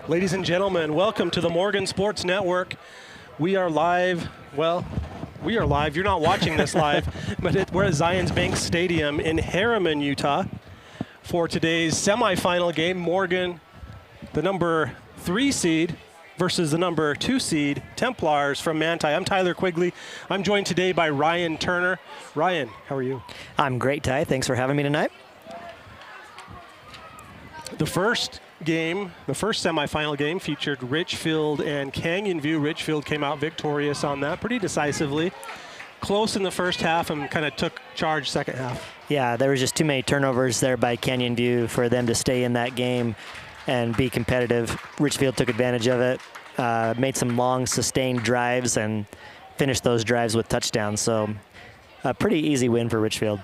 Ladies and gentlemen, welcome to the Morgan Sports Network. We are live. Well, we are live. You're not watching this live, but we're at Zions Bank Stadium in Harriman, Utah, for today's semifinal game. Morgan, the number 3 seed, versus the number 2 seed, Templars from Manti. I'm Tyler Quigley. I'm joined today by Ryan Turner. Ryan, how are you? I'm great, Ty. Thanks for having me tonight. The first semifinal game featured Richfield and Canyon View. Richfield came out victorious on that pretty decisively. Close in the first half and kind of took charge second half. Yeah, there was just too many turnovers there by Canyon View for them to stay in that game and be competitive. Richfield took advantage of it, made some long sustained drives and finished those drives with touchdowns. So a pretty easy win for Richfield.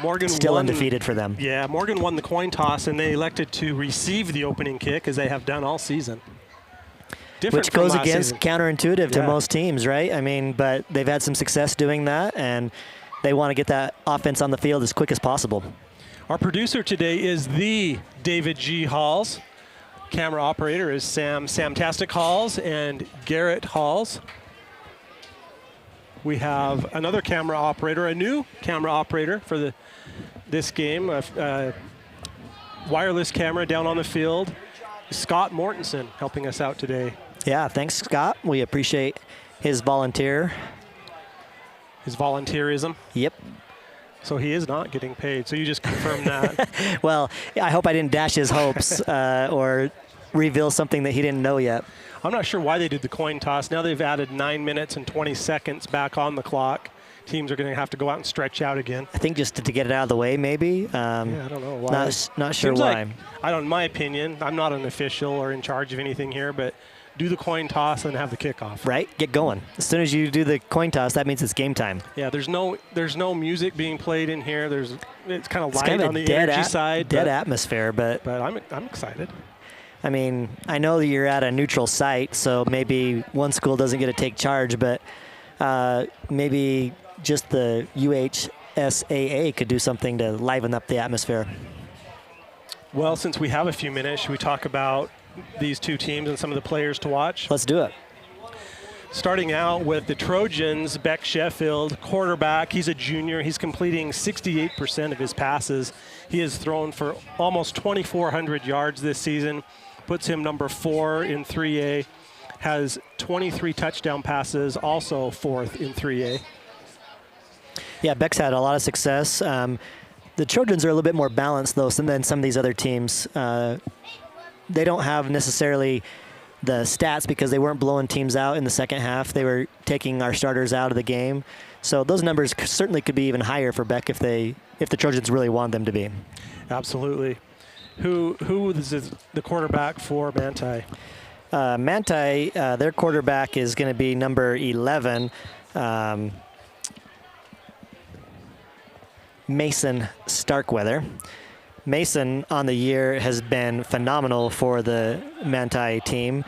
Morgan still undefeated for them. Yeah, Morgan won the coin toss, and they elected to receive the opening kick, as they have done all season. Which goes against counterintuitive to most teams, right? I mean, but they've had some success doing that, and they want to get that offense on the field as quick as possible. Our producer today is the David G. Halls. Camera operator is Samtastic Halls and Garrett Halls. We have another camera operator, a new camera operator for this game, a wireless camera down on the field. Scott Mortensen helping us out today. Yeah, thanks, Scott. We appreciate his volunteerism. Yep. So he is not getting paid. So you just confirmed that. Well, I hope I didn't dash his hopes or reveal something that he didn't know yet. I'm not sure why they did the coin toss. Now they've added 9 minutes and 20 seconds back on the clock. Teams are going to have to go out and stretch out again. I think just to get it out of the way, maybe. Yeah, I don't know why. Not sure why. Like, in my opinion, I'm not an official or in charge of anything here, but do the coin toss and have the kickoff. Right, get going. As soon as you do the coin toss, that means it's game time. Yeah, there's no music being played in here. It's kind of light on the energy side. Dead atmosphere, but I'm excited. I mean, I know that you're at a neutral site, so maybe one school doesn't get to take charge, but maybe just the UHSAA could do something to liven up the atmosphere. Well, since we have a few minutes, should we talk about these two teams and some of the players to watch? Let's do it. Starting out with the Trojans, Beck Sheffield, quarterback. He's a junior. He's completing 68% of his passes. He has thrown for almost 2,400 yards this season. Puts him number 4 in 3A. Has 23 touchdown passes, also 4th in 3A. Yeah, Beck's had a lot of success. The Trojans are a little bit more balanced, though, than some of these other teams. They don't have necessarily the stats because they weren't blowing teams out in the second half. They were taking our starters out of the game. So those numbers certainly could be even higher for Beck if the Trojans really want them to be. Absolutely. Who is the quarterback for Manti? Manti, their quarterback is going to be number 11, Mason Starkweather. Mason on the year has been phenomenal for the Manti team.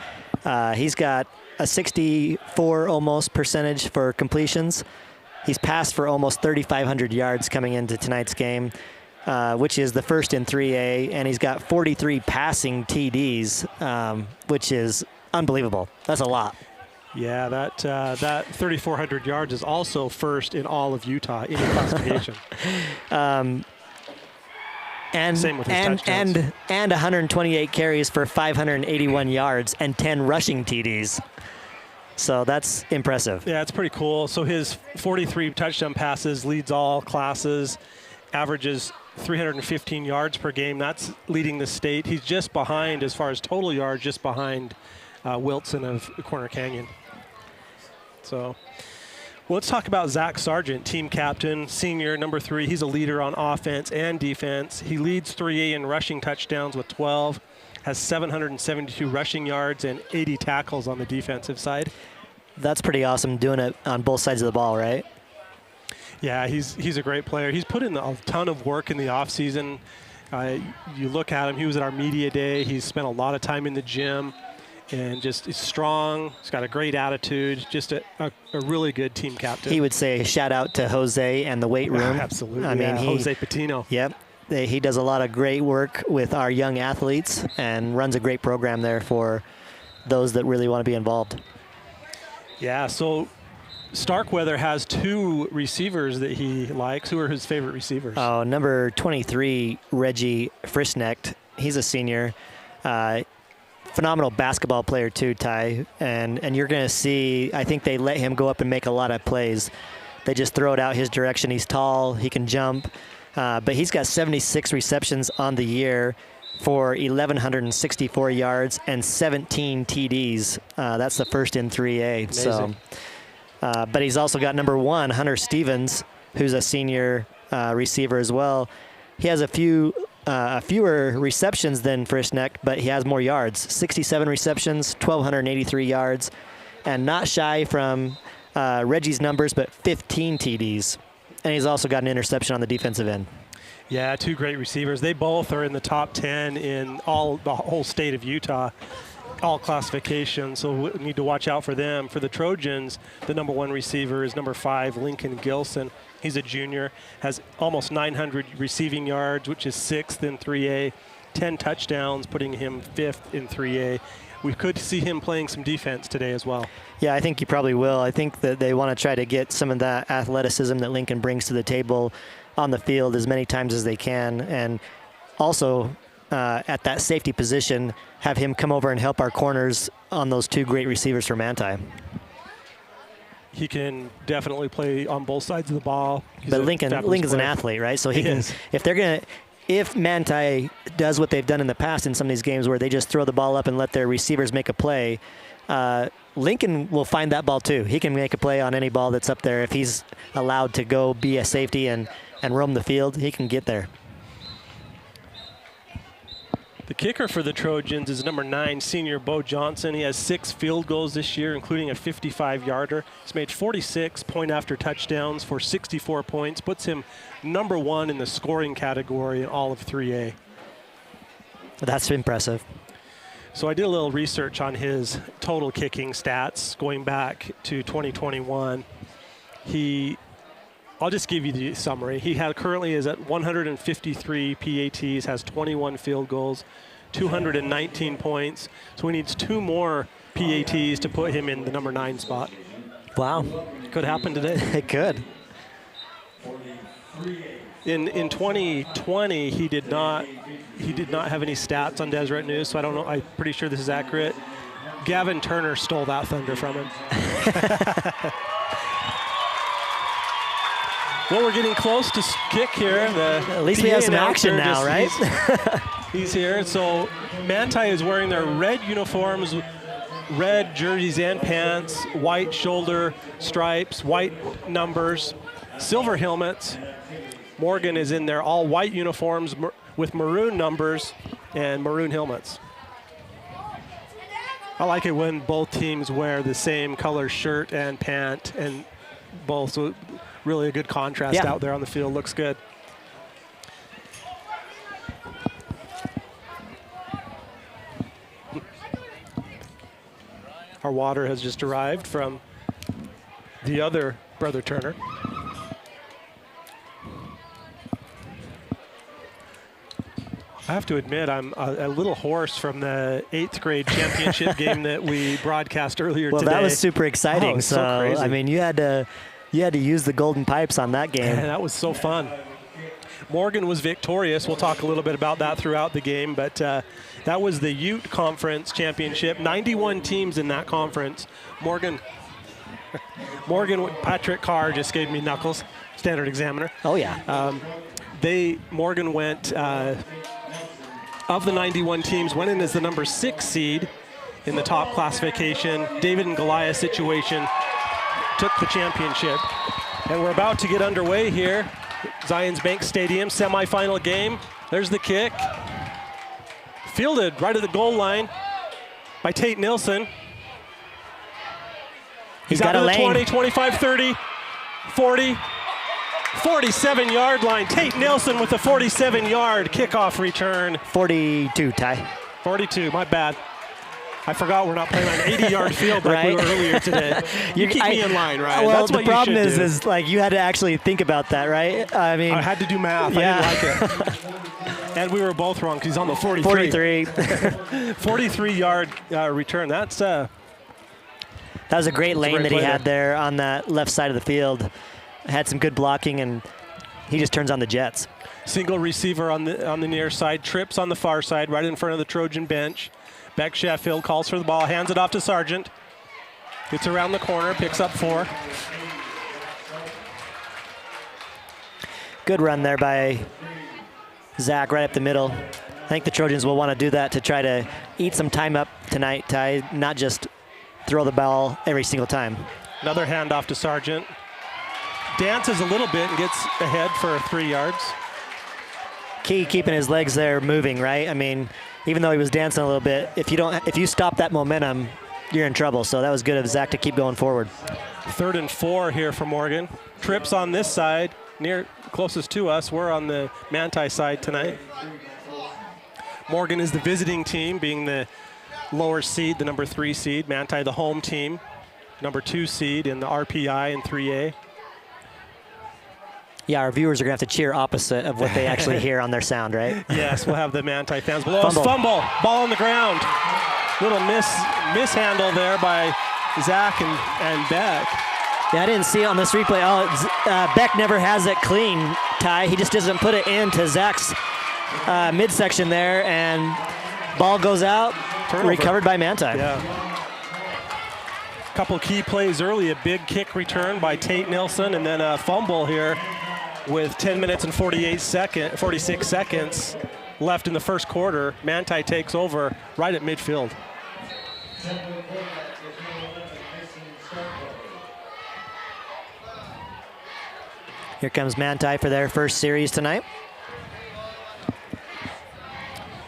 He's got a 64 almost percentage for completions. He's passed for almost 3,500 yards coming into tonight's game, which is the first in 3A, and he's got 43 passing TDs, which is unbelievable. That's a lot. Yeah, that 3,400 yards is also first in all of Utah in classification. And same with his touchdowns. And 128 carries for 581 yards and 10 rushing TDs. So that's impressive. Yeah, it's pretty cool. So his 43 touchdown passes leads all classes, averages 315 yards per game. That's leading the state. He's just behind, as far as total yards, just behind Wilson of Corner Canyon. So well, let's talk about Zach Sargent, team captain, senior, number 3. He's a leader on offense and defense. He leads 3A in rushing touchdowns with 12, has 772 rushing yards and 80 tackles on the defensive side. That's pretty awesome, doing it on both sides of the ball, right? Yeah, he's a great player. He's put in a ton of work in the offseason. You look at him, he was at our media day. He's spent a lot of time in the gym. And just is strong. He's got a great attitude. Just a really good team captain. He would say shout out to Jose and the weight room. Absolutely. I mean, Jose Patino. Yep. He does a lot of great work with our young athletes and runs a great program there for those that really want to be involved. Yeah, so Starkweather has 2 receivers that he likes. Who are his favorite receivers? Oh, number 23, Reggie Frischnecht. He's a senior. Phenomenal basketball player too, Ty. And you're going to see, I think they let him go up and make a lot of plays. They just throw it out his direction. He's tall, he can jump. But he's got 76 receptions on the year for 1,164 yards and 17 TDs. That's the first in 3A. Amazing. So, but he's also got number 1, Hunter Stevens, who's a senior receiver as well. He has fewer receptions than Frischnecht, but he has more yards. 67 receptions, 1,283 yards, and not shy from Reggie's numbers, but 15 TDs. And he's also got an interception on the defensive end. Yeah, 2 great receivers. They both are in the top 10 in the whole state of Utah, all classifications, so we need to watch out for them. For the Trojans, the number 1 receiver is number 5, Lincoln Gilson. He's a junior, has almost 900 receiving yards, which is 6th in 3A, 10 touchdowns, putting him 5th in 3A. We could see him playing some defense today as well. Yeah, I think he probably will. I think that they want to try to get some of that athleticism that Lincoln brings to the table on the field as many times as they can. And also at that safety position, have him come over and help our corners on those 2 great receivers for Manti. He can definitely play on both sides of the ball. But Lincoln's an athlete, right? So he can, if Manti does what they've done in the past in some of these games where they just throw the ball up and let their receivers make a play, Lincoln will find that ball too. He can make a play on any ball that's up there. If he's allowed to go be a safety and roam the field, he can get there. The kicker for the Trojans is number 9, senior Bo Johnson. He has 6 field goals this year, including a 55-yarder. He's made 46 point-after touchdowns for 64 points, puts him number 1 in the scoring category in all of 3A. That's impressive. So I did a little research on his total kicking stats going back to 2021. I'll just give you the summary. He currently is at 153 PATs, has 21 field goals, 219 points. So he needs 2 more PATs to put him in the number 9 spot. Wow. Could happen today. It could. In 2020, he did not have any stats on Deseret News, so I don't know. I'm pretty sure this is accurate. Gavin Turner stole that thunder from him. Well, we're getting close to kick here. At least we have some action now, right? He's here. So Manti is wearing their red uniforms, red jerseys and pants, white shoulder stripes, white numbers, silver helmets. Morgan is in their all white uniforms with maroon numbers and maroon helmets. I like it when both teams wear the same color shirt and pant and both. So really a good contrast out there on the field. Looks good. Our water has just arrived from the other Brother Turner. I have to admit, I'm a little hoarse from the 8th grade championship game that we broadcast earlier today. Well, that was super exciting. Oh, so crazy. I mean, you had to use the golden pipes on that game. And that was so fun. Morgan was victorious. We'll talk a little bit about that throughout the game, but that was the Ute Conference Championship. 91 teams in that conference. Morgan, Patrick Carr just gave me knuckles, standard examiner. Oh, yeah. Morgan went, of the 91 teams, went in as the number 6 seed in the top classification. David and Goliath situation, took the championship. And we're about to get underway here. Zions Bank Stadium, semifinal game. There's the kick. Fielded right at the goal line by Tate Nilsson. He's got out a to the lane. 20, 25, 30, 40, 47-yard line. Tate Nilsson with a 47-yard kickoff return. 42, Ty. 42, my bad. I forgot we're not playing on an 80-yard field like we were earlier today. You keep me in line, Ryan. Well, That's what the problem you should do. is like you had to actually think about that, right? I mean, I had to do math. Yeah. I didn't like it. And we were both wrong because he's on the 43. 43. 43-yard return. That's that was a great lane great that he play had there on that left side of the field. Had some good blocking, and he just turns on the jets. single receiver on the near side, trips on the far side, right in front of the Trojan bench. Beck Sheffield calls for the ball, hands it off to Sargent. Gets around the corner, picks up 4. Good run there by Zach right up the middle. I think the Trojans will want to do that to try to eat some time up tonight, Ty, not just throw the ball every single time. Another handoff to Sargent. Dances a little bit and gets ahead for 3 yards. Key keeping his legs there moving, right? I mean, even though he was dancing a little bit, if you stop that momentum, you're in trouble. So that was good of Zach to keep going forward. 3rd and 4 here for Morgan. Trips on this side, near closest to us. We're on the Manti side tonight. Morgan is the visiting team, being the lower seed, the number 3 seed. Manti the home team, number 2 seed in the RPI and 3A. Yeah, our viewers are going to have to cheer opposite of what they actually hear on their sound, right? Yes, we'll have the Manti fans below us. Fumble, ball on the ground. Little mishandle there by Zach and Beck. Yeah, I didn't see it on this replay. Beck never has it clean, Ty. He just doesn't put it into Zach's midsection there, and ball goes out, Turnover. recovered by Manti. Yeah. Couple key plays early, a big kick return by Tate Nilsson, and then a fumble here with 10 minutes and 46 seconds left in the first quarter. Manti takes over right at midfield. Here comes Manti for their first series tonight.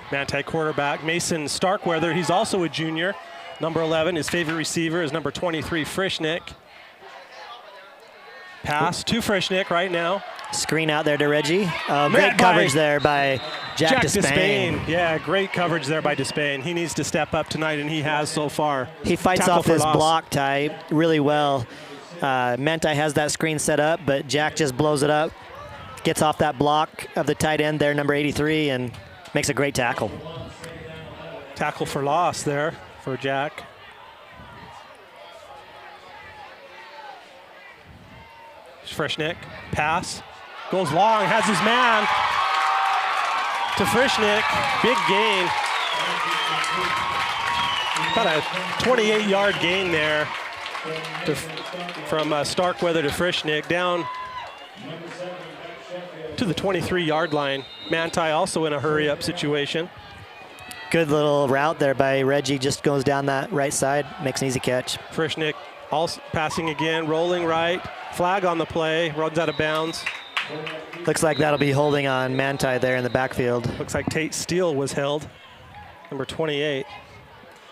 Manti quarterback Mason Starkweather, he's also a junior. Number 11, his favorite receiver is number 23, Frischnick. Pass to Frischnick right now. Screen out there to Reggie. Great coverage there by Jack Despain. Yeah, great coverage there by Despain. He needs to step up tonight, and he has so far. He fights Tackle off for his loss. block, Ty, really well. Manti has that screen set up, but Jack just blows it up. Gets off that block of the tight end there, number 83, and makes a great tackle. Tackle for loss there for Jack. Frischnick, pass, goes long, has his man to Frischnick, big gain. About a 28-yard gain there from Starkweather to Frischnick, down to the 23-yard line. Manti also in a hurry-up situation. Good little route there by Reggie, just goes down that right side, makes an easy catch. Frischnick also passing again, rolling right, flag on the play, runs out of bounds. Looks like that'll be holding on Manti there in the backfield. Looks like Tate Steele was held, number 28.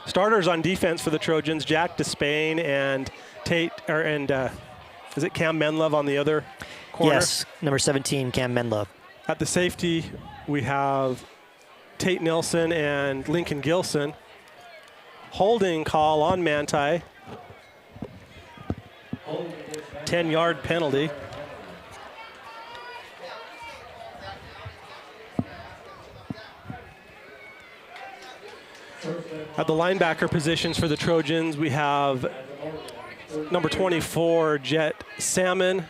Starters on defense for the Trojans, Jack Despain and is it Cam Menlove on the other corner? Yes, number 17, Cam Menlove. At the safety, we have Tate Nilsson and Lincoln Gilson. Holding call on Manti. 10-yard penalty. At the linebacker positions for the Trojans, we have number 24, Jet Salmon.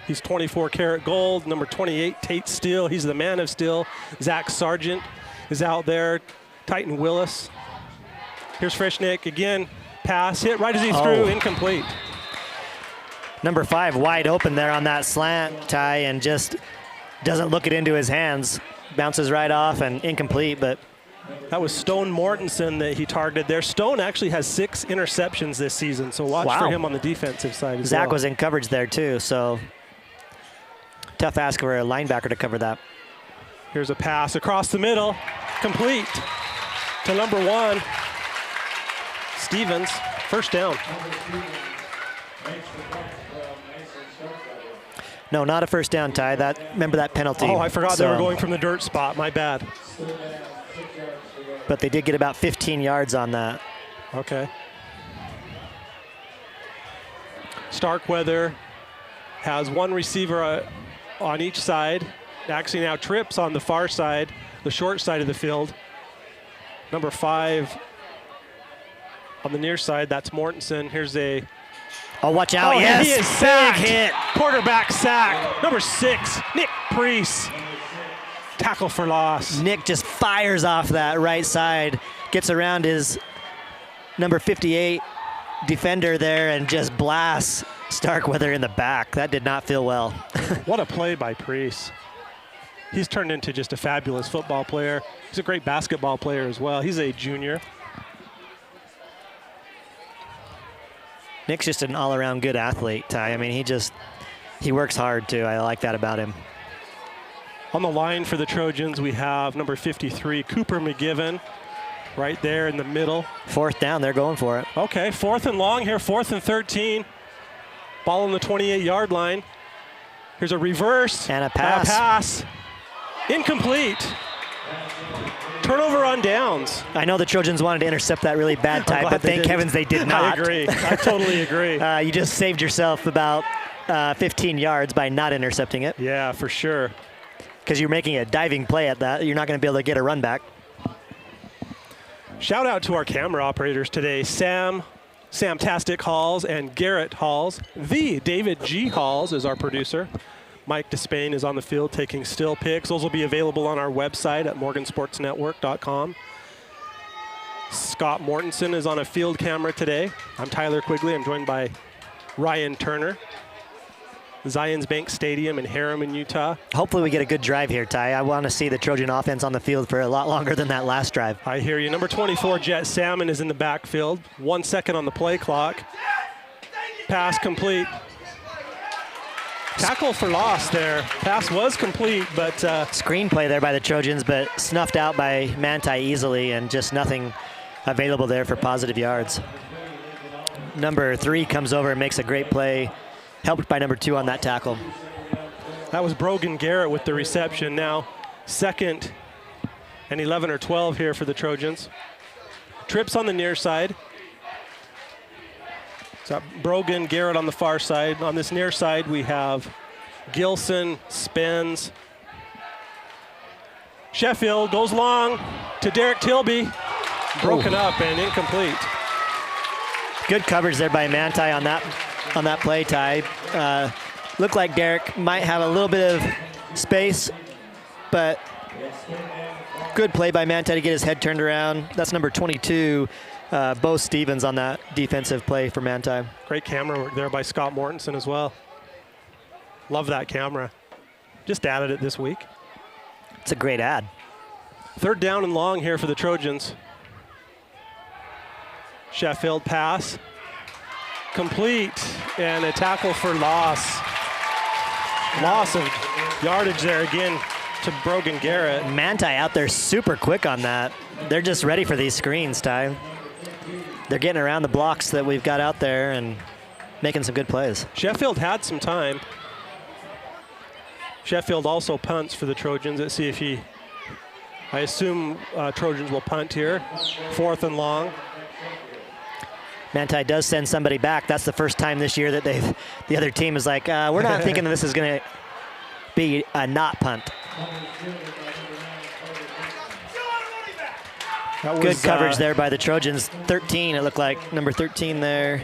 He's 24 karat gold. Number 28, Tate Steele. He's the man of steel. Zach Sargent is out there. Titan Willis. Here's Frischnick again. Pass hit right as he threw, incomplete. Number 5 wide open there on that slant, Ty, and just doesn't look it into his hands. Bounces right off and incomplete, but that was Stone Mortensen that he targeted there. Stone actually has 6 interceptions this season, so watch for him on the defensive side as Zach well. was in coverage there too, so tough ask for a linebacker to cover that. Here's a pass across the middle, complete to number 1, Stevens, first down. No, not a first down, Ty. Remember that penalty. Oh, I forgot they were going from the dirt spot. My bad. But they did get about 15 yards on that. Okay. Starkweather has one receiver on each side. Actually now trips on the far side, the short side of the field. Number 5 on the near side, that's Mortensen. Here's a... Oh, watch out. Oh, yes. he is sacked. Big hit. Quarterback sack. Number 6, Nick Priest. Tackle for loss. Nick just fires off that right side, gets around his number 58 defender there and just blasts Starkweather in the back. That did not feel well. What a play by Priest. He's turned into just a fabulous football player. He's a great basketball player as well. He's a junior. Nick's just an all-around good athlete, Ty. I mean, he works hard too. I like that about him. On the line for the Trojans, we have number 53, Cooper McGiven, right there in the middle. 4th down, they're going for it. Okay, 4th and long here, 4th and 13. Ball on the 28-yard line. Here's a reverse. And a pass. Incomplete. Turnover on downs. I know the Trojans wanted to intercept that really bad, Ty, but thank heavens they did not. I agree. I totally agree. You just saved yourself about 15 yards by not intercepting it. Yeah, for sure. Because you're making a diving play at that. You're not going to be able to get a run back. Shout out to our camera operators today, Sam-tastic Halls and Garrett Halls. The David G. Halls is our producer. Mike Despain is on the field taking still pics. Those will be available on our website at morgansportsnetwork.com. Scott Mortensen is on a field camera today. I'm Tyler Quigley. I'm joined by Ryan Turner. Zions Bank Stadium in Harriman, Utah. Hopefully we get a good drive here, Ty. I want to see the Trojan offense on the field for a lot longer than that last drive. I hear you. Number 24, Jet Salmon, is in the backfield. 1 second on the play clock. Pass complete. Tackle for loss there. Pass was complete, but... Screenplay there by the Trojans, but snuffed out by Manti easily, and just nothing available there for positive yards. Number 3 comes over and makes a great play, helped by number 2 on that tackle. That was Brogan Garrett with the reception. Now 2nd and 11 or 12 here for the Trojans. Trips on the near side. So Brogan Garrett on the far side. On this near side, we have Gilson, Spence. Sheffield goes long to Derek Tilby. Broken up and incomplete. Good coverage there by Manti on that play, Ty. Looked like Derek might have a little bit of space, but good play by Manti to get his head turned around. That's number 22. Bo Stevens on that defensive play for Manti. Great camera work there by Scott Mortensen as well. Love that camera. Just added it this week. It's a great ad. 3rd down and long here for the Trojans. Sheffield pass. Complete, and a tackle for loss. Loss of yardage there again to Brogan Garrett. Manti out there super quick on that. They're just ready for these screens, Ty. They're getting around the blocks that we've got out there and making some good plays. Sheffield had some time. Sheffield also punts for the Trojans. Let's see if I assume Trojans will punt here. 4th and long. Manti does send somebody back. That's the first time this year that the other team is like, we're not thinking that this is going to be a not punt. Good coverage there by the Trojans. 13, it looked like. Number 13 there.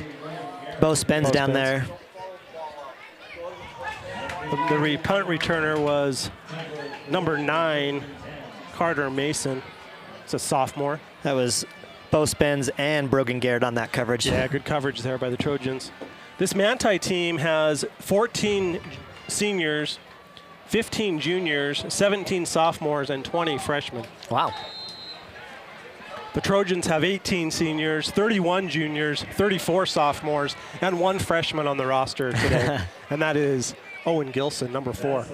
Bo Spence down there. The punt returner was number 9, Carter Mason. It's a sophomore. That was Bo Spence and Brogan Garrett on that coverage. Yeah, good coverage there by the Trojans. This Manti team has 14 seniors, 15 juniors, 17 sophomores, and 20 freshmen. Wow. The Trojans have 18 seniors, 31 juniors, 34 sophomores, and 1 freshman on the roster today, and that is Owen Gilson, number 4.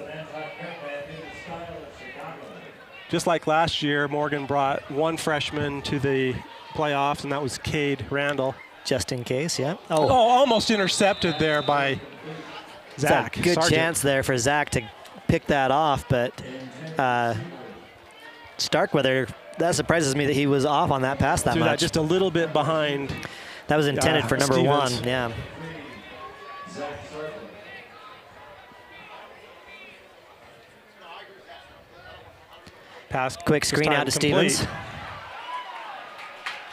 Just like last year, Morgan brought 1 freshman to the playoffs, and that was Cade Randall. Just in case, yeah. Oh, almost intercepted there by Zach. Good Sargent. chance there for Zach to pick that off, but Starkweather that surprises me that he was off on that pass that Threw much. that just a little bit behind. That was intended for number Stevens. 1. Yeah. Pass. Quick screen out to Stevens.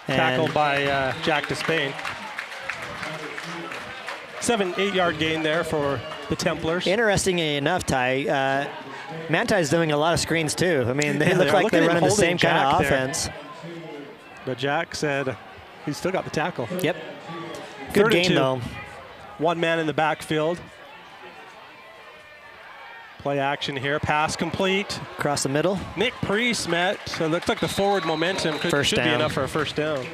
Tackled by Jack Despain. 7-8 yard gain there for the Templars. Interestingly enough, Ty, Manti's doing a lot of screens too. I mean, they Yeah, look like they're running the holding same kind Jack of there. offense. But Jack said he's still got the tackle. Yep. Good 3rd and game 2. though. 1 man in the backfield. Play action here. Pass complete. Across the middle. Nick Priest met. So it looks like the forward momentum should be enough for a first down.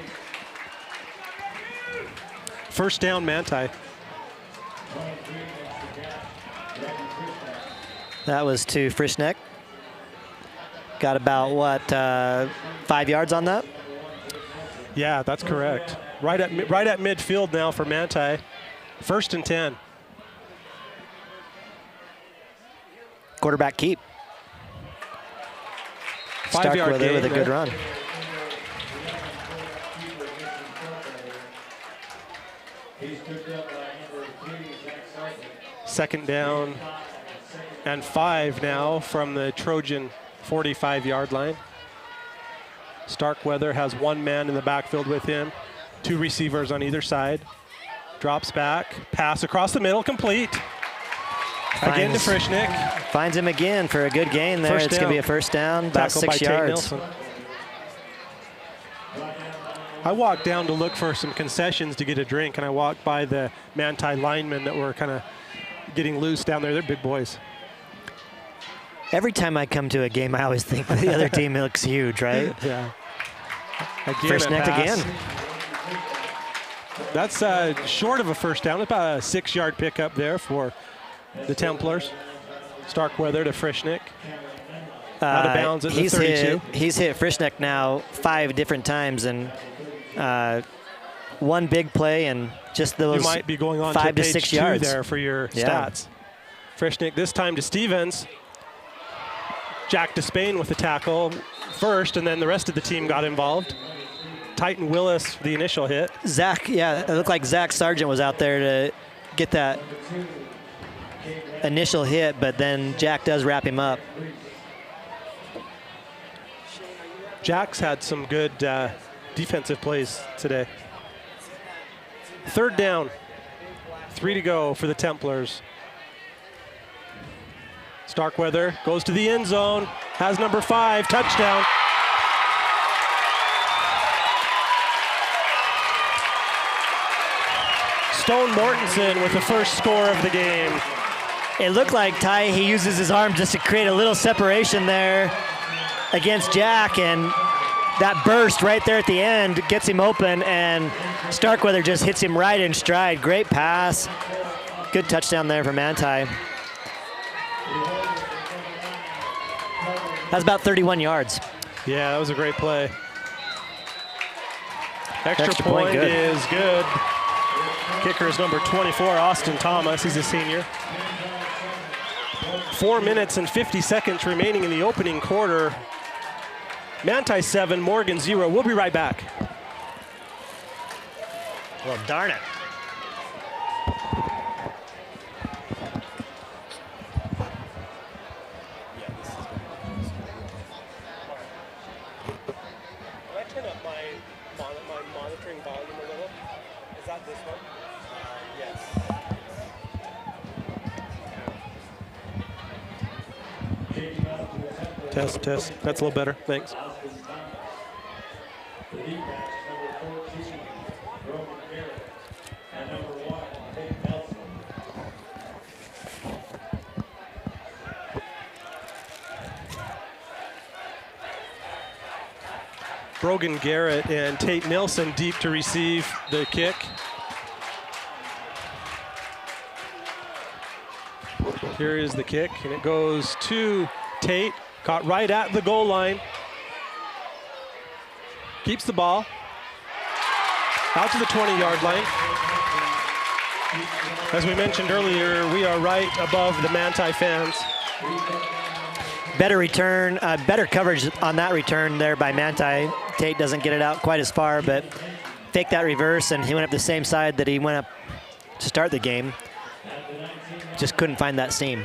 First down, Manti. That was to Frischneck. Got about, what, 5 yards on that? Yeah, that's correct. Right at midfield now for Manti. 1st and 10. Quarterback keep. 5 yard Starkweather gain with a good there. run. Second down and 5 now from the Trojan 45-yard line. Starkweather has 1 man in the backfield with him. 2 receivers on either side. Drops back. Pass across the middle. Complete. Again to Frischneck. Finds him again for a good gain there. It's going to be a first down, about Tackled 6 by Tate yards. Nilsson. I walked down to look for some concessions to get a drink, and I walked by the Manti linemen that were kind of getting loose down there. They're big boys. Every time I come to a game, I always think the other team looks huge, right? Yeah. Again, Frischneck again. That's short of a first down. About a 6-yard pickup there for the Templars. Starkweather to Frischneck. Out of bounds at the 32. He's hit Frischneck now 5 different times, and one big play and just those you might be going on 5 to to page 6 2 yards there for your Yeah. stats. Frischneck this time to Stevens. Jack Despain with the tackle first, and then the rest of the team got involved. Titan Willis, the initial hit. Zach, yeah, it looked like Zach Sargent was out there to get that initial hit, but then Jack does wrap him up. Jack's had some good defensive plays today. 3rd down. 3 to go for the Templars. Starkweather goes to the end zone, has number 5, touchdown. Stone Mortensen with the first score of the game. It looked like Ty, he uses his arm just to create a little separation there against Jack, and that burst right there at the end gets him open, and Starkweather just hits him right in stride. Great pass. Good touchdown there for Manti. That's about 31 yards. Yeah, that was a great play. Extra Extra point, point good. is good. Kicker is number 24, Austin Thomas. He's a senior. 4 minutes and 50 seconds remaining in the opening quarter. Manti 7, Morgan 0. We'll be right back. Well, darn it. Can I turn up my monitoring volume a little? Is that this one? Yes. Test, test. That's a little better. Thanks. Brogan Garrett and Tate Nilsson deep to receive the kick. Here is the kick, and it goes to Tate. Caught right at the goal line. Keeps the ball. Out to the 20-yard line. As we mentioned earlier, we are right above the Manti fans. Better return, better coverage on that return there by Manti. Tate doesn't get it out quite as far, but fake that reverse, and he went up the same side that he went up to start the game. Just couldn't find that seam.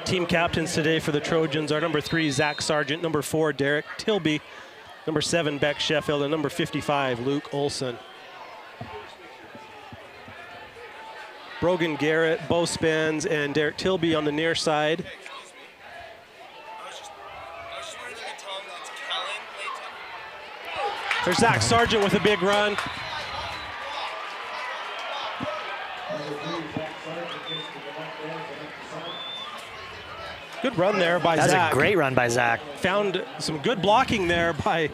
Team captains today for the Trojans are number 3, Zach Sargent, number 4, Derek Tilby, number 7, Beck Sheffield, and number 55, Luke Olson. Brogan Garrett, Bo Spence, and Derek Tilby on the near side. There's Zach Sargent with a big run. Good run there by Zach. That's a great run by Zach. Found some good blocking there by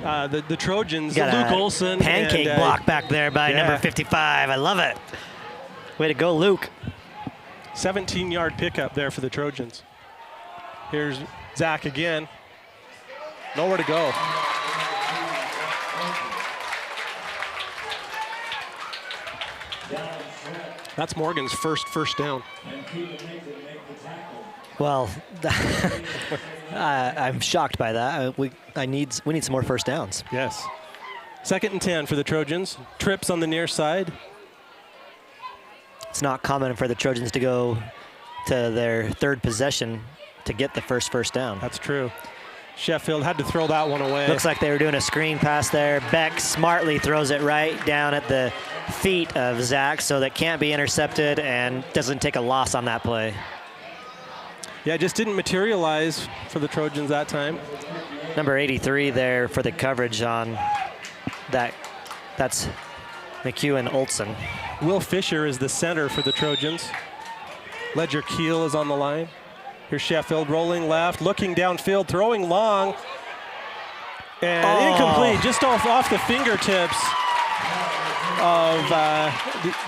the Trojans. Got Luke Olson. Pancake block back there by number 55. I love it. Way to go, Luke. 17-yard pickup there for the Trojans. Here's Zach again. Nowhere to go. That's Morgan's first down. Well, I'm shocked by that. We need some more first downs. Yes. 2nd and 10 for the Trojans. Trips on the near side. It's not common for the Trojans to go to their 3rd possession to get the first down. That's true. Sheffield had to throw that one away. Looks like they were doing a screen pass there. Beck smartly throws it right down at the feet of Zach, so that can't be intercepted and doesn't take a loss on that play. Yeah, it just didn't materialize for the Trojans that time. Number 83 there for the coverage on that. That's McHugh Olson. Will Fisher is the center for the Trojans. Ledger Keel is on the line. Here's Sheffield rolling left, looking downfield, throwing long. And incomplete, just off the fingertips of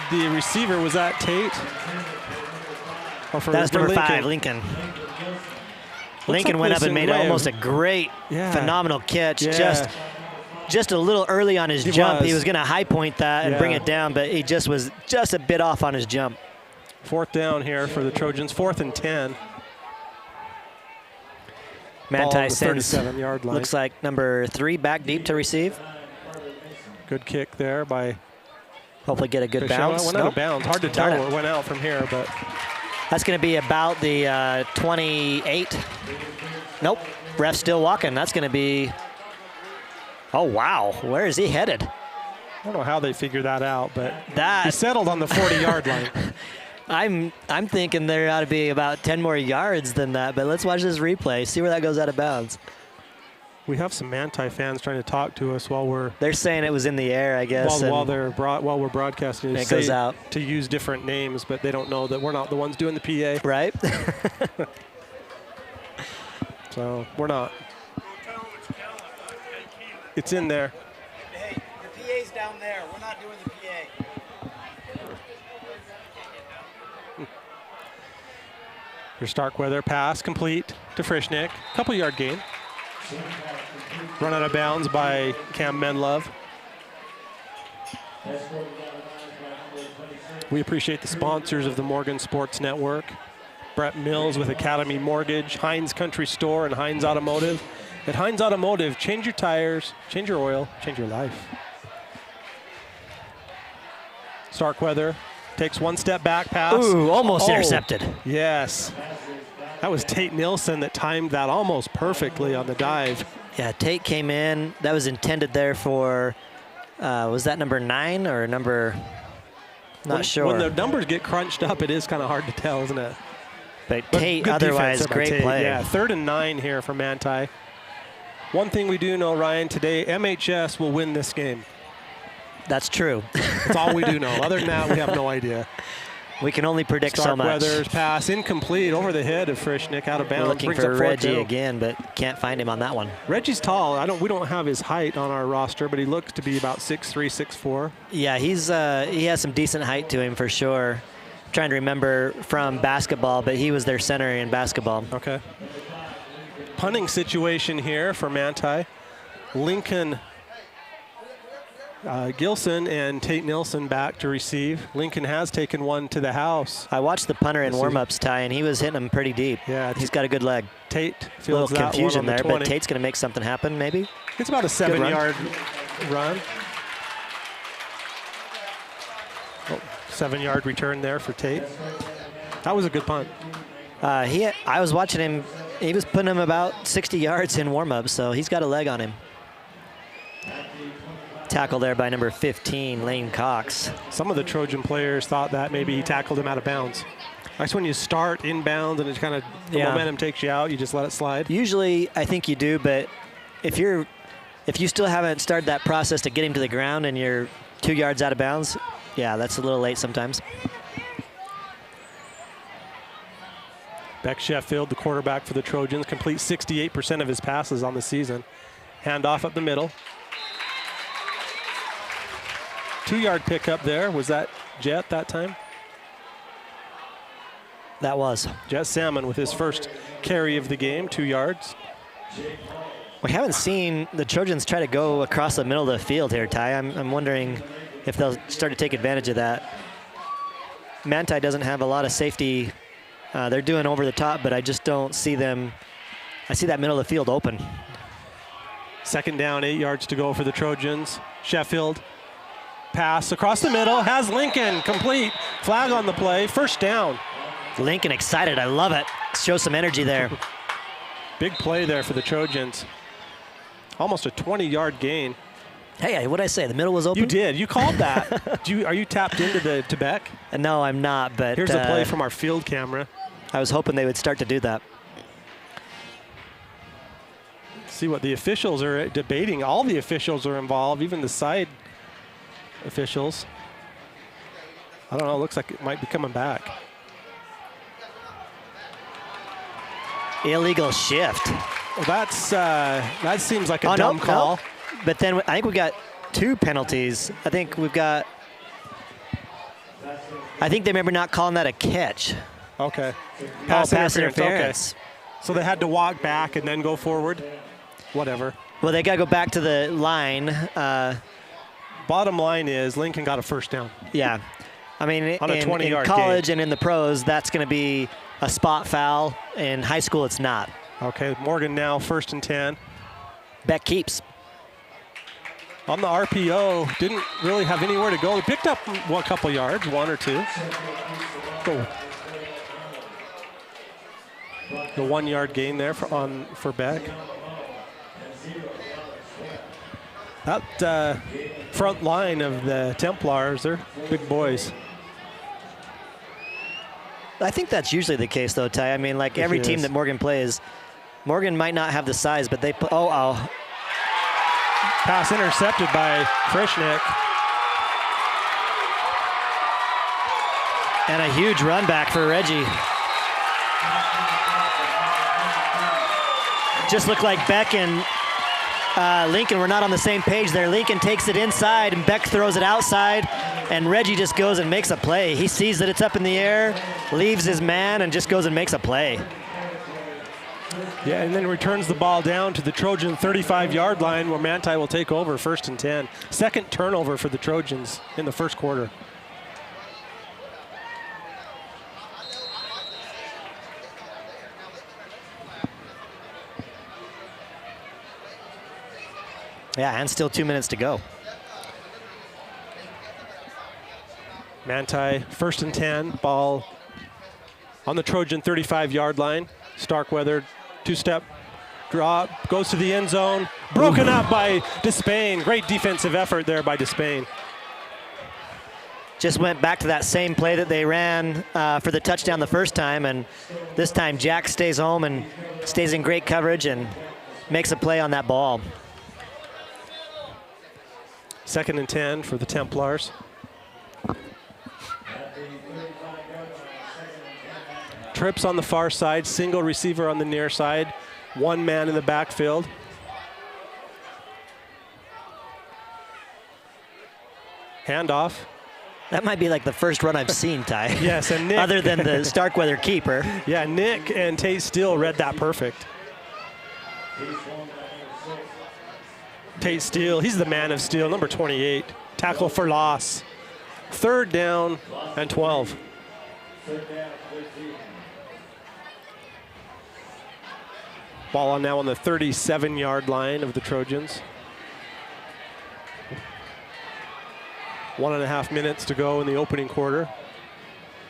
the receiver. Was that Tate? That's number 5, Lincoln. Lincoln went up and made almost a great, phenomenal catch. Yeah. Just a little early on his jump. He was going to high point that and bring it down, but he just was just a bit off on his jump. 4th down here for the Trojans, 4th and 10. Manti sends, 37-yard line. Looks like number 3 back deep to receive. Good kick there by. Hopefully get a good bounce. Went out of bounds. Hard to tell where it went out from here, but. That's going to be about the 28. Nope, ref's still walking. That's going to be. Oh wow, where is he headed? I don't know how they figured that out, but he settled on the 40-yard line. I'm thinking there ought to be about 10 more yards than that, but let's watch this replay, see where that goes out of bounds. We have some Manti fans trying to talk to us while we're. They're saying it was in the air, I guess. While we're broadcasting, it goes out to use different names, but they don't know that we're not the ones doing the PA. Right. So we're not. It's in there. Hey, the PA's down there. We're not doing the PA. Your Starkweather pass complete to Frischnick. Couple yard gain. Run out of bounds by Cam Menlove. We appreciate the sponsors of the Morgan Sports Network. Brett Mills with Academy Mortgage, Heinz Country Store, and Heinz Automotive. At Heinz Automotive, change your tires, change your oil, change your life. Starkweather takes one step back pass. Ooh, almost intercepted. Yes. That was Tate Nilsson that timed that almost perfectly on the dive. Yeah, Tate came in. That was intended there for, was that number 9 or number, not sure. When the numbers get crunched up, it is kind of hard to tell, isn't it? But Tate, otherwise, great play. Yeah, 3rd and 9 here for Manti. One thing we do know, Ryan, today MHS will win this game. That's true. That's all we do know. Other than that, we have no idea. We can only predict so much. Starkweather's pass incomplete over the head of Frischnick, out of bounds. We're looking for Reggie again, but can't find him on that one. Reggie's tall. We don't have his height on our roster, but he looks to be about 6'3", 6'4". Yeah, he has some decent height to him for sure. I'm trying to remember from basketball, but he was their center in basketball. Okay. Punting situation here for Manti. Lincoln Gilson and Tate Nilsson back to receive. Lincoln has taken one to the house. I watched the punter in warm-ups, Ty, and he was hitting them pretty deep. Yeah, he's got a good leg. Tate A feels little that confusion one on there, the but 20. Tate's going to make something happen, maybe. It's about a 7-yard run. Oh, 7-yard return there for Tate. That was a good punt. I was watching him. He was putting him about 60 yards in warm-up, so he's got a leg on him. Tackle there by number 15, Lane Cox. Some of the Trojan players thought that maybe he tackled him out of bounds. That's when you start inbounds and it kind of, the momentum takes you out, you just let it slide. Usually, I think you do, but if you still haven't started that process to get him to the ground and you're 2 yards out of bounds, yeah, that's a little late sometimes. Beck Sheffield, the quarterback for the Trojans, completes 68% of his passes on the season. Handoff up the middle. 2-yard pickup there. Was that Jet that time? That was. Jet Salmon with his first carry of the game, 2 yards. We haven't seen the Trojans try to go across the middle of the field here, Ty. I'm wondering if they'll start to take advantage of that. Manti doesn't have a lot of safety. They're doing over the top, but I just don't see them. I see that middle of the field open. 2nd down, 8 yards to go for the Trojans. Sheffield, pass across the middle, has Lincoln complete. Flag on the play, 1st down. Lincoln excited, I love it. Shows some energy there. Big play there for the Trojans. Almost a 20-yard gain. Hey, what'd I say? The middle was open? You did. You called that. Are you tapped into to Beck? No, I'm not, but here's a play from our field camera. I was hoping they would start to do that. See what the officials are debating. All the officials are involved, even the side officials. I don't know, it looks like it might be coming back. Illegal shift. Well, that seems like a dumb call. No. But then I think we got 2 penalties. I think they remember not calling that a catch. Okay. Pass interference. Okay. So they had to walk back and then go forward? Whatever. Well, they got to go back to the line. Bottom line is Lincoln got a 1st down. Yeah. I mean, on a 20-yard in college gain. and in the pros, that's going to be a spot foul. In high school, it's not. Okay, Morgan now 1st and 10. Beck keeps. On the RPO, didn't really have anywhere to go. He picked up a couple yards, 1 or 2. Oh. The 1-yard gain there for Beck. That front line of the Templars, they're big boys. I think that's usually the case, though, Ty. I mean, like every team that Morgan plays, Morgan might not have the size, but they play. Oh. Pass intercepted by Frischnick. And a huge run back for Reggie. Just looked like Beck and Lincoln were not on the same page there. Lincoln takes it inside and Beck throws it outside, and Reggie just goes and makes a play. He sees that it's up in the air, leaves his man, and just goes and makes a play. Yeah, and then returns the ball down to the Trojan 35-yard line where Manti will take over, 1st and 10. 2nd turnover for the Trojans in the 1st quarter. Yeah, and still 2 minutes to go. Manti, 1st and 10, ball on the Trojan 35-yard line. Starkweather, 2-step drop, goes to the end zone. Broken up by Despain. Great defensive effort there by Despain. Just went back to that same play that they ran for the touchdown the first time, and this time Jack stays home and stays in great coverage and makes a play on that ball. 2nd and 10 for the Templars. Trips on the far side, single receiver on the near side, 1 man in the backfield. Handoff. That might be like the first run I've seen, Ty. Yes, and Nick. Other than the Starkweather keeper. Yeah, Nick and Tate Steele read that perfect. Tate Steele, he's the man of steel, number 28. Tackle for loss. 3rd down and 12. Ball on now on the 37-yard line of the Trojans. 1.5 minutes to go in the opening quarter.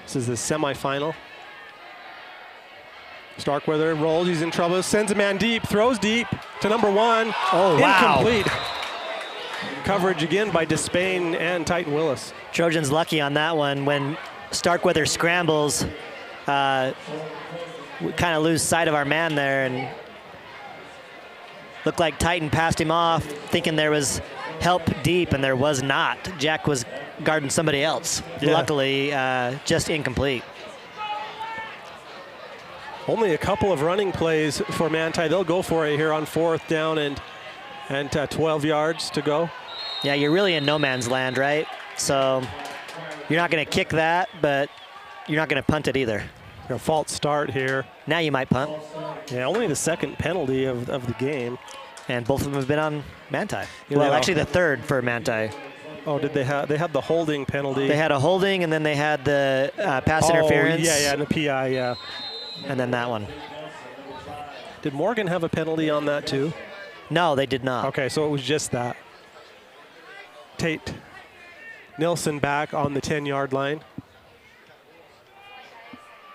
This is the semifinal. Starkweather rolls, he's in trouble, sends a man deep, throws deep to number 1. Oh, wow. Incomplete. Coverage again by Despain and Titan Willis. Trojans lucky on that one. When Starkweather scrambles, we kind of lose sight of our man there, and looked like Titan passed him off thinking there was help deep, and there was not. Jack was guarding somebody else. Yeah. Luckily, just incomplete. Only a couple of running plays for Manti. They'll go for it here on 4th down and 12 yards to go. Yeah, you're really in no man's land, right? So you're not going to kick that, but you're not going to punt it either. A false start here. Now you might punt. Yeah, only the 2nd penalty of the game. And both of them have been on Manti. Yeah, Well, actually the 3rd for Manti. Oh, did they had the holding penalty? They had a holding, and then they had the pass interference. Yeah, and the PI, yeah. And then that one. Did Morgan have a penalty on that too? No, they did not. Okay, so it was just that. Tate Nilsson back on the 10-yard line.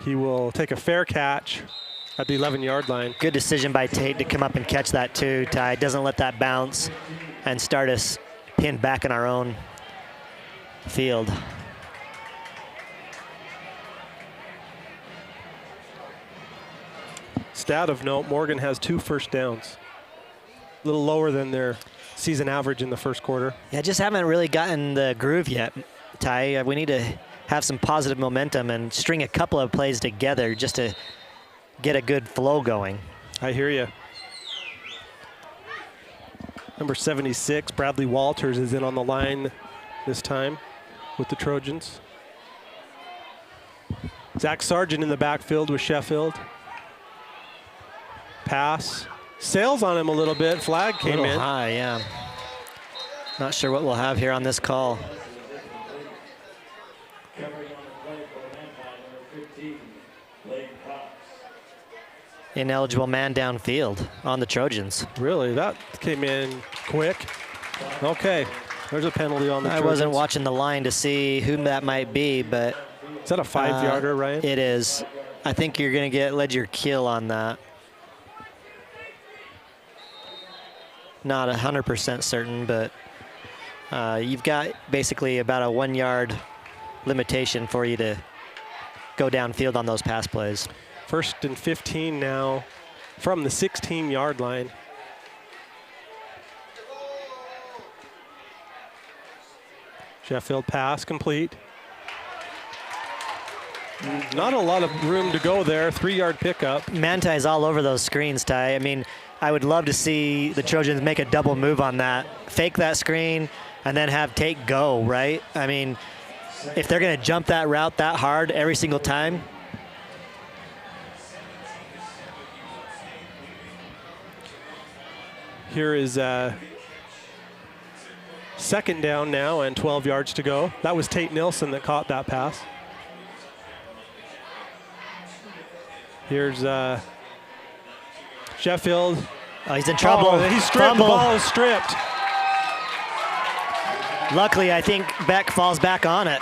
He will take a fair catch at the 11-yard line. Good decision by Tate to come up and catch that too, Ty. Doesn't let that bounce and start us pinned back in our own field. Stat of note, Morgan has 2 first downs. A little lower than their season average in the first quarter. Yeah, just haven't really gotten the groove yet, Ty. We need to have some positive momentum and string a couple of plays together just to get a good flow going. I hear you. Number 76, Bradley Walters, is in on the line this time with the Trojans. Zach Sargent in the backfield with Sheffield. Pass. Sails on him a little bit. Flag came in. High, yeah. Not sure what we'll have here on this call. Ineligible man downfield on the Trojans. Really? That came in quick. Okay. There's a penalty on the Trojans. I wasn't watching the line to see whom that might be, but... Is that a 5-yarder, Ryan? It is. I think you're going to get Ledger kill on that. Not 100% certain, but you've got basically about a 1-yard limitation for you to go downfield on those pass plays. 1st and 15 now from the 16-yard line. Sheffield pass complete. Not a lot of room to go there. 3-yard pickup. Manti's all over those screens, Ty. I mean, I would love to see the Trojans make a double move on that. Fake that screen and then have Tate go, right? I mean, if they're going to jump that route that hard every single time. Here is 2nd down now and 12 yards to go. That was Tate Nilsson that caught that pass. Here's Sheffield. Oh, he's in trouble. Oh, he's stripped. Fumble. The ball is stripped. Luckily, I think Beck falls back on it.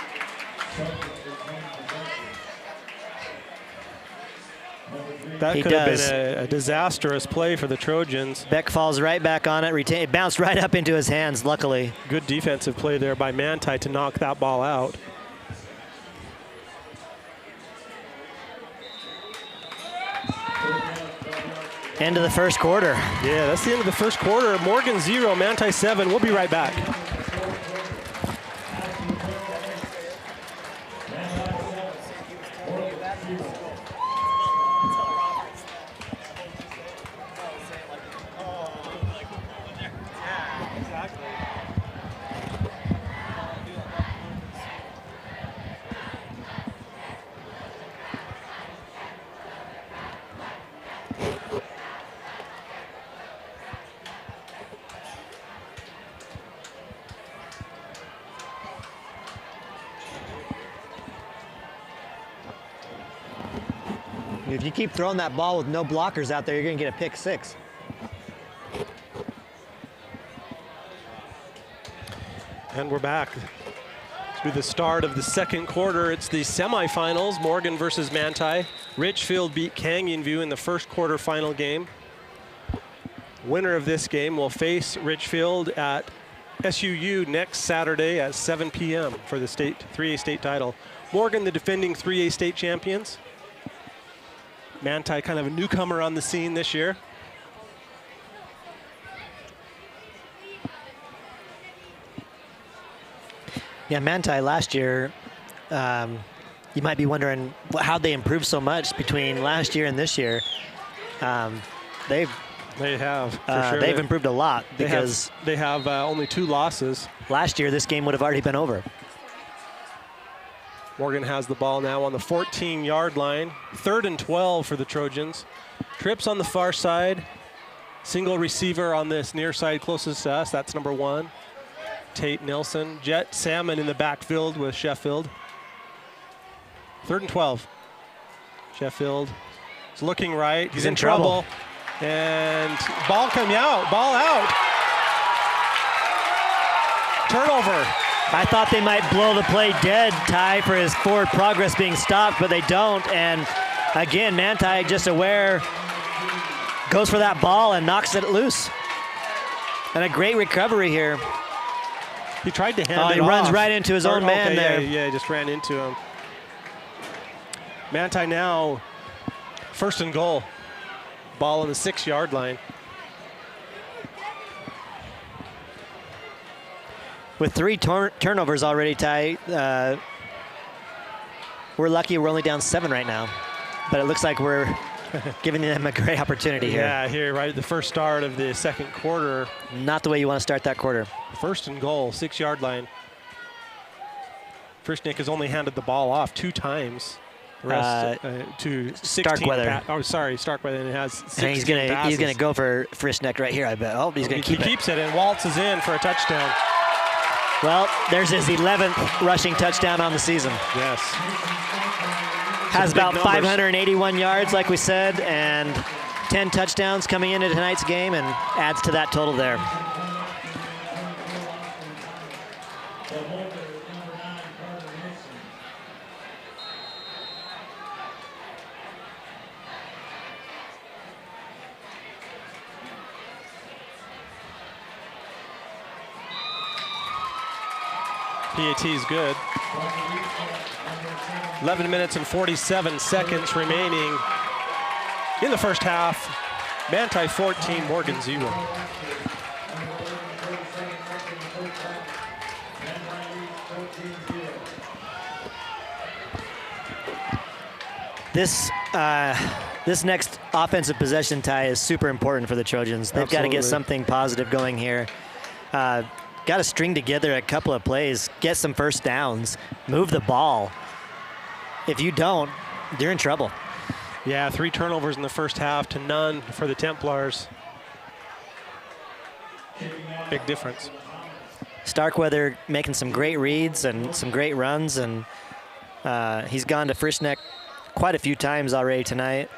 That He could have does. been a disastrous play for the Trojans. Beck falls right back on it. It bounced right up into his hands, luckily. Good defensive play there by Manti to knock that ball out. End of the first quarter. Yeah, that's the end of the first quarter. Morgan 0, Manti 7. We'll be right back. If you keep throwing that ball with no blockers out there, you're going to get a pick six. And we're back to the start of the second quarter. It's the semifinals, Morgan versus Manti. Richfield beat Canyon View in the first quarter final game. Winner of this game will face Richfield at SUU next Saturday at 7 p.m. for the 3A state title. Morgan, the defending 3A state champions. Manti, kind of a newcomer on the scene this year. Yeah, Manti last year, you might be wondering how they improved so much between last year and this year. They have, for sure. They've improved a lot because they have only 2 losses. Last year, this game would have already been over. Morgan has the ball now on the 14-yard line. 3rd and 12 for the Trojans. Trips on the far side. Single receiver on this near side closest to us. That's number 1. Tate Nilsson. Jet Salmon in the backfield with Sheffield. 3rd and 12. Sheffield is looking right. He's in trouble. And ball coming out. Ball out. Turnover. I thought they might blow the play dead, Ty, for his forward progress being stopped, but they don't. And again, Manti just aware, goes for that ball and knocks it loose. And a great recovery here. He tried to hand it off. He runs right into his own man there. Yeah, he just ran into him. Manti now 1st and goal. Ball on the 6-yard line. With 3 turnovers already, Ty, we're lucky we're only down 7 right now. But it looks like we're giving them a great opportunity here. Yeah, here right at the first start of the second quarter. Not the way you want to start that quarter. 1st and goal, 6-yard line. Frischnick has only handed the ball off 2 times. The rest to 16 Starkweather. Starkweather, and it has 16 and he's gonna go for Frischneck right here, I bet. Oh, he's gonna keep it. He keeps it, and Waltz is in for a touchdown. Well, there's his 11th rushing touchdown on the season. Yes. Has about 581 yards, like we said, and 10 touchdowns coming into tonight's game, and adds to that total there. PAT is good. 11 minutes and 47 seconds remaining in the first half. Manti 14, Morgan 0. This next offensive possession, Ty, is super important for the Trojans. They've got to get something positive going here. Got to string together a couple of plays, get some first downs, move the ball. If you don't, you're in trouble. Yeah, 3 turnovers in the first half to none for the Templars. Big difference. Starkweather making some great reads and some great runs, and he's gone to Frischneck quite a few times already tonight.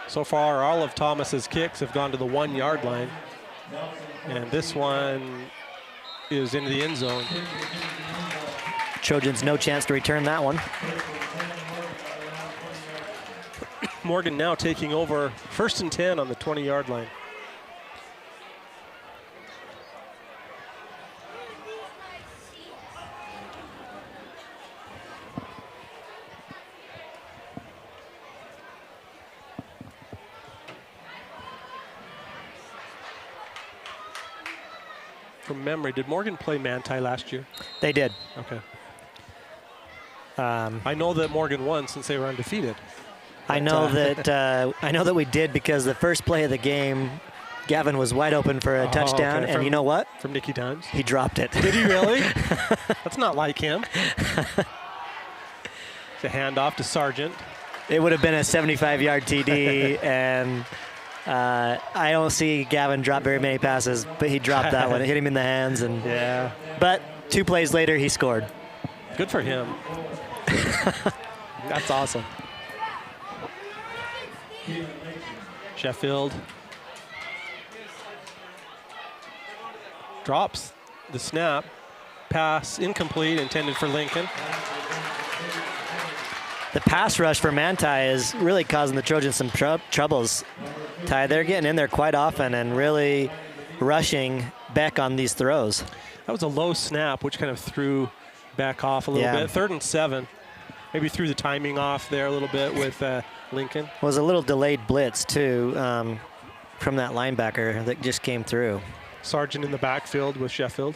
So far, all of Thomas's kicks have gone to the 1-yard line. And this one is into the end zone. Trojans no chance to return that one. Morgan now taking over 1st and 10 on the 20-yard line. From memory, did Morgan play Manti last year? They did. Okay. I know that Morgan won since they were undefeated. I know that we did because the first play of the game, Gavin was wide open for a touchdown, okay. And you know what? From Nicky Dimes? He dropped it. Did he really? That's not like him. It's a handoff to Sargent. It would have been a 75-yard TD, and I don't see Gavin drop very many passes, but he dropped that one. It hit him in the hands, and yeah. But 2 plays later, he scored. Good for him. That's awesome. Sheffield drops the snap. Pass incomplete, intended for Lincoln. The pass rush for Manti is really causing the Trojans some troubles. Ty, they're getting in there quite often and really rushing Beck on these throws. That was a low snap, which kind of threw Beck off a little bit. 3rd and 7. Maybe threw the timing off there a little bit with Lincoln. It was a little delayed blitz, too, from that linebacker that just came through. Sargent in the backfield with Sheffield.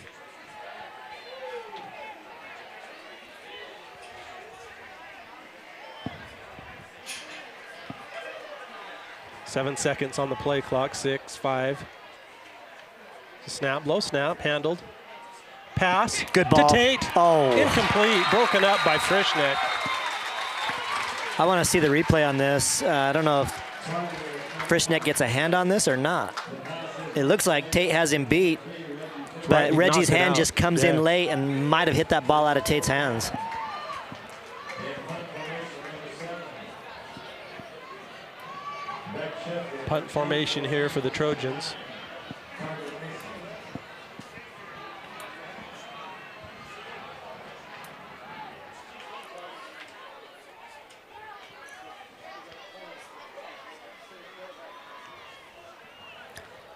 Seven seconds on the play clock. 6, 5. Snap, low snap, handled. Pass. Good ball. To Tate. Oh. Incomplete. Broken up by Frischnick. I want to see the replay on this. I don't know if Frischnick gets a hand on this or not. It looks like Tate has him beat, but Right, Reggie's knocked it hand out. just comes in late and might have hit that ball out of Tate's hands. Punt formation here for the Trojans.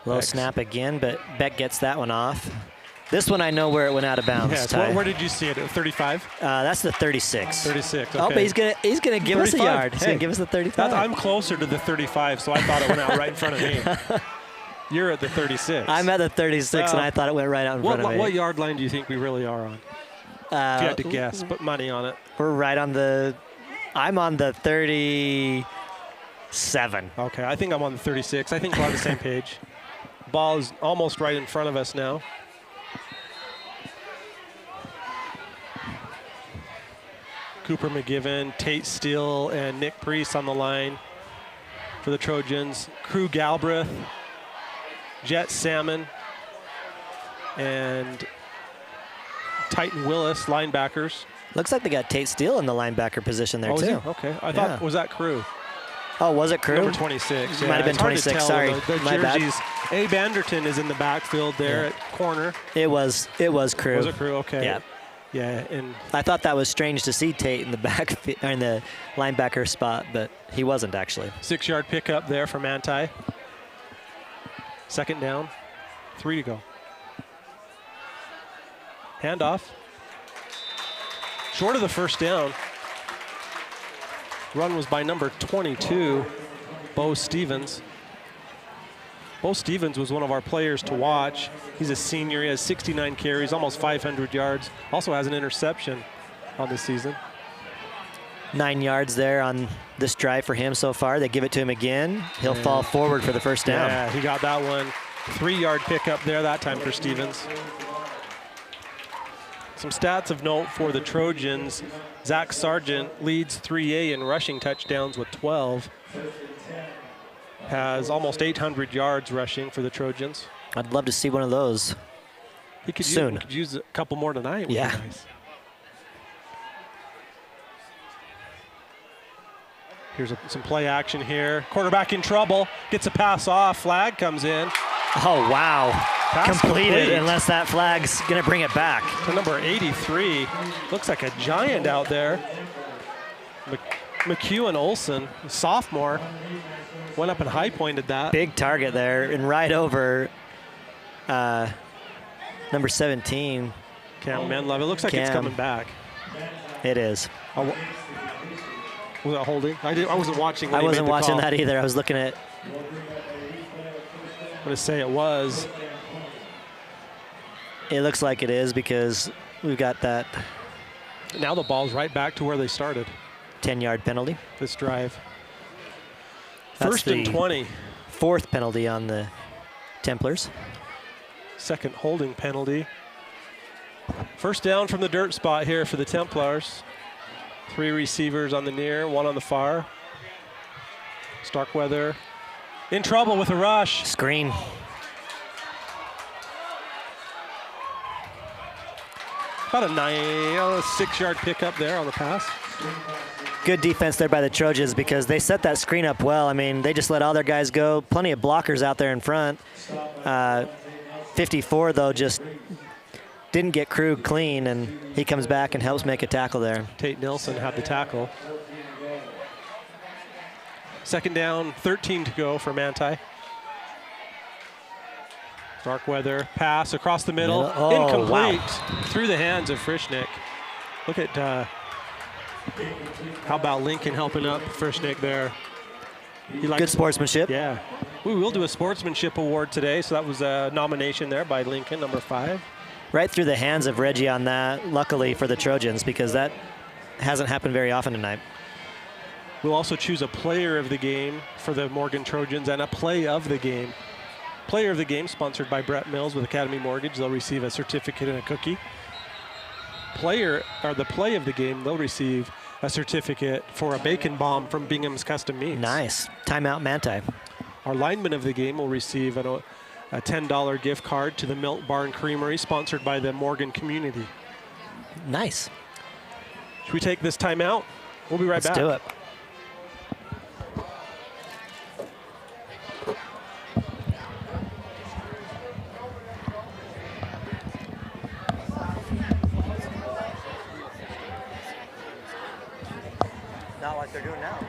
Low snap again, but Beck gets that one off. This one I know where it went out of bounds. Yeah, so where did you see it? At 35? That's the 36. 36. Okay. Oh, but he's gonna give us a 35. yard. He's gonna give us the 35. I'm closer to the 35, so I thought it went out right in front of me. You're at the 36. I'm at the 36, and I thought it went right out in front of me. What yard line do you think we really are on? If you had to guess, put money on it. We're right on the. I'm on the 37. Okay, I think I'm on the 36. I think we're on the same page. Ball is almost right in front of us now. Cooper McGivern, Tate Steele, and Nick Priest on the line for the Trojans. Crew Galbraith, Jet Salmon, and Titan Willis, linebackers. Looks like they got Tate Steele in the linebacker position there, too. Okay, I thought, was that Crew? Oh, was it Crew? Number 26. Might have been 26, sorry. The My bad. jerseys. Abe Anderton is in the backfield there at corner. It was Crew. Was it Crew? Okay. Yeah. Yeah, and I thought that was strange to see Tate in the back or in the linebacker spot, but he wasn't actually. 6-yard pickup there for Manti. 2nd down, 3 to go. Handoff. Short of the 1st down. Run was by number 22, Bo Stevens. Bo Stevens was one of our players to watch. He's a senior. He has 69 carries, almost 500 yards. Also has an interception on the season. 9 yards there on this drive for him so far. They give it to him again. He'll fall forward for the 1st down. Yeah, he got that one. 3-yard pickup there that time for Stevens. Some stats of note for the Trojans. Zach Sargent leads 3A in rushing touchdowns with 12. Has almost 800 yards rushing for the Trojans. I'd love to see one of those. He could soon. Use, could use a couple more tonight. Would be Yeah. Nice. Here's some play action here. Quarterback in trouble. Gets a pass off. Flag comes in. Oh, wow. Pass Completed, complete. unless that flag's going to bring it back. To number 83. Looks like a giant out there. McHugh and Olsen, sophomore, went up and high-pointed that. Big target there, and right over number 17. Cam Menlove. It looks like it's Cam. coming back. It is. Was that holding? I wasn't watching. I wasn't watching that either. I was looking at. I'm going to say it was. It looks like it is because we've got that Now the ball's right back to where they started 10-yard penalty. this drive. That's 1st and the 20. 4th penalty on the Templars. 2nd holding penalty. 1st down from the dirt spot here for the Templars. 3 receivers on the near, 1 on the far. Starkweather in trouble with a rush. Screen. About a 6-yard pickup there on the pass. Good defense there by the Trojans because they set that screen up well. I mean, they just let all their guys go. Plenty of blockers out there in front. 54, though, just didn't get Krug clean, and he comes back and helps make a tackle there. Tate Nilsson had the tackle. Second down, 13 to go for Manti. Starkweather, pass across the middle. Oh, incomplete. wow. Through the hands of Frischnick. Look at, how about Lincoln helping up Frischnick there? Good sportsmanship. Yeah. We will do a sportsmanship award today, so that was a nomination there by Lincoln, number 5. Right through the hands of Reggie on that, luckily for the Trojans, because that hasn't happened very often tonight. We'll also choose a player of the game for the Morgan Trojans and a play of the game. Player of the game sponsored by Brett Mills with Academy Mortgage. They'll receive a certificate and a cookie. The play of the game, they'll receive a certificate for a bacon bomb from Bingham's Custom Meats. Nice. Timeout Manti. Our lineman of the game will receive a $10 gift card to the Milk Barn Creamery, sponsored by the Morgan community. Nice. Should we take this timeout? We'll be right back. Let's do it. Not like they're doing now.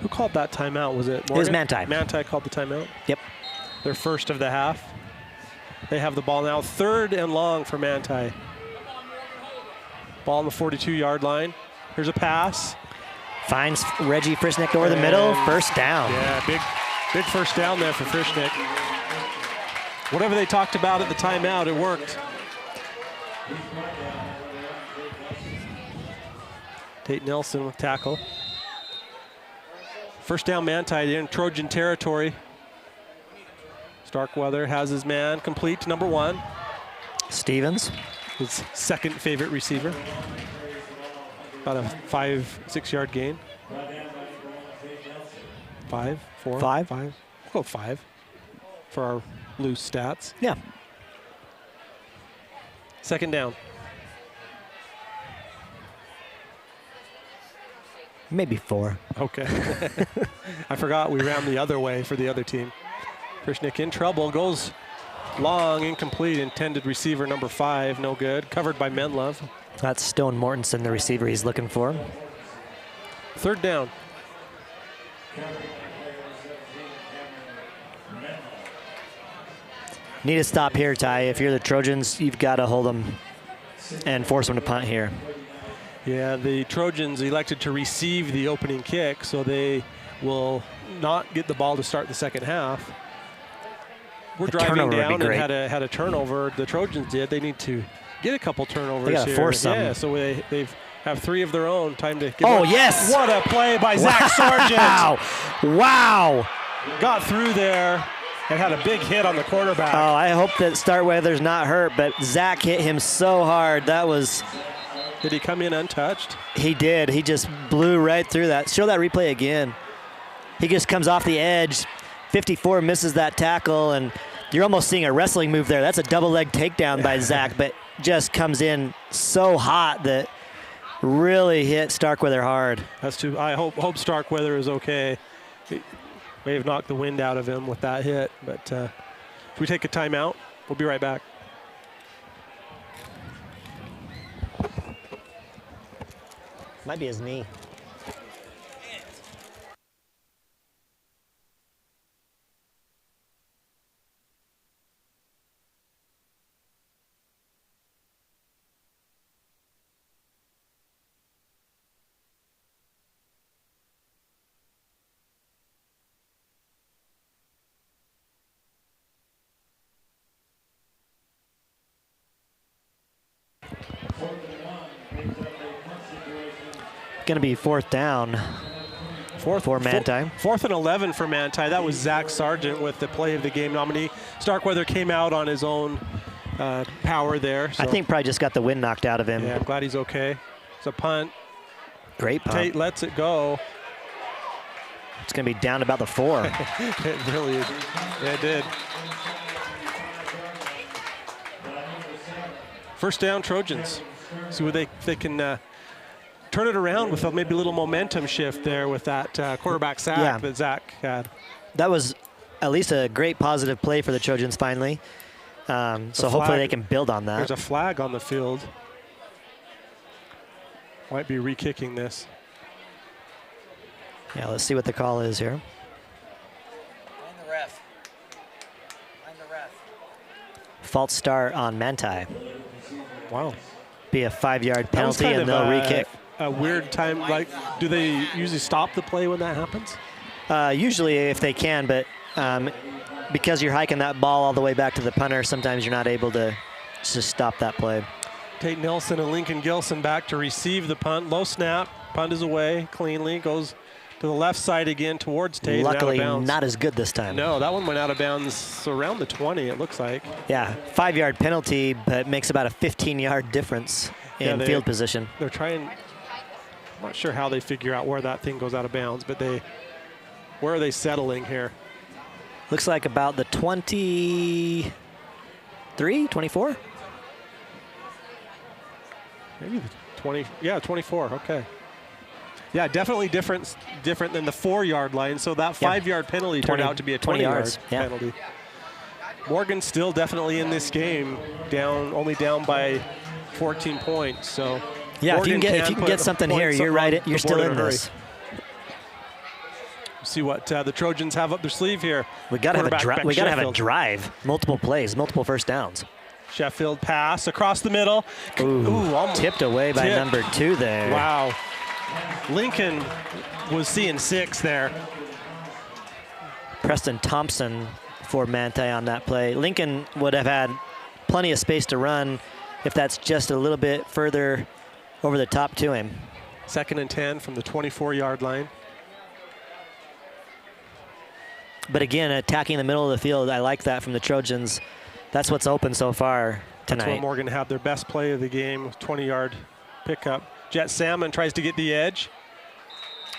Who called that timeout? Was it Morgan? It was Manti. Manti called the timeout. Yep. Their first of the half. They have the ball now, 3rd and long for Manti. Ball on the 42-yard line. Here's a pass. Finds Reggie Frischnick over the middle. First down. Yeah, big first down there for Frischnick. Whatever they talked about at the timeout, it worked. Tate Nelson with tackle. First down Manti in Trojan territory. Starkweather has his man complete to number 1. Stevens. His second favorite receiver. About a 5-6 yard gain. 5, 4, 5. 5. We'll go 5 for our loose stats. Yeah. Second down. Maybe 4. Okay. I forgot we ran the other way for the other team. Frischnick in trouble, goes long, incomplete, intended receiver number 5, no good. Covered by Menlove. That's Stone Mortensen, the receiver he's looking for. Third down. Need to stop here, Ty. If you're the Trojans, you've got to hold them and force them to punt here. Yeah, the Trojans elected to receive the opening kick, so they will not get the ball to start the second half. We're driving down and had a turnover. The Trojans did. They need to get a couple turnovers they gotta here. Force some. Yeah, so they have 3 of their own. Time to get Oh, yes! What a play by Zach Sargent. Wow! Wow! Got through there and had a big hit on the quarterback. Oh, I hope that Starkweather's not hurt, but Zach hit him so hard. That was... Did he come in untouched? He did. He just blew right through that. Show that replay again. He just comes off the edge. 54 misses that tackle, and you're almost seeing a wrestling move there. That's a double leg takedown by Zach, but just comes in so hot that really hit Starkweather hard. That's too. I hope Starkweather is okay. He may have knocked the wind out of him with that hit, but if we take a timeout, we'll be right back. Might be his knee. Going to be 4th down for Manti. Fourth and 11 for Manti. That was Zach Sargent with the play of the game nominee. Starkweather came out on his own power there. So. I think probably just got the wind knocked out of him. Yeah, I'm glad he's okay. It's a punt. Great punt. Tate lets it go. It's going to be down about the 4. It really is. Yeah, it did. First down, Trojans. See what they can turn it around with maybe a little momentum shift there with that quarterback sack that Zach had. That was at least a great positive play for the Trojans finally. So hopefully they can build on that. There's a flag on the field. Might be re-kicking this. Yeah, let's see what the call is here. Find the ref. Find the ref. False start on Manti. Wow. Be a 5-yard penalty and they'll re-kick. A weird time. Like, do they usually stop the play when that happens? Usually if they can, but because you're hiking that ball all the way back to the punter, sometimes you're not able to just stop that play. Tate Nelson and Lincoln Gilson back to receive the punt. Low snap. Punt is away cleanly. Goes to the left side again towards Tate. Luckily, not as good this time. No, that one went out of bounds around the 20, it looks like. Yeah, 5-yard penalty, but makes about a 15-yard difference in field position. They're trying, I'm not sure how they figure out where that thing goes out of bounds, but where are they settling here? Looks like about the 23, 24? Maybe the 20, yeah, 24, okay. Yeah, definitely different than the 4-yard line. So that 5-yard penalty turned out to be a 20-yard penalty. Morgan still definitely in this game, only down by 14 points. So yeah, if you can get something here, you're right. You're still in this. See what the Trojans have up their sleeve here. We got to have a drive. We got to have a drive. Multiple plays, multiple first downs. Sheffield pass across the middle. Ooh, almost tipped away by number 2 there. Wow. Lincoln was seeing 6 there. Preston Thompson for Manti on that play. Lincoln would have had plenty of space to run if that's just a little bit further over the top to him. 2nd and 10 from the 24-yard line. But again, attacking the middle of the field, I like that from the Trojans. That's what's open so far tonight. That's where Morgan had their best play of the game, 20-yard pickup. Jet Salmon tries to get the edge.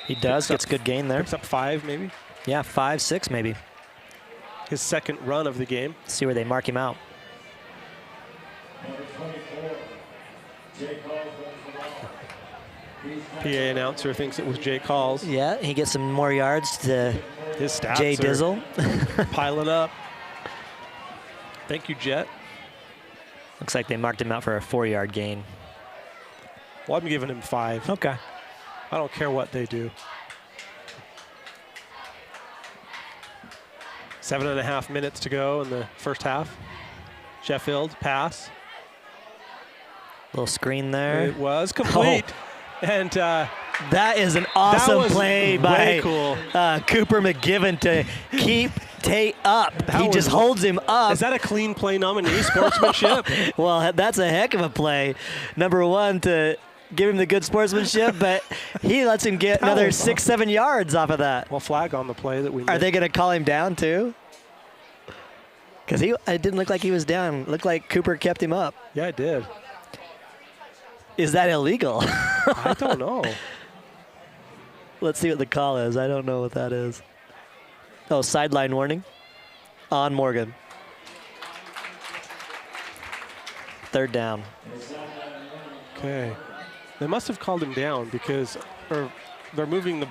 He does, gets good gain there. Picks up 5 maybe. Yeah, 5, 6 maybe. His second run of the game. See where they mark him out. PA announcer thinks it was Jay Calls. Yeah, he gets some more yards to his stats Jay Dizzle. Piling up. Thank you, Jet. Looks like they marked him out for a 4-yard gain. Well, I'm giving him 5. Okay. I don't care what they do. 7.5 minutes to go in the first half. Sheffield pass. Little screen there. It was complete. Oh. And that is an awesome play by Cooper McGivern to keep Tate up. He just holds him up. Is that a clean play nominee, sportsmanship? Well, that's a heck of a play. Number 1 to give him the good sportsmanship, but he lets him get another 6-7 yards off of that. Well, flag on the play that we made. Are they going to call him down too? Because it didn't look like he was down. It looked like Cooper kept him up. Yeah, it did. Is that illegal? I don't know. Let's see what the call is. I don't know what that is. Oh, sideline warning on Morgan. 3rd down. Okay. They must have called him down because they're moving the...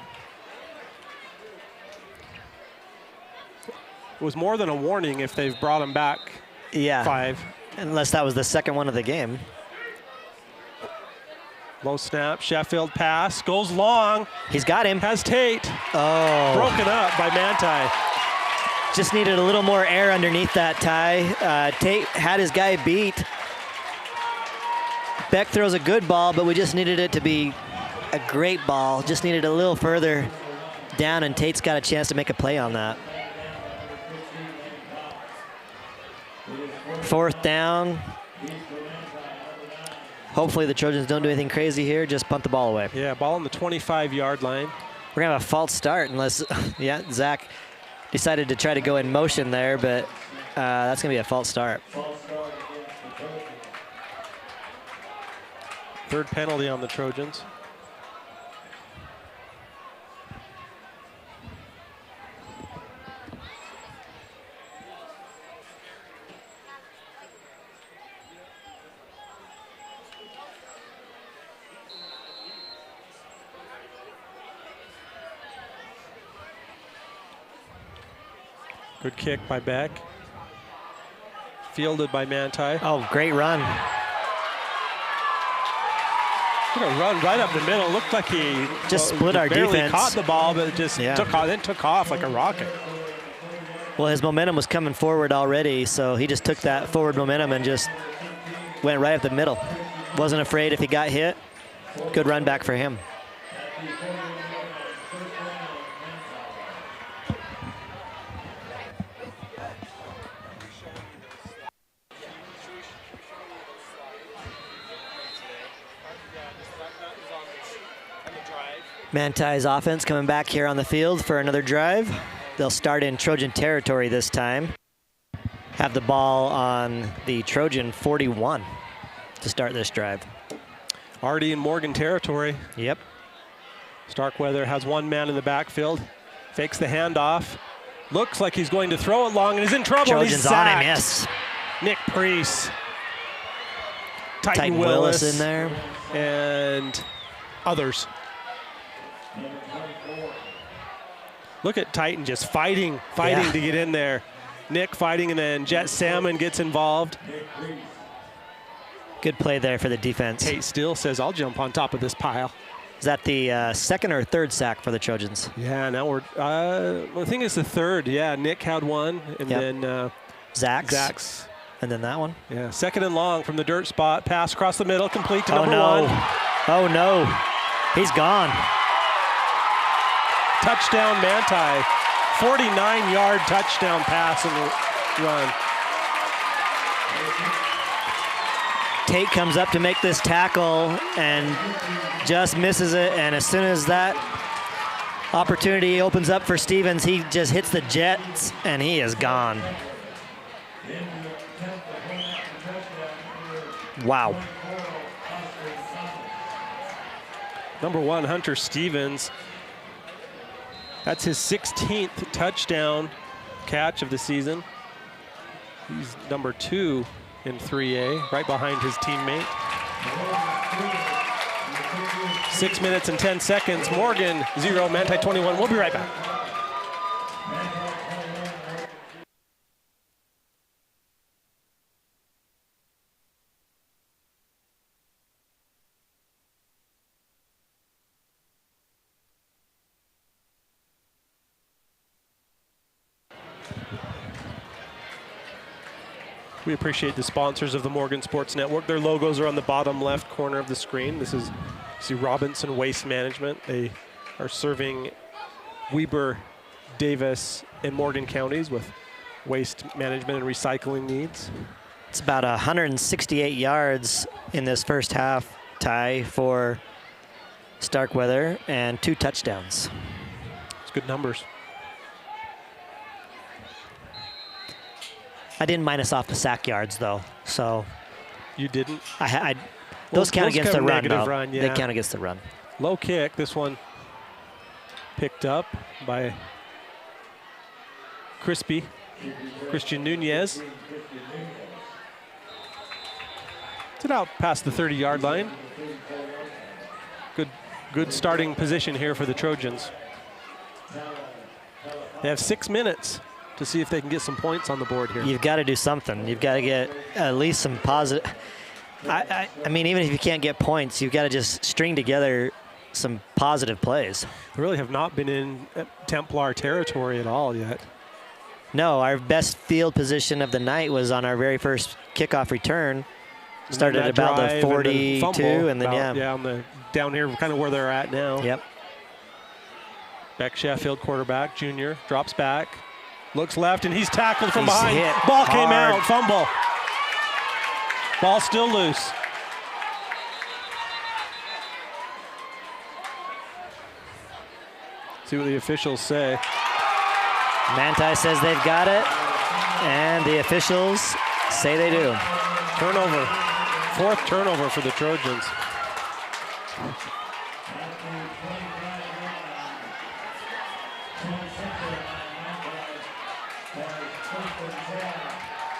It was more than a warning if they've brought him back 5. Unless that was the second one of the game. Low snap, Sheffield pass, goes long. He's got him. Has Tate. Oh. Broken up by Manti. Just needed a little more air underneath that tie. Tate had his guy beat. Beck throws a good ball, but we just needed it to be a great ball. Just needed a little further down, and Tate's got a chance to make a play on that. 4th down. Hopefully the Trojans don't do anything crazy here, just punt the ball away. Yeah, ball on the 25-yard line. We're gonna have a false start unless, yeah, Zach decided to try to go in motion there, but that's gonna be a false start. Third penalty on the Trojans. Good kick by Beck. Fielded by Manti. Oh, great run. Took a run right up the middle. Looked like he just split our barely defense. Caught the ball, but it just took off like a rocket. Well, his momentum was coming forward already, so he just took that forward momentum and just went right up the middle. Wasn't afraid if he got hit. Good run back for him. Manti's offense coming back here on the field for another drive. They'll start in Trojan territory this time. Have the ball on the Trojan 41 to start this drive. Already in Morgan territory. Yep. Starkweather has one man in the backfield. Fakes the handoff. Looks like he's going to throw it long and is in trouble. Trojans He's sacked. on him, yes. Nick Priest. Titan Willis in there. And others. Look at Titan just fighting to get in there. Nick fighting, and then Jet Salmon gets involved. Good play there for the defense. Tate Steele says, I'll jump on top of this pile. Is that the second or third sack for the Trojans? Yeah, now we're, I think it's the third. Yeah, Nick had one, and then Zach's. And then that one? Yeah, second and long from the dirt spot. Pass across the middle, complete to number one. Oh, no. He's gone. Touchdown Manti. 49-yard touchdown pass and run. Tate comes up to make this tackle and just misses it. And as soon as that opportunity opens up for Stevens, he just hits the jets and he is gone. Wow. Number one, Hunter Stevens. That's his 16th touchdown catch of the season. He's number 2 in 3A, right behind his teammate. 6 minutes and 10 seconds. Morgan 0, Manti 21. We'll be right back. We appreciate the sponsors of the Morgan Sports Network. Their logos are on the bottom left corner of the screen. This is, see, Robinson Waste Management. They are serving Weber, Davis, and Morgan counties with waste management and recycling needs. It's about 168 yards in this first half, Ty, for Starkweather, and 2 touchdowns. It's good numbers. I didn't minus off the sack yards, though, so. You didn't? Those count against the run, though. Run, yeah. They count against the run. Low kick, this one picked up by Christian Nunez. It's out past the 30-yard line. Good starting position here for the Trojans. They have 6 minutes to see if they can get some points on the board here. You've got to do something. You've got to get at least some positive. I mean, even if you can't get points, you've got to just string together some positive plays. We really have not been in Templar territory at all yet. No, our best field position of the night was on our very first kickoff return. Started at about the 42, and then on the down here, kind of where they're at now. Yep. Beck Sheffield, quarterback, junior, drops back. Looks left, and he's tackled from behind. Hit Ball hard. came out, fumble. Ball still loose. See what the officials say. Manti says they've got it, and the officials say they do. Turnover. 4th turnover for the Trojans.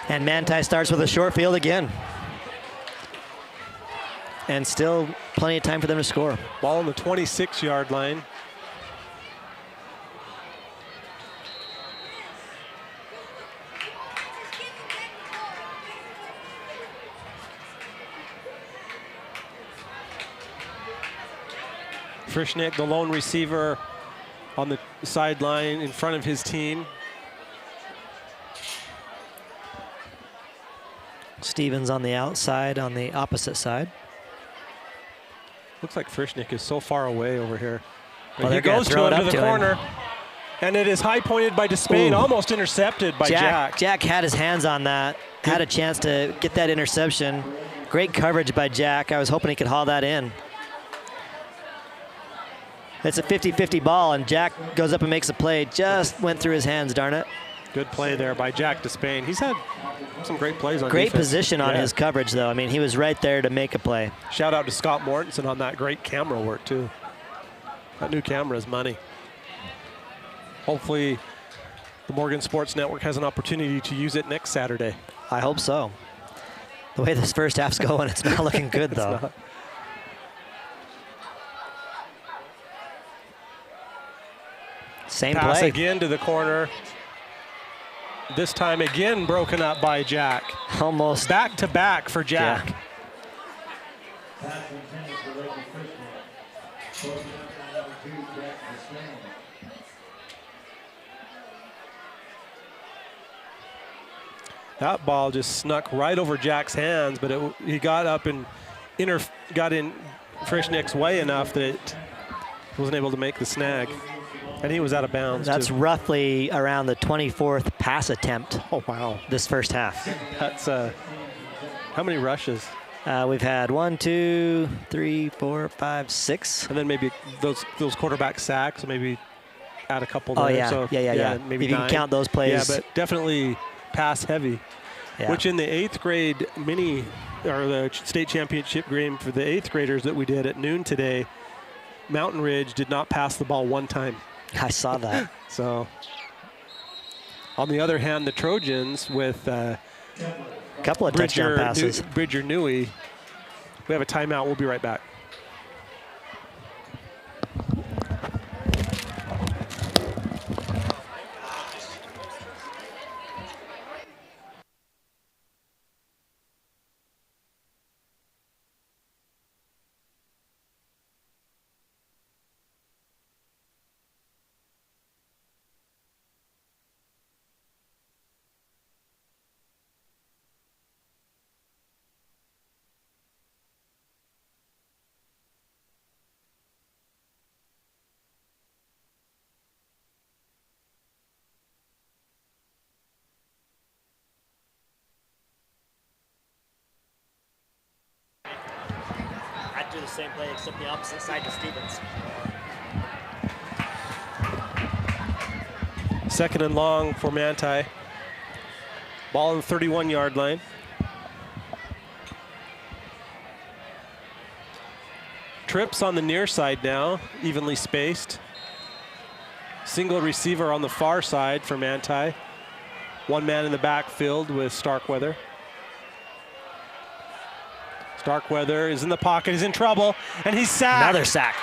And Manti starts with a short field again. And still plenty of time for them to score. Ball on the 26-yard line. Frischnick, the lone receiver on the sideline in front of his team. Stevens on the outside, on the opposite side. Looks like Frischnick is so far away over here. Well, He they're gonna goes throw it to up him to the to him. corner. And it is high pointed by Despain, Ooh. almost intercepted by Jack. Jack had his hands on that, had a chance to get that interception. Great coverage by Jack. I was hoping he could haul that in. It's a 50-50 ball, and Jack goes up and makes a play. Just went through his hands, darn it. Good play there by Jack Despain. He's had some great plays on Great defense. position on Yeah. his coverage, though. I mean, he was right there to make a play. Shout out to Scott Mortensen on that great camera work, too. That new camera is money. Hopefully, the Morgan Sports Network has an opportunity to use it next Saturday. I hope so. The way this first half's going, it's not looking good, though. Not. Same Pass play. again to the corner. This time again broken up by Jack. Almost. Back to back for Jack. Yeah. That ball just snuck right over Jack's hands, but he got up and got in Frischnick's way enough that it wasn't able to make the snag. And he was out of bounds. That's too. roughly around the 24th pass attempt Oh, wow. this first half. That's how many rushes? We've had 1, 2, 3, 4, 5, 6. And then maybe those quarterback sacks, so maybe add a couple there. Oh, yeah. So, Yeah. Maybe if you can 9. count those plays. Yeah, but definitely pass heavy. Yeah. Which in the 8th grade or the state championship game for the 8th graders that we did at noon today, Mountain Ridge did not pass the ball one time. I saw that. So, on the other hand, the Trojans with A couple of touchdown passes. Bridger Newey, we have a timeout. We'll be right back. I'd do the same play except the opposite side to Stevens. Second and long for Manti. Ball on the 31-yard line. Trips on the near side now, evenly spaced. Single receiver on the far side for Manti. One man in the backfield with Starkweather. Starkweather is in the pocket, he's in trouble, and he's sacked. Another sack.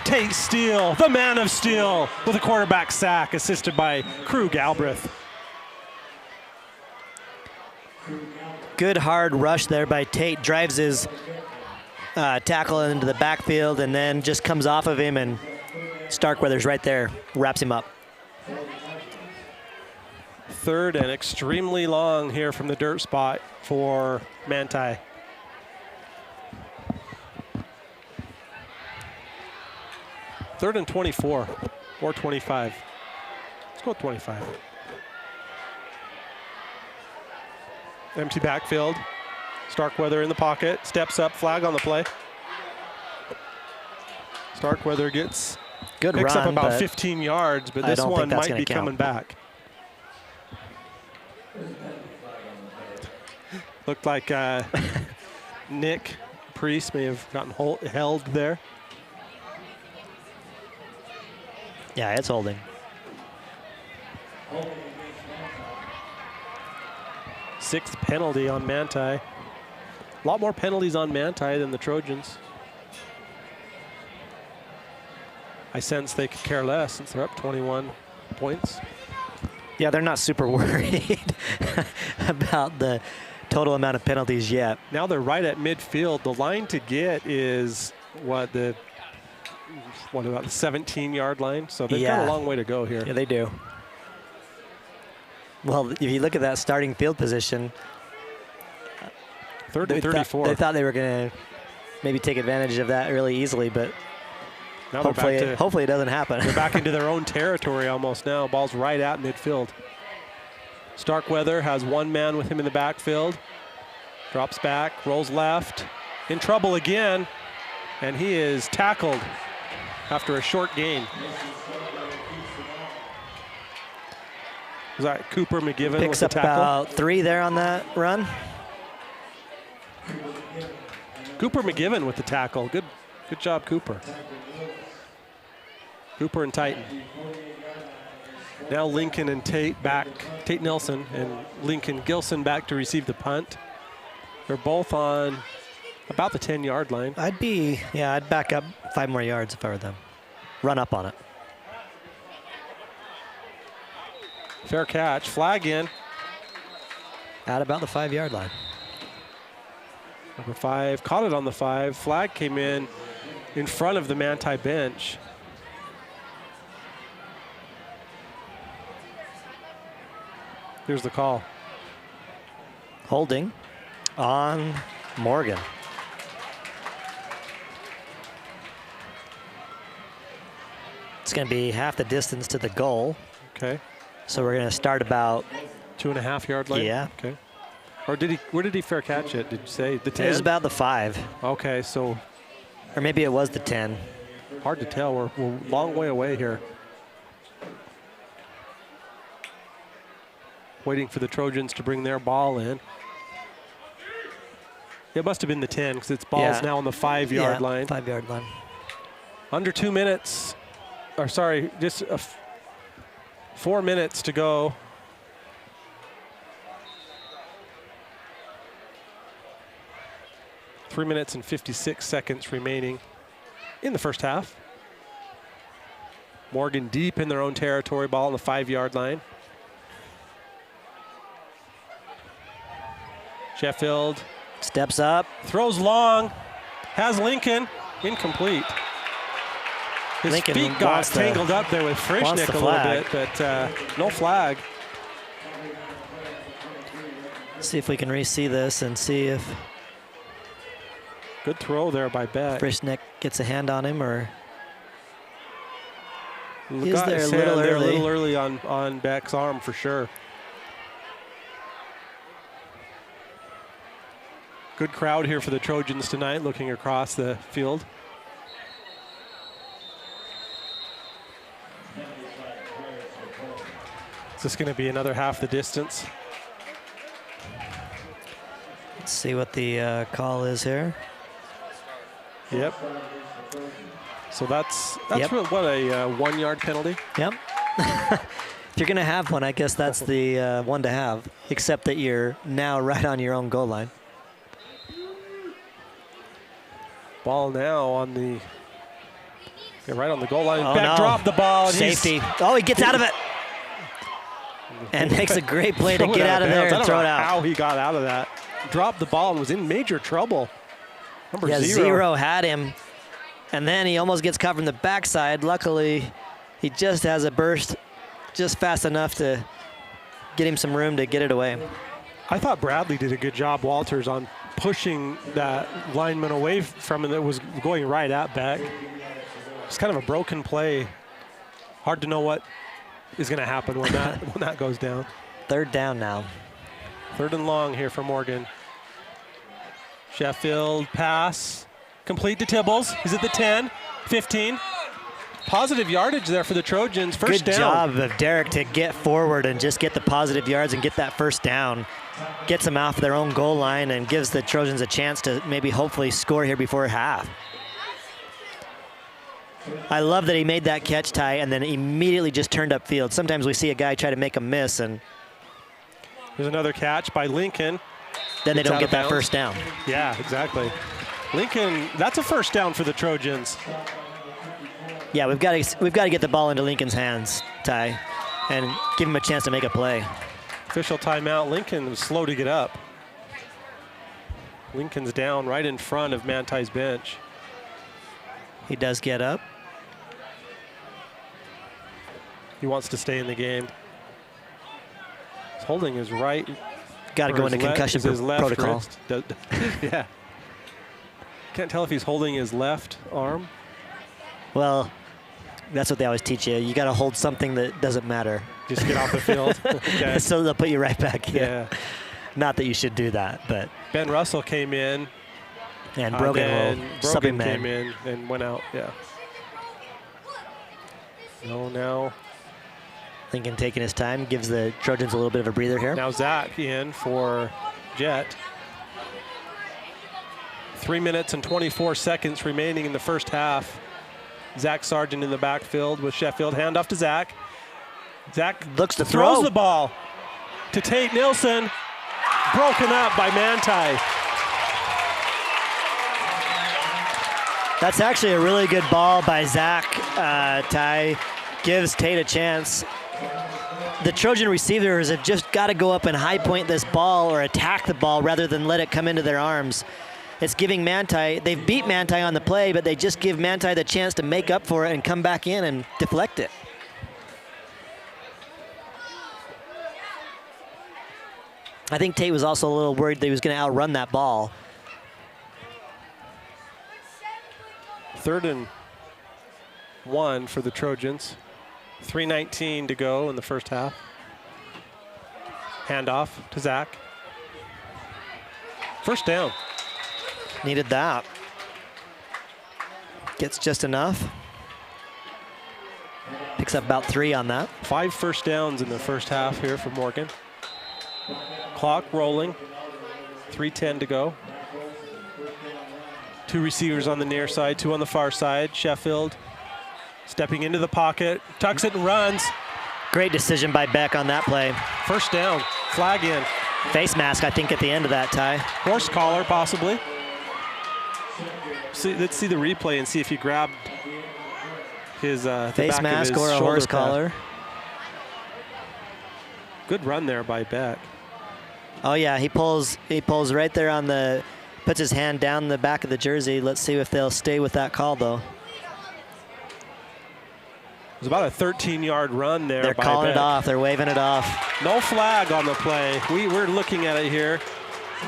Tate Steele, the man of steel, with a quarterback sack, assisted by Krug Galbraith. Good hard rush there by Tate. Drives his tackle into the backfield and then just comes off of him, and Starkweather's right there, wraps him up. Third and extremely long here from the dirt spot for Manti. Third and 24 or 25. Let's go with 25. Empty backfield. Starkweather in the pocket, steps up, flag on the play. Starkweather gets Good Picks run, up about but 15 yards, but I this don't one think that's might gonna be count. coming back. Looked like Nick Priest may have gotten held there. Yeah, it's holding. Sixth penalty on Manti. A lot more penalties on Manti than the Trojans. I sense they could care less since they're up 21 points. Yeah, they're not super worried about the total amount of penalties yet. Now they're right at midfield. The line to get is what about the 17-yard line? So they've got a long way to go here. Yeah, they do. Well, if you look at that starting field position, Third and 34. They thought they were going to maybe take advantage of that really easily, but Now hopefully it doesn't happen. They're back into their own territory almost now. Ball's right at midfield. Starkweather has one man with him in the backfield. Drops back, rolls left. In trouble again, and he is tackled after a short gain. Was that Cooper McGivern Picks with the up tackle? about 3 there on that run. Cooper McGivern with the tackle. Good job, Cooper. Cooper and Titan. Now Lincoln and Tate back. Tate Nelson and Lincoln Gilson back to receive the punt. They're both on about the 10-yard line. I'd back up 5 more yards if I were them. Run up on it. Fair catch, flag in. At about the 5-yard line. Number 5 caught it on the 5. Flag came in front of the Manti bench. Here's the call. Holding on Morgan. It's going to be half the distance to the goal. Okay. So we're going to start about 2.5 yard line? Yeah. Okay. Or where did he fair catch it? Did you say the 10? It was about the 5. Okay, so. Or maybe it was the 10. Hard to tell. We're a long way away here. Waiting for the Trojans to bring their ball in. It must have been the 10 because its ball's now on the 5-yard line. 5-yard line. Under 2 minutes, or sorry, just 4 minutes to go. Three minutes and 56 seconds remaining in the first half. Morgan deep in their own territory, ball on the 5-yard line. Sheffield steps up, throws long, has Lincoln, incomplete. His Lincoln feet got tangled up there with Frischnick a little bit, but no flag. See if we can re-see this and see if good throw there by Beck. Frischnick gets a hand on him, or is there a little early on Beck's arm for sure. Good crowd here for the Trojans tonight, looking across the field. Is this going to be another half the distance? Let's see what the call is here. Yep. So that's what a 1-yard penalty. Yep. If you're going to have one, I guess that's the one to have, except that you're now right on your own goal line. Ball now on right on the goal line. Beck dropped the ball. And safety. Oh, he gets out of it. And makes a great play to get out of there and throw it out. How he got out of that. Dropped the ball and was in major trouble. Number 0. Zero had him. And then he almost gets caught from the backside. Luckily, he just has a burst just fast enough to get him some room to get it away. I thought Bradley did a good job, Walters, on pushing that lineman away from him that was going right at Beck. It's kind of a broken play. Hard to know what is going to happen when that goes down. 3rd down now. 3rd and long here for Morgan. Sheffield pass complete to Tibbles. He's at the 10, 15. Positive yardage there for the Trojans. First Good down. job of Derek to get forward and just get the positive yards and get that first down. Gets them off their own goal line and gives the Trojans a chance to maybe hopefully score here before half. I love that he made that catch, Ty, and then immediately just turned upfield. Sometimes we see a guy try to make a miss, and there's another catch by Lincoln. Then they It's don't out get of that bounds. first down. Yeah, exactly. Lincoln, that's a first down for the Trojans. Yeah, we've got to get the ball into Lincoln's hands, Ty, and give him a chance to make a play. Official timeout. Lincoln was slow to get up. Lincoln's down right in front of Manti's bench. He does get up. He wants to stay in the game. He's holding his right. Got to go into concussion his left protocol. wrist. Yeah. Can't tell if he's holding his left arm. Well, that's what they always teach you. You got to hold something that doesn't matter. Just get off the field. Okay. So they'll put you right back in. Yeah. Not that you should do that, but. Ben Russell came in. And Brogan will sub him came in. in and went out. Yeah. No, now. Lincoln taking his time, gives the Trojans a little bit of a breather here. Now Zach in for Jet. 3 minutes and 24 seconds remaining in the first half. Zach Sargent in the backfield with Sheffield. Handoff to Zach. Zach looks to throws throw. the ball to Tate Nilsson. Broken up by Manti. That's actually a really good ball by Zach. Ty gives Tate a chance. The Trojan receivers have just got to go up and high point this ball or attack the ball rather than let it come into their arms. It's giving Manti, they've beat Manti on the play, but they just give Manti the chance to make up for it and come back in and deflect it. I think Tate was also a little worried that he was going to outrun that ball. 3rd and 1 for the Trojans. 3:19 to go in the first half. Handoff to Zach. First down. Needed that. Gets just enough. Picks up about 3 on that. 5 first downs in the first half here for Morgan. Clock rolling. 3:10 to go. 2 receivers on the near side, 2 on the far side. Sheffield stepping into the pocket, tucks it and runs. Great decision by Beck on that play. First down, flag in. Face mask, I think, at the end of that, Ty. Horse collar, possibly. Let's see the replay and see if he grabbed his the face back mask of his or a shoulder horse pad. collar. Good run there by Beck. Oh yeah, he pulls right there on the, puts his hand down the back of the jersey. Let's see if they'll stay with that call though. It was about a 13-yard run there. They're by calling Beck. it off. They're waving it off. No flag on the play. We're looking at it here.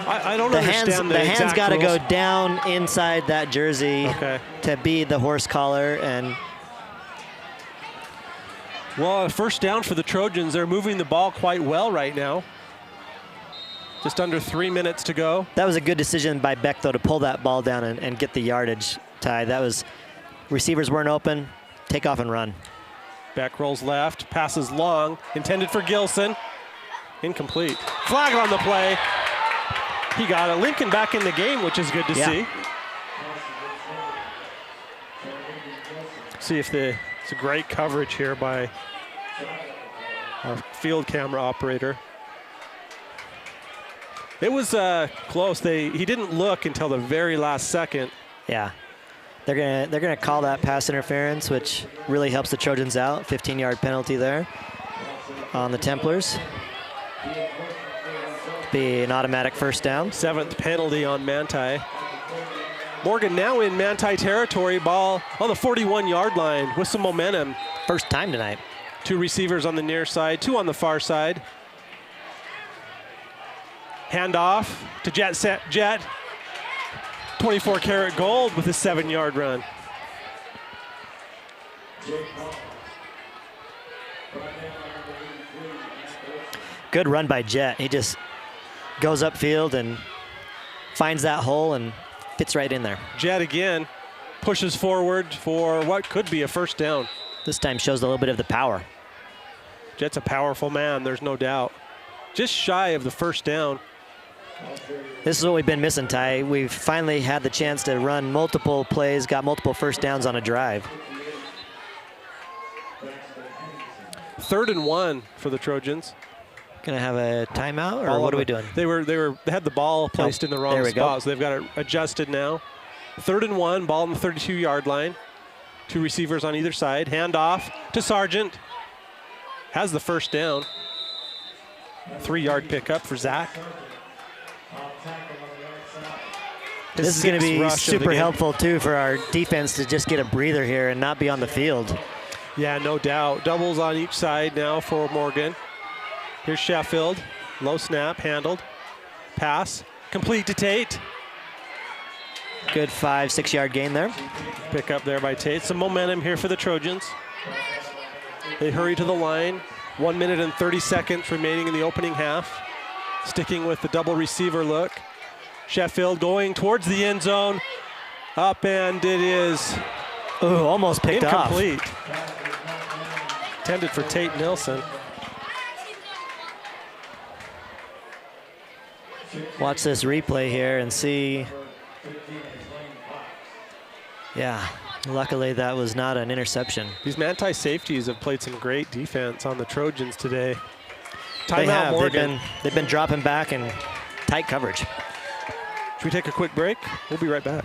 I don't understand the hands got to go rules. down inside that jersey to be the horse collar. And well, first down for the Trojans. They're moving the ball quite well right now. Just under 3 minutes to go. that was a good decision by Beck though to pull that ball down and get the yardage, Ty. That was, receivers weren't open. Take off and run. Beck rolls left, passes long, intended for Gilson. Incomplete. Flag on the play. He got it. Lincoln back in the game, which is good to see. See if it's a great coverage here by our field camera operator. It was close. He didn't look until the very last second. Yeah. They're gonna call that pass interference, which really helps the Trojans out. 15-yard penalty there on the Templars. Be an automatic first down. 7th penalty on Manti. Morgan now in Manti territory, ball on the 41-yard line with some momentum. First time tonight. 2 receivers on the near side, 2 on the far side. Handoff to Jet. 24 karat gold with a 7-yard run. Good run by Jet. He just goes upfield and finds that hole and fits right in there. Jet again. pushes forward for what could be a first down. This time shows a little bit of the power. Jet's a powerful man, there's no doubt. Just shy of the first down. This is what we've been missing, Ty. We've finally had the chance to run multiple plays, got multiple first downs on a drive. 3rd and 1 for the Trojans. Gonna have a timeout, or what are we doing? They had the ball placed in the wrong spot, so they've got it adjusted now. 3rd and 1, ball on the 32-yard line. 2 receivers on either side. Handoff to Sargent. Has the first down. 3-yard pickup for Zach. This is going to be super helpful, too, for our defense to just get a breather here and not be on the field. Yeah, no doubt. Doubles on each side now for Morgan. Here's Sheffield. Low snap, handled. Pass, complete to Tate. Good 5-6 yard gain there. Pick up there by Tate. Some momentum here for the Trojans. They hurry to the line. 1 minute and 30 seconds remaining in the opening half. Sticking with the double receiver look. Sheffield going towards the end zone. Up, and it is almost picked off. Incomplete. Intended for Tate Nilsson. Watch this replay here and see. Yeah, luckily that was not an interception. These Manti safeties have played some great defense on the Trojans today. They have. Morgan. They've been dropping back in tight coverage. Should we take a quick break? We'll be right back.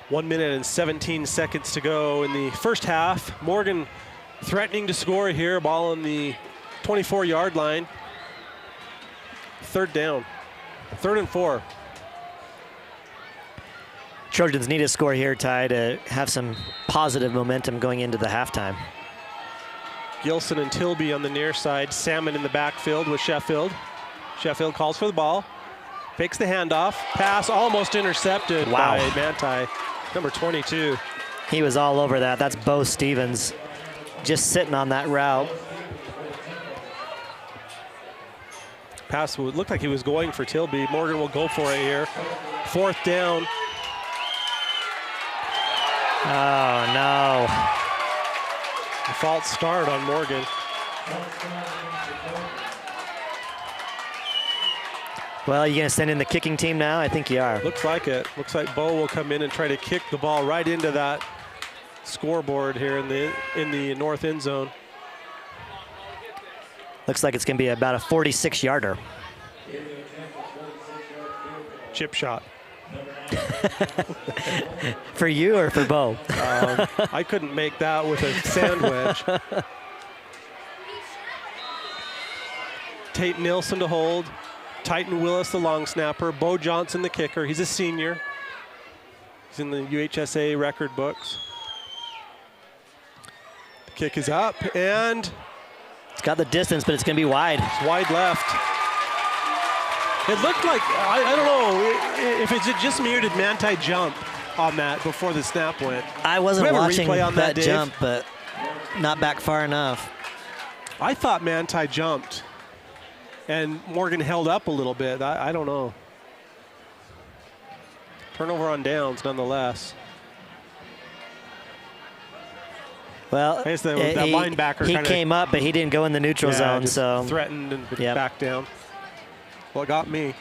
One minute and 17 seconds to go in the first half. Morgan threatening to score here. Ball on the 24-yard line. 3rd down. 3rd and 4. Trojans need a score here, Ty, to have some positive momentum going into the halftime. Gilson and Tilby on the near side. Salmon in the backfield with Sheffield. Sheffield calls for the ball. Fakes the handoff. Pass almost intercepted by Manti. Number 22. He was all over that. That's Bo Stevens just sitting on that route. Pass looked like he was going for Tilby. Morgan will go for it here. 4th down. Oh, no. A false start on Morgan. Well, you going to send in the kicking team now? I think you are. Looks like it. Looks like Bo will come in and try to kick the ball right into that scoreboard here in the north end zone. Looks like it's going to be about a 46-yarder. Chip shot. For you or for Bo? I couldn't make that with a sandwich. Tate Nilsson to hold. Titan Willis, the long snapper. Bo Johnson, the kicker. He's a senior. He's in the UHSA record books. The kick is up, and it's got the distance, but it's going to be wide. It's wide left. It looked like, I don't know, if it's just me or did Manti jump on that before the snap went? I wasn't watching that Dave? Jump, but not back far enough. I thought Manti jumped. And Morgan held up a little bit. I don't know. Turnover on downs, nonetheless. Well, that linebacker he came up, but he didn't go in the neutral zone. So threatened and back down. Well, it got me.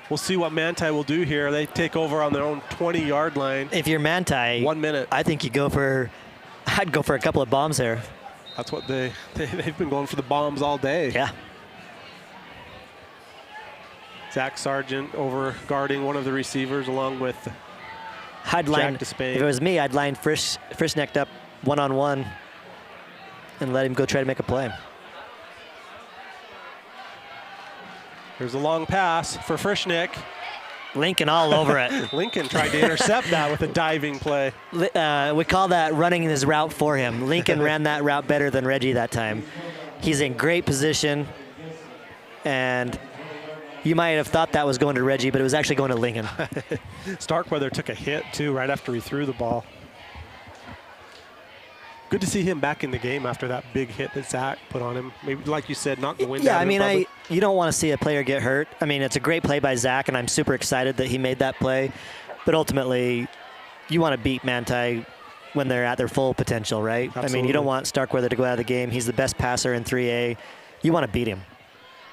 We'll see what Manti will do here. They take over on their own 20-yard line. If you're Manti, 1 minute. I think I'd go for a couple of bombs here. That's what they've been going for, the bombs all day. Yeah. Zach Sargent over guarding one of the receivers along with I'd line, Jack Despain. if it was me, I'd line Frischnecht up one-on-one and let him go try to make a play. There's a long pass for Frischnecht. Lincoln all over it. Lincoln tried to intercept that with a diving play. We call that running his route for him. Lincoln ran that route better than Reggie that time. He's in great position, and you might have thought that was going to Reggie, but it was actually going to Lincoln. Starkweather took a hit, too, right after he threw the ball. Good to see him back in the game after that big hit that Zach put on him. Maybe, like you said, knock the wind out of him. Yeah, I mean, you don't want to see a player get hurt. I mean, it's a great play by Zach, and I'm super excited that he made that play. But ultimately, you want to beat Manti when they're at their full potential, right? Absolutely. I mean, you don't want Starkweather to go out of the game. He's the best passer in 3A. You want to beat him.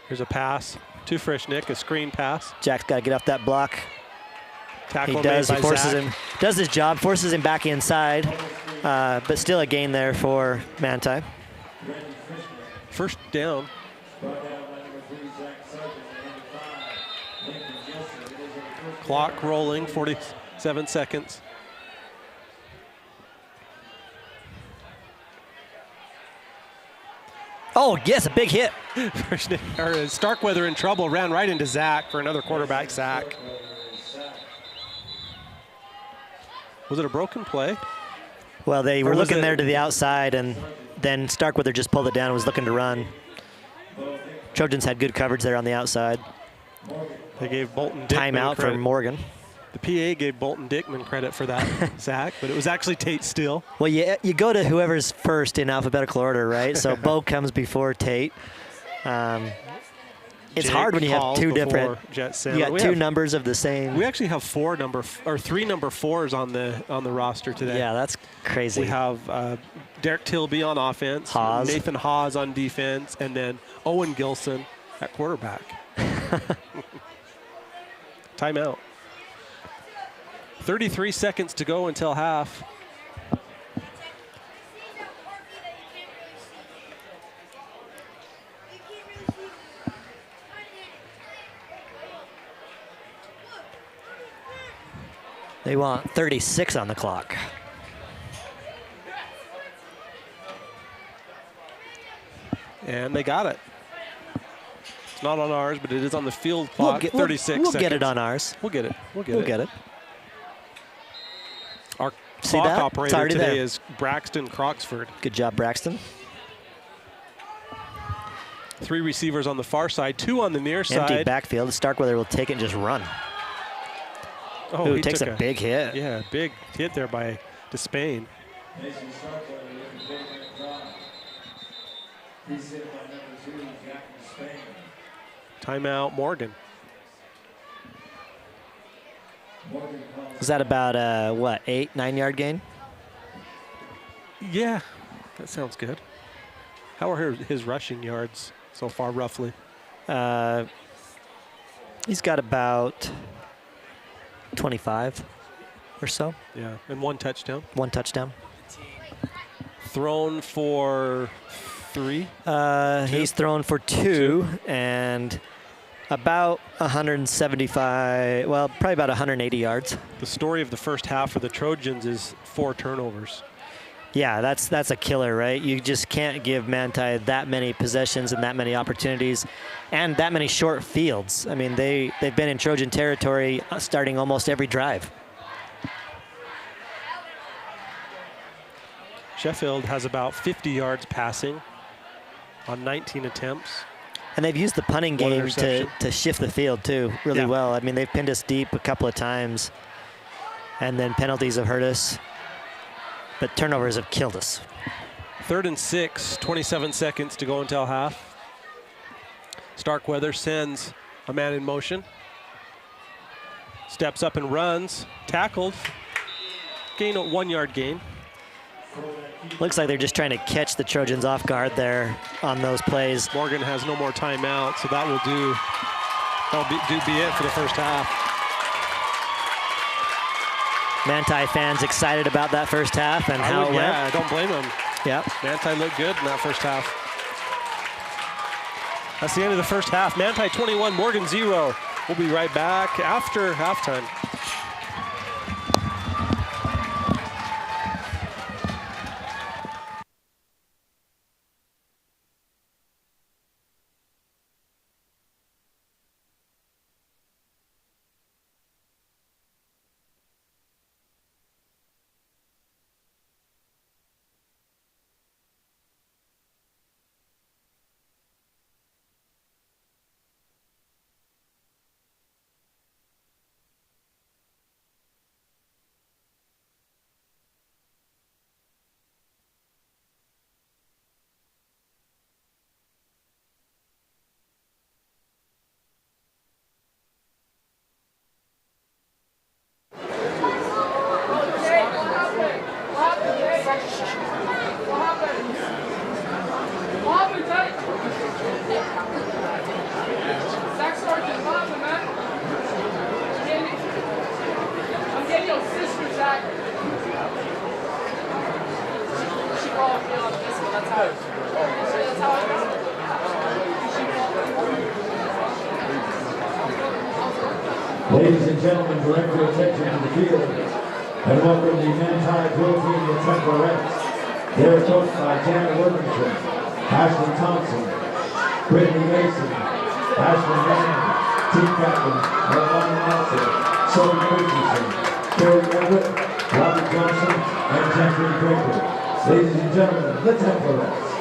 Here's a pass to Frischnecht, a screen pass. Jack's got to get off that block. Tackle He does. He made by forces Zach. him. Does his job. Forces him back inside. But still a gain there for Manti. First down. Clock rolling, 47 seconds. Oh, yes, a big hit. Starkweather in trouble, ran right into Zach for another quarterback sack. Was it a broken play? Well, they were was looking it- there to the outside, and then Starkweather just pulled it down and was looking to run. Trojans had good coverage there on the outside. They gave Bolton Dickman Timeout for credit. Morgan. The PA gave Bolton Dickman credit for that sack, but it was actually Tate Steele. Well, you go to whoever's first in alphabetical order, right? So Bo comes before Tate. It's Jake hard when you have Hall two before different. Jet You Sandler. got two numbers of the same. We actually have three number fours on the roster today. Yeah, that's crazy. We have Derek Tilby on offense, Haas. Nathan Haas on defense, and then Owen Gilson at quarterback. Timeout. 33 seconds to go until half. They want 36 on the clock. And they got it. It's not on ours, but it is on the field clock. 36 we'll seconds. get it on ours. We'll get it. We'll We'll get it. Our See clock that? It's operator already today there. is Braxton Croxford. Good job, Braxton. Three receivers on the far side, two on the near Empty side. backfield. Starkweather will take it and just run. Oh, Ooh, he takes took a big hit. Yeah, big hit there by Despain. Timeout, Morgan. Was that about what, 8-9 yard gain? Yeah, that sounds good. How are his rushing yards so far, roughly? He's got about 25 or so. Yeah, and one touchdown. One touchdown. Thrown for 3. He's thrown for two and about 175, well, probably about 180 yards. The story of the first half for the Trojans is 4 turnovers. Yeah, that's a killer, right? You just can't give Manti that many possessions and that many opportunities and that many short fields. I mean, they've been in Trojan territory starting almost every drive. Sheffield has about 50 yards passing on 19 attempts. And they've used the punting One game interception. to shift the field, too, really Yeah. well. I mean, they've pinned us deep a couple of times, and then penalties have hurt us. But turnovers have killed us. 3rd and 6, 27 seconds to go until half. Starkweather sends a man in motion. Steps up and runs. Tackled. Gain a 1 yard gain. Looks like they're just trying to catch the Trojans off guard there on those plays. Morgan has no more timeout, so that'll be it for the first half. Manti fans excited about that first half and how it went. Yeah, I don't blame them. Yep. Manti looked good in that first half. That's the end of the first half. Manti 21, Morgan 0. We'll be right back after halftime. Ladies and gentlemen, direct your attention to the field and welcome the Manti Drill Team of Temperettes. They are coached by Janet Worthington, Ashley Thompson, Brittany Mason, Ashley Mann, Team Captain, Armani Nelson, Sophie Christensen, Carrie Everett, Robert Johnson, and Jeffrey Draper. Ladies and gentlemen, the Temperettes.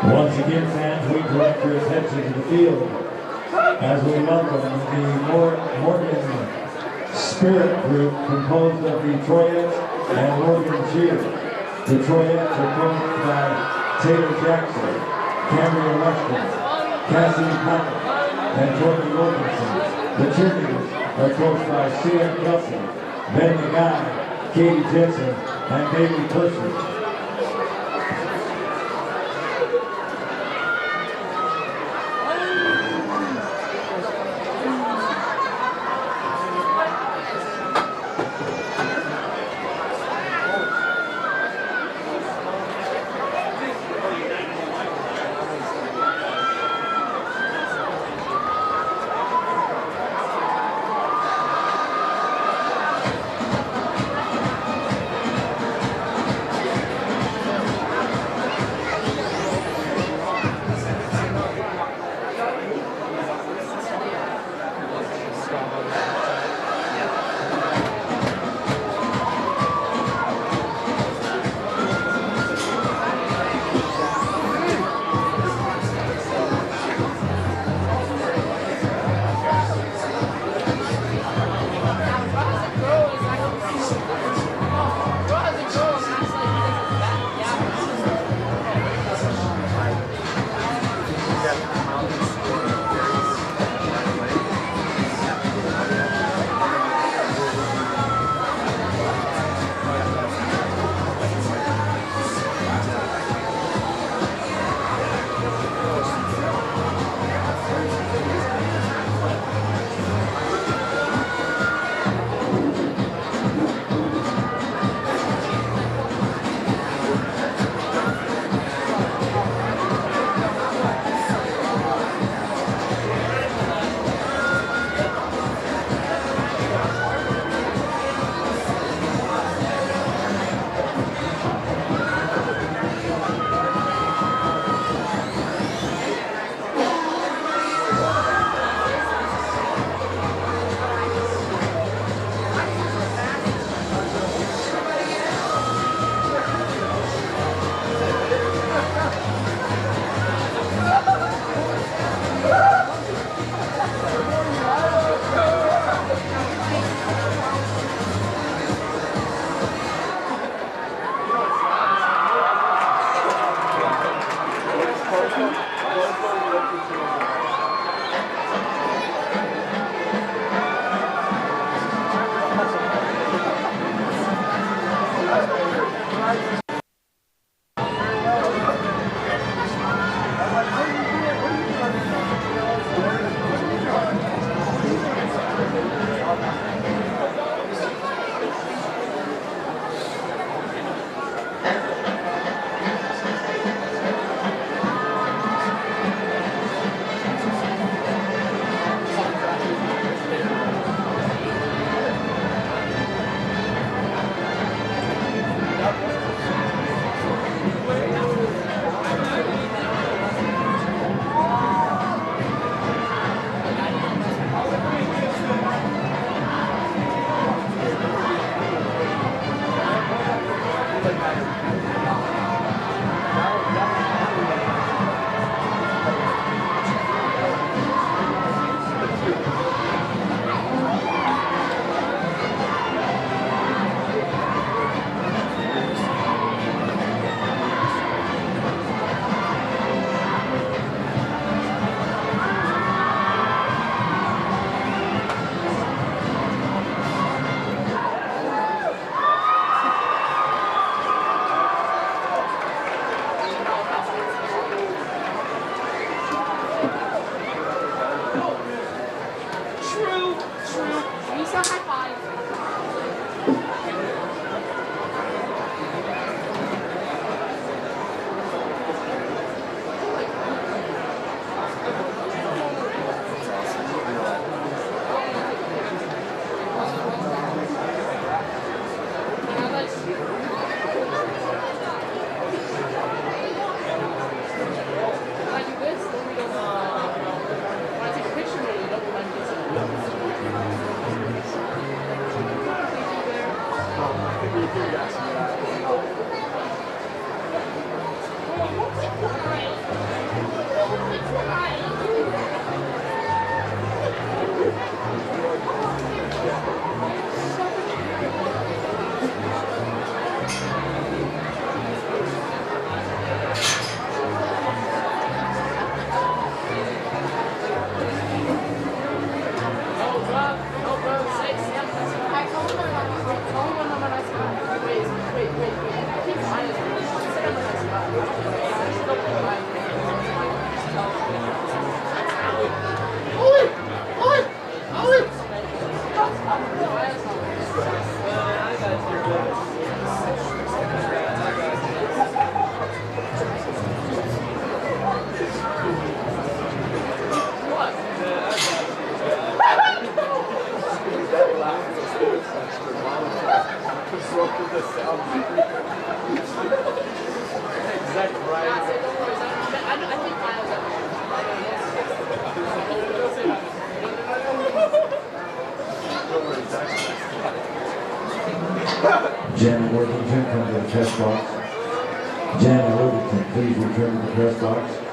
Once again, fans, we direct your attention to the field as we welcome the Morgan Spirit Group composed of the Trojans and Morgan Cheer. The Trojans are coached by Taylor Jackson, Cambria Weston, Cassidy Connell, and Jordan Wilkinson. The cheerleaders are coached by C.M. Kelsey, Ben McGuy, Katie Jensen, and Bailey Percy. come to the press box. Janet Worthington, please return to the press box.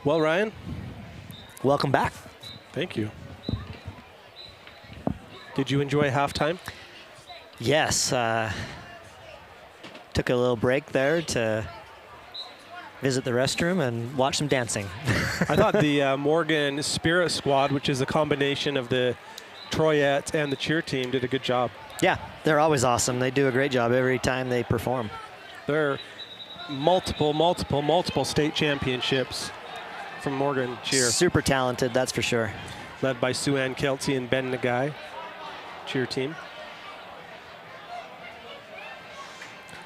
Well, Ryan, Welcome back. thank you. Did you enjoy halftime? Yes, took a little break there to visit the restroom and watch some dancing. I thought the Morgan Spirit Squad, which is a combination of the Troyettes and the cheer team, did a good job. Yeah, they're always awesome. They do a great job every time they perform. They're multiple state championships from Morgan cheer. Super talented, that's for sure. Led by Sue Ann Kelty and Ben Nagai, cheer team.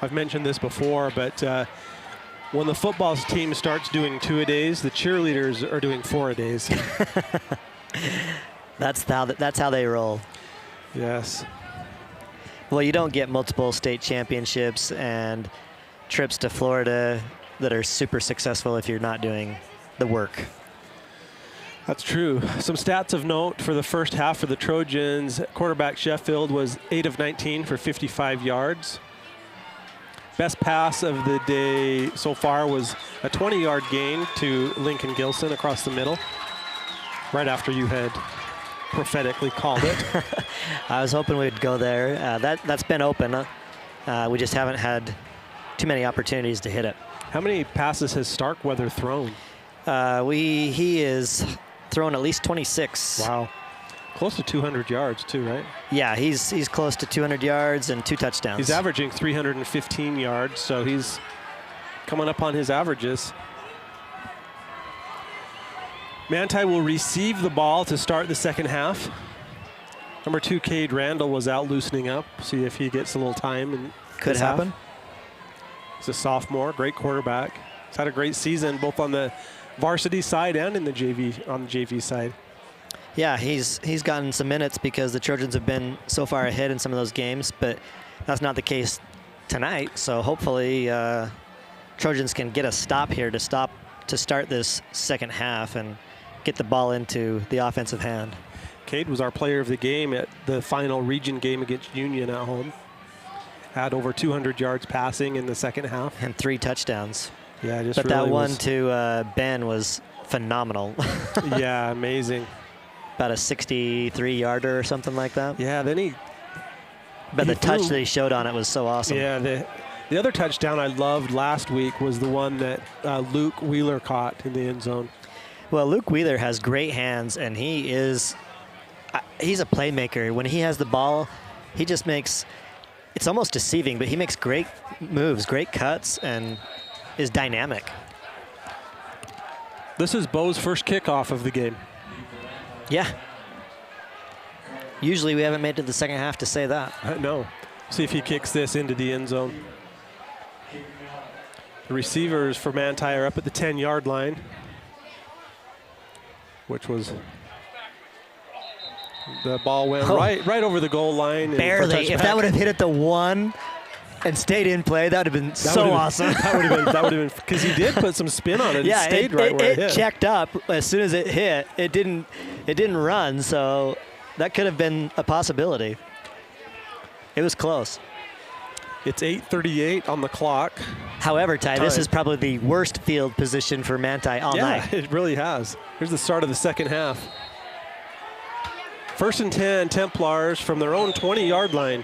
I've mentioned this before, but when the football team starts doing 2-a-days, the cheerleaders are doing 4-a-days. That's how they roll. Yes. Well, you don't get multiple state championships and trips to Florida that are super successful if you're not doing the work. That's true. Some stats of note for the first half for the Trojans. Quarterback Sheffield was 8 of 19 for 55 yards. Best pass of the day so far was a 20-yard gain to Lincoln Gilson across the middle, right after you had prophetically called it. I was hoping we'd go there. That's been open. We just haven't had too many opportunities to hit it. How many passes has Starkweather thrown? He is thrown at least 26. Wow. Close to 200 yards too, right? Yeah, he's close to 200 yards and 2 touchdowns. He's averaging 315 yards, so he's coming up on his averages. Manti will receive the ball to start the second half. Number 2, Cade Randall, was out loosening up. See if he gets a little time. And could happen. He's a sophomore, great quarterback. He's had a great season both on the varsity side and in the JV side. Yeah, he's gotten some minutes because the Trojans have been so far ahead in some of those games, but that's not the case tonight. So hopefully Trojans can get a stop here to start this second half and get the ball into the offensive hand. Cade was our player of the game at the final region game against Union at home. Had over 200 yards passing in the second half. And 3 touchdowns. Yeah, but really that one to Ben was phenomenal. Yeah, amazing. About a 63-yarder or something like that. Yeah, then But the touch that he showed on it was so awesome. Yeah, the other touchdown I loved last week was the one that Luke Wheeler caught in the end zone. Well, Luke Wheeler has great hands, and he's a playmaker. When he has the ball, he just makes, it's almost deceiving, but he makes great moves, great cuts, and is dynamic. This is Bo's first kickoff of the game. Yeah. Usually we haven't made it to the second half to say that. No. See if he kicks this into the end zone. The receivers for Manti are up at the 10-yard line, which was, the ball went right over the goal line. Barely. If that would have hit at the 1 and stayed in play, that would have been so awesome. That would have been, because he did put some spin on it. Yeah, it stayed right where it hit. It checked up as soon as it hit. It didn't run, so that could have been a possibility. It was close. It's 8:38 on the clock. However, Ty, this is probably the worst field position for Manti all night. Yeah, it really has. Here's the start of the second half. 1st and 10, Templars from their own 20-yard line.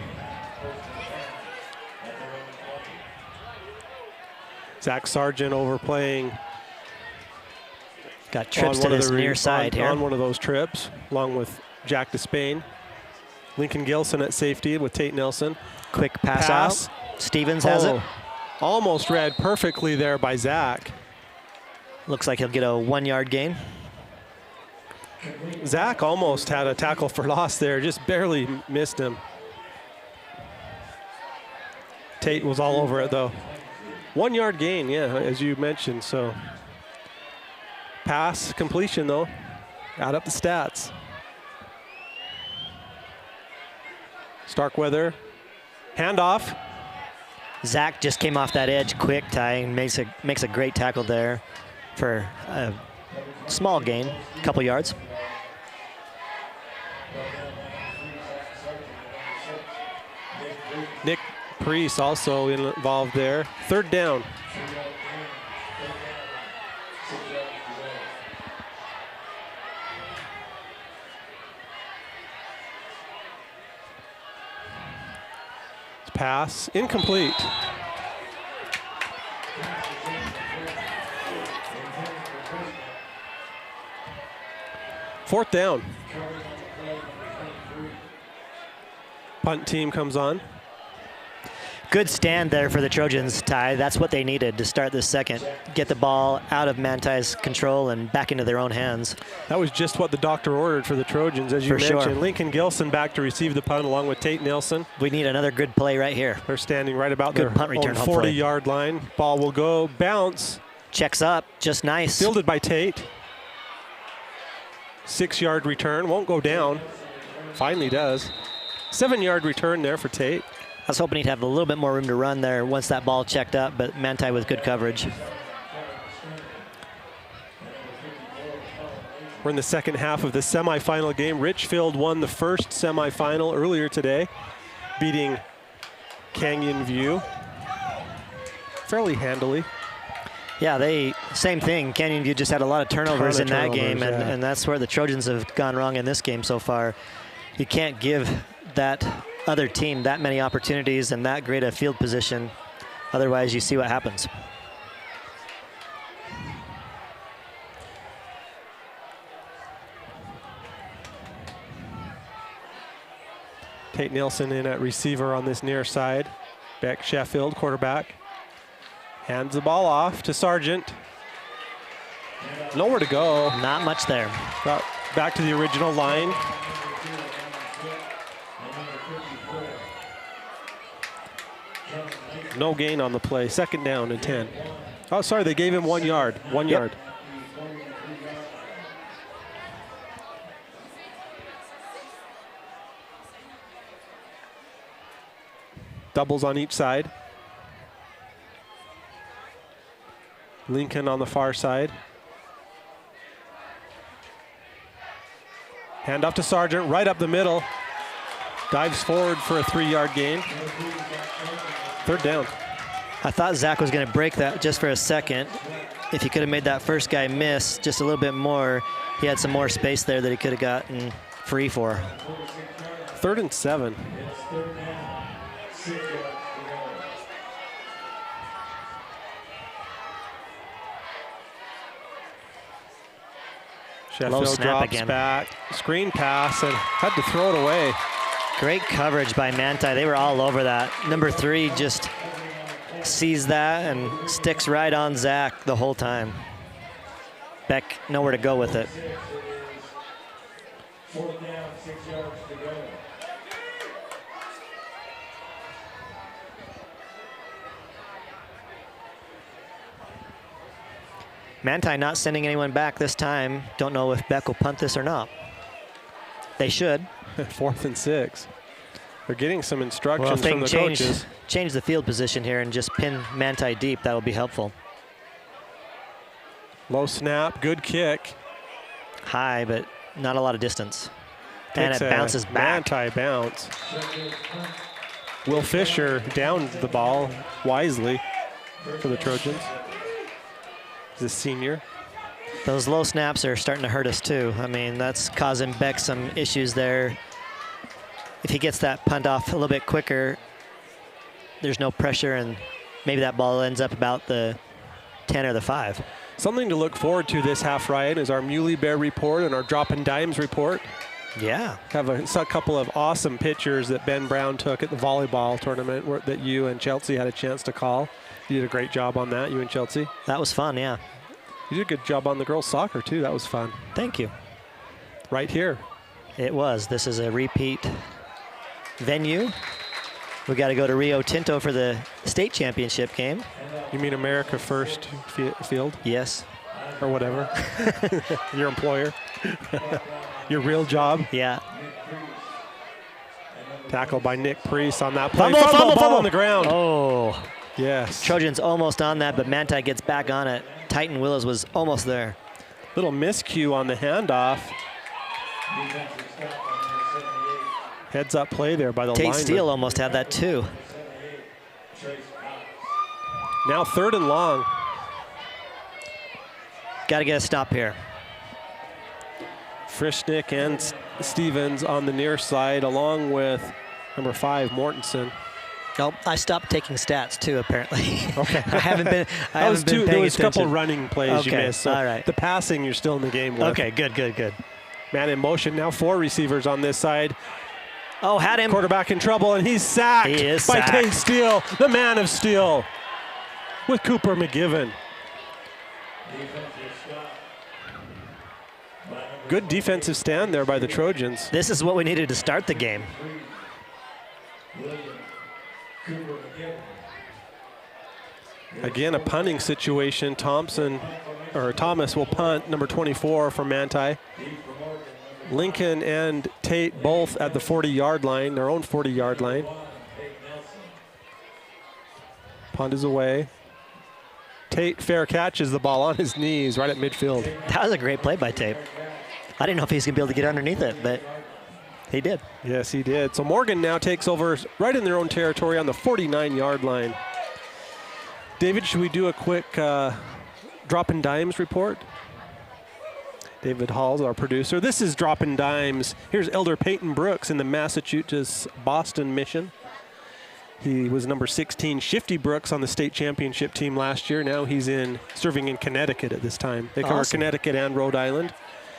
Zach Sargent overplaying. Got trips to this near side here. On one of those trips, along with Jack Despain. Lincoln Gilson at safety with Tate Nelson. Quick pass out. Stevens has it. Almost read perfectly there by Zach. Looks like he'll get a 1-yard gain. Zach almost had a tackle for loss there, just barely missed him. Tate was all over it though. 1-yard gain, yeah, as you mentioned, so. Pass completion though, add up the stats. Starkweather, handoff. Zach just came off that edge quick, Ty, and makes a great tackle there for a small gain, a couple yards. Nick Priest also involved there. 3rd down. Pass incomplete. 4th down. Punt team comes on. Good stand there for the Trojans, Ty. That's what they needed to start this second. Get the ball out of Manti's control and back into their own hands. That was just what the doctor ordered for the Trojans, as you mentioned. Sure. Lincoln Gilson back to receive the punt along with Tate Nelson. We need another good play right here. They're standing right about Good their punt return, own hopefully. 40-yard line. Ball will go, bounce. Checks up, just nice. Fielded by Tate. 6-yard return, won't go down. Finally does. 7-yard return there for Tate. I was hoping he'd have a little bit more room to run there once that ball checked up, but Manti with good coverage. We're in the second half of the semifinal game. Richfield won the first semifinal earlier today, beating Canyon View fairly handily. Yeah, same thing. Canyon View just had a lot of turnovers in that game, yeah. and that's where the Trojans have gone wrong in this game so far. You can't give that other team that many opportunities and that great a field position. Otherwise, you see what happens. Tate Nielsen in at receiver on this near side. Beck Sheffield, quarterback. Hands the ball off to Sargent. Nowhere to go. Not much there. Back to the original line. No gain on the play. 2nd down and 10. Oh, sorry, they gave him 1 yard. 1 yard. Doubles on each side. Lincoln on the far side. Hand off to Sargent, right up the middle. Dives forward for a 3-yard gain. 3rd down. I thought Zach was going to break that just for a second. If he could have made that first guy miss just a little bit more, he had some more space there that he could have gotten free for. 3rd and 7. Sheffield drops again. Back, screen pass, and had to throw it away. Great coverage by Manti. They were all over that. Number 3 just sees that and sticks right on Zach the whole time. Beck nowhere to go with it. 4th down, 6 yards to go. Manti not sending anyone back this time. Don't know if Beck will punt this or not. They should. 4th and 6. They're getting some instructions from the coaches. Change the field position here and just pin Manti deep. That will be helpful. Low snap, good kick. High, but not a lot of distance. And it bounces back. Manti bounce. Will Fisher downed the ball wisely for the Trojans. He's a senior. Those low snaps are starting to hurt us too. I mean, that's causing Beck some issues there. If he gets that punt off a little bit quicker, there's no pressure, and maybe that ball ends up about the 10 or the 5. Something to look forward to this half, Ryan, is our Muley Bear report and our Drop and Dimes report. Yeah. Have a couple of awesome pictures that Ben Brown took at the volleyball tournament that you and Chelsea had a chance to call. You did a great job on that, you and Chelsea. That was fun, yeah. You did a good job on the girls' soccer, too. That was fun. Thank you. Right here. It was. This is a repeat venue. We got to go to Rio Tinto for the state championship game. You mean America First Field? Yes. Or whatever. Your employer. Your real job. Yeah. Tackled by Nick Priest on that play. Fumble Ball on the ground. Oh. Yes. Trojans almost on that, but Manti gets back on it. Titan Willows was almost there. Little miscue on the handoff. Heads up play there by the lineman. Tate Steele almost had that too. Now 3rd and long. Got to get a stop here. Frischnick and Stevens on the near side, along with number 5, Mortensen. Nope, I stopped taking stats too, apparently. Okay. I haven't been There was a couple attention. running plays you Okay, missed. So all right. the passing, you're still in the game with. Okay, good. Man in motion, now 4 receivers on this side. Oh, had him. Quarterback in trouble, and he's sacked He is by sacked. Tate Steele, the man of steel, with Cooper McGivern. Good defensive stand there by the Trojans. This is what we needed to start the game. Again, a punting situation. Thomas will punt, number 24 for Manti. Lincoln and Tate both at the 40-yard line, their own 40-yard line. Punt is away. Tate fair catches the ball on his knees right at midfield. That was a great play by Tate. I didn't know if he was going to be able to get underneath it, but he did. Yes, he did. So Morgan now takes over right in their own territory on the 49-yard line. David, should we do a quick Droppin' Dimes report? David Hall's our producer. This is Droppin' Dimes. Here's Elder Peyton Brooks in the Massachusetts-Boston mission. He was number 16, Shifty Brooks, on the state championship team last year. Now he's serving in Connecticut at this time. They cover Awesome. Connecticut and Rhode Island.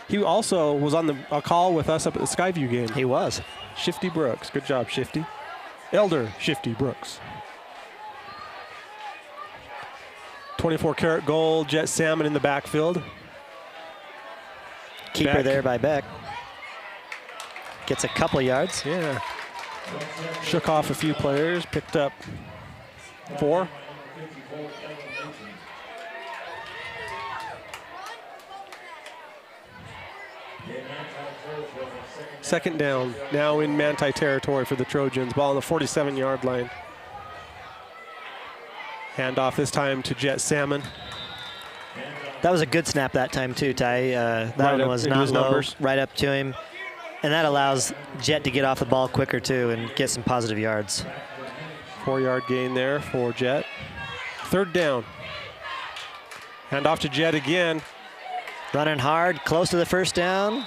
He also was on a call with us up at the Skyview game. He was. Shifty Brooks. Good job, Shifty. Elder Shifty Brooks. 24-karat gold, jet salmon in the backfield. Keeper Beck. there by Beck. Gets a couple yards. Yeah. Shook off a few players, picked up 4. Second down, now in Manti territory for the Trojans. Ball on the 47-yard line. Handoff this time to Jet Salmon. That was a good snap that time too, Ty. That Right one up was into not his low, numbers. right up to him. And that allows Jet to get off the ball quicker too and get some positive yards. 4-yard gain there for Jet. Third down. Handoff to Jet again. Running hard, close to the first down.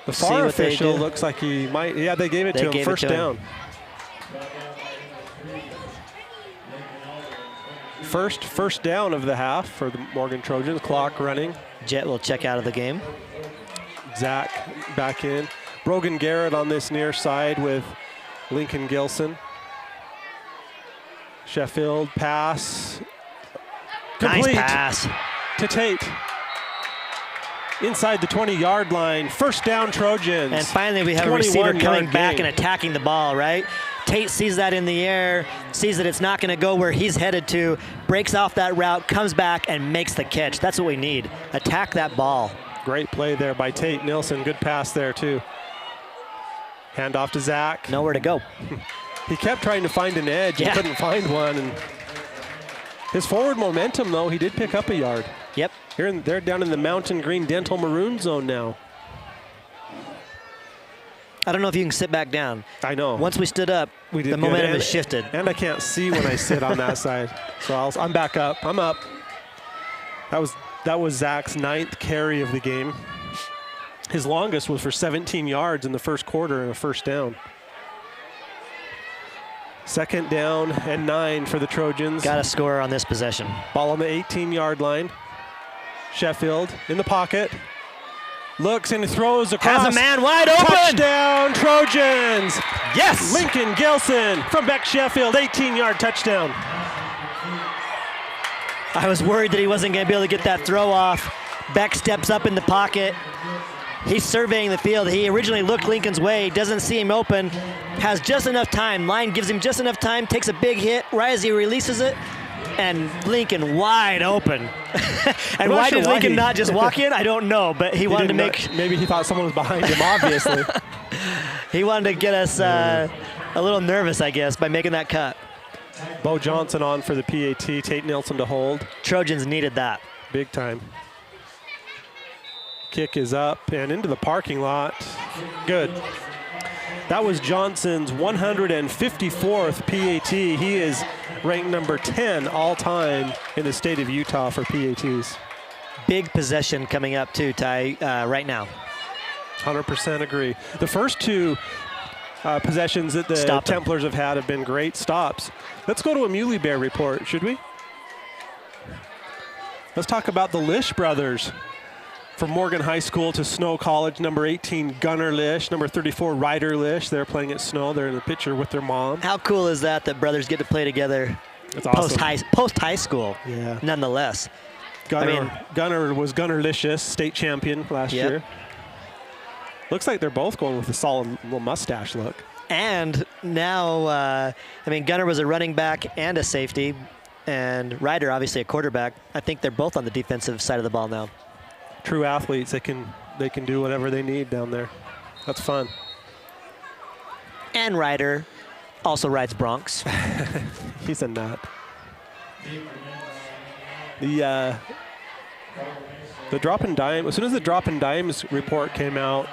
The See far what they official do. looks like he might. Yeah, they gave it They to him. gave it First to him. down. First down of the half for the Morgan Trojans. Clock running. Jet will check out of the game. Zach back in. Brogan Garrett on this near side with Lincoln Gilson. Sheffield pass. Complete Nice pass. to Tate. Inside the 20-yard line. First down, Trojans. And finally we have a receiver 21-yard coming back gain. and attacking the ball, right? Tate sees that in the air, sees that it's not going to go where he's headed to, breaks off that route, comes back and makes the catch. That's what we need. Attack that ball. Great play there by Tate Nilsson. Good pass there, too. Hand off to Zach. Nowhere to go. He kept trying to find an edge and Yeah. couldn't find one. And his forward momentum, though, he did pick up a yard. Yep. They're down in the mountain green dental maroon zone now. I don't know if you can sit back down. I know. Once we stood up, We did the good. momentum And- has shifted. And I can't see when I sit on that side. So I'm back up. I'm up. That was Zach's 9th carry of the game. His longest was for 17 yards in the first quarter and a first down. Second down and 9 for the Trojans. Got to score on this possession. Ball on the 18-yard line. Sheffield in the pocket. Looks and throws across. Has a man wide open. Touchdown, Trojans. Yes. Lincoln Gilson from Beck Sheffield, 18-yard touchdown. I was worried that he wasn't going to be able to get that throw off. Beck steps up in the pocket. He's surveying the field. He originally looked Lincoln's way, doesn't see him open, has just enough time. Line gives him just enough time, takes a big hit right as he releases it, and Lincoln wide open. And why did Lincoln not just walk in? I don't know, but he wanted to make... Maybe he thought someone was behind him, obviously. He wanted to get us a little nervous, I guess, by making that cut. Bo Johnson on for the PAT, Tate Nilsson to hold. Trojans needed that. Big time. Kick is up and into the parking lot. Good. That was Johnson's 154th PAT. He is ranked number 10 all-time in the state of Utah for PATs. Big possession coming up too, Ty, right now. 100% agree. The first two possessions that the Stop them. Templars have been great stops. Let's go to a Muley Bear report, should we? Let's talk about the Lish brothers From Morgan High School to Snow College, number 18, Gunnar Lish, number 34, Ryder Lish. They're playing at Snow. They're in the picture with their mom. How cool is that brothers get to play together That's awesome. post high school, Yeah. nonetheless. Gunnar was Gunnar Licious, state champion last year. Looks like they're both going with a solid little mustache look. And now, Gunnar was a running back and a safety, and Ryder obviously a quarterback. I think they're both on the defensive side of the ball now. True athletes, they can do whatever they need down there. That's fun. And Ryder also rides broncs. He's a nut. The drop and dime, as soon as the drop and dimes report came out,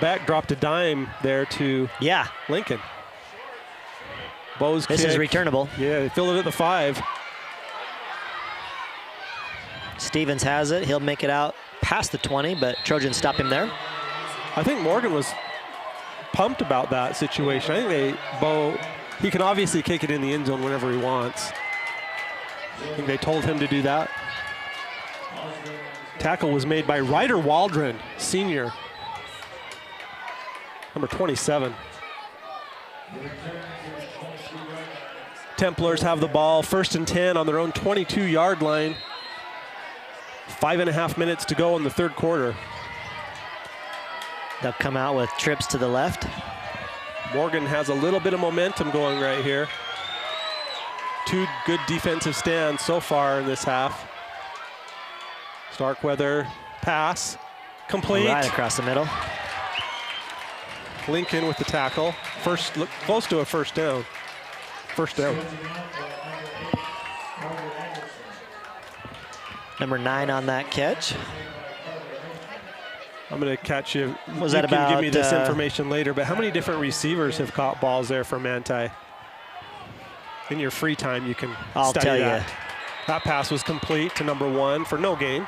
Beck dropped a dime there to Lincoln. Bo's This kick. is returnable. Yeah, they filled it at the 5. Stevens has it. He'll make it out past the 20, but Trojans stop him there. I think Morgan was pumped about that situation. I think Bo, he can obviously kick it in the end zone whenever he wants. I think they told him to do that. Tackle was made by Ryder Waldron, senior. Number 27. Templars have the ball, 1st and 10 on their own 22-yard line. 5.5 minutes to go in the 3rd quarter. They'll come out with trips to the left. Morgan has a little bit of momentum going right here. 2 good defensive stands so far in this half. Starkweather pass, complete. Right across the middle. Lincoln with the tackle. Look close to a first down. First down. Number 9 on that catch. I'm going to catch you. Was you that can give about, me this information later, but how many different receivers have caught balls there for Manti? In your free time, you can I'll study tell that. you. That pass was complete to number 1 for no gain.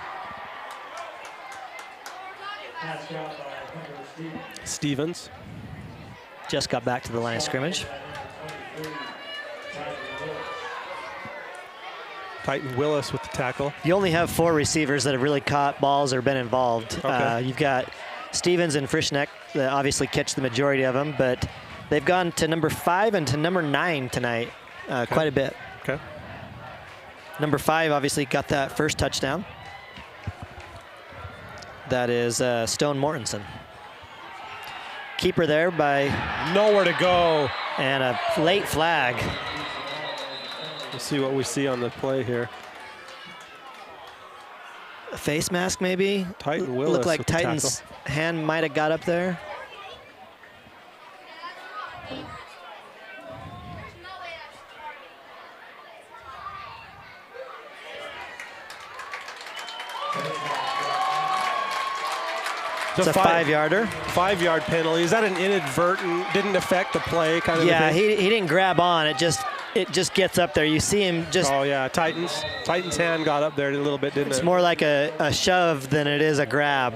Stevens. Just got back to the line of scrimmage. Titan Willis with the tackle. You only have 4 receivers that have really caught balls or been involved. Okay. You've got Stevens and Frischneck that obviously catch the majority of them, but they've gone to number 5 and to number 9 tonight quite a bit. Okay. Number 5 obviously got that first touchdown. That is Stone Mortensen. Keeper there by... Nowhere to go. And a late flag. We'll see what we see on the play here. A face mask maybe? Titan Willis Looked like with the Titan's hand might have got up there. It's a 5-yarder. 5-yard penalty. Is that an inadvertent, didn't affect the play kind of Yeah, a thing? he didn't grab on. It just gets up there. You see him just... Oh, yeah, Titan's hand got up there a little bit, didn't it? It's more like a shove than it is a grab.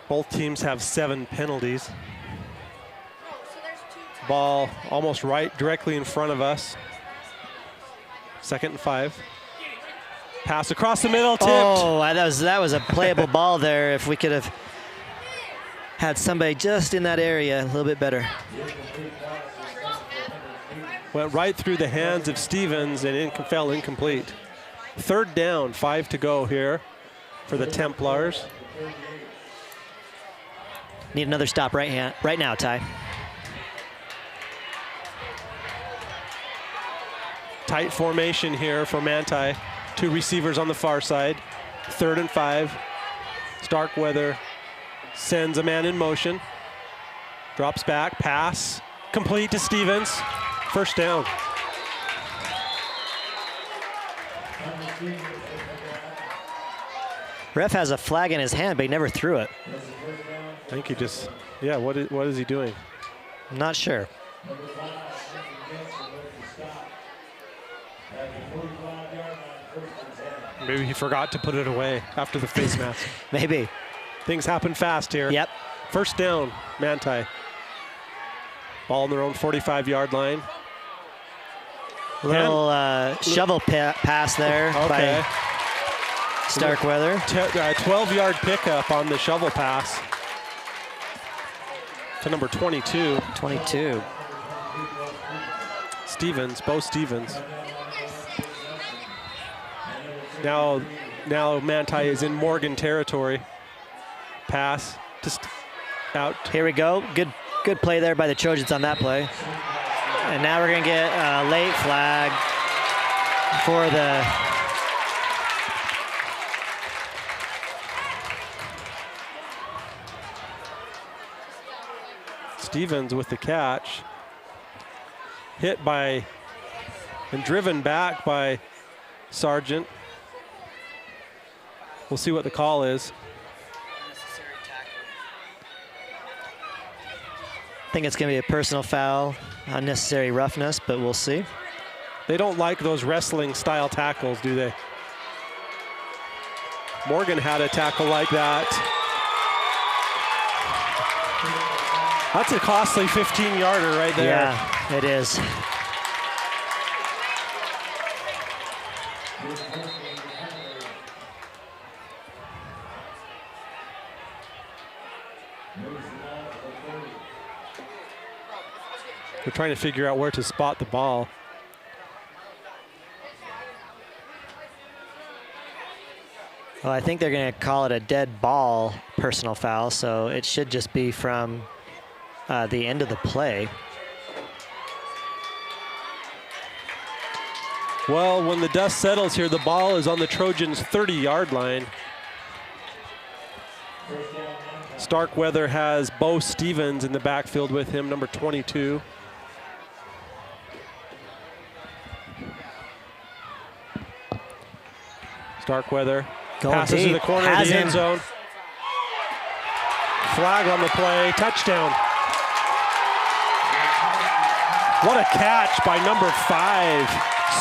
Both teams have 7 penalties. Ball almost right directly in front of us. 2nd and 5. Pass across the middle, tipped. Oh, that was a playable ball there. If we could have had somebody just in that area a little bit better. Went right through the hands of Stevens and fell incomplete. 3rd down, 5 to go here for the Templars. Need another stop right now, Ty. Tight formation here for Manti. 2 receivers on the far side. 3rd and 5. Starkweather sends a man in motion. Drops back, pass, complete to Stevens. First down. Ref has a flag in his hand, but he never threw it. I think he just, yeah, what is he doing? I'm not sure. Maybe he forgot to put it away after the face mask. Maybe. Things happen fast here. Yep. First down, Manti. Ball on their own 45-yard line. Little shovel pass there by Starkweather. 12-yard pickup on the shovel pass to number 22. 22. Stevens, Bo Stevens. Now Manti is in Morgan territory. Pass, just out. Here we go. Good play there by the Trojans on that play. And now we're gonna get a late flag for the Stevens with the catch. Hit by and driven back by Sargent. We'll see what the call is. I think it's going to be a personal foul, unnecessary roughness, but we'll see. They don't like those wrestling style tackles, do they? Morgan had a tackle like that. That's a costly 15-yarder right there. Yeah, it is. They're trying to figure out where to spot the ball. Well, I think they're going to call it a dead ball personal foul, so it should just be from the end of the play. Well, when the dust settles here, the ball is on the Trojans' 30-yard line. Starkweather has Bo Stevens in the backfield with him, number 22. Starkweather passes deep. to the corner of the end zone. Flag on the play, touchdown. What a catch by number 5,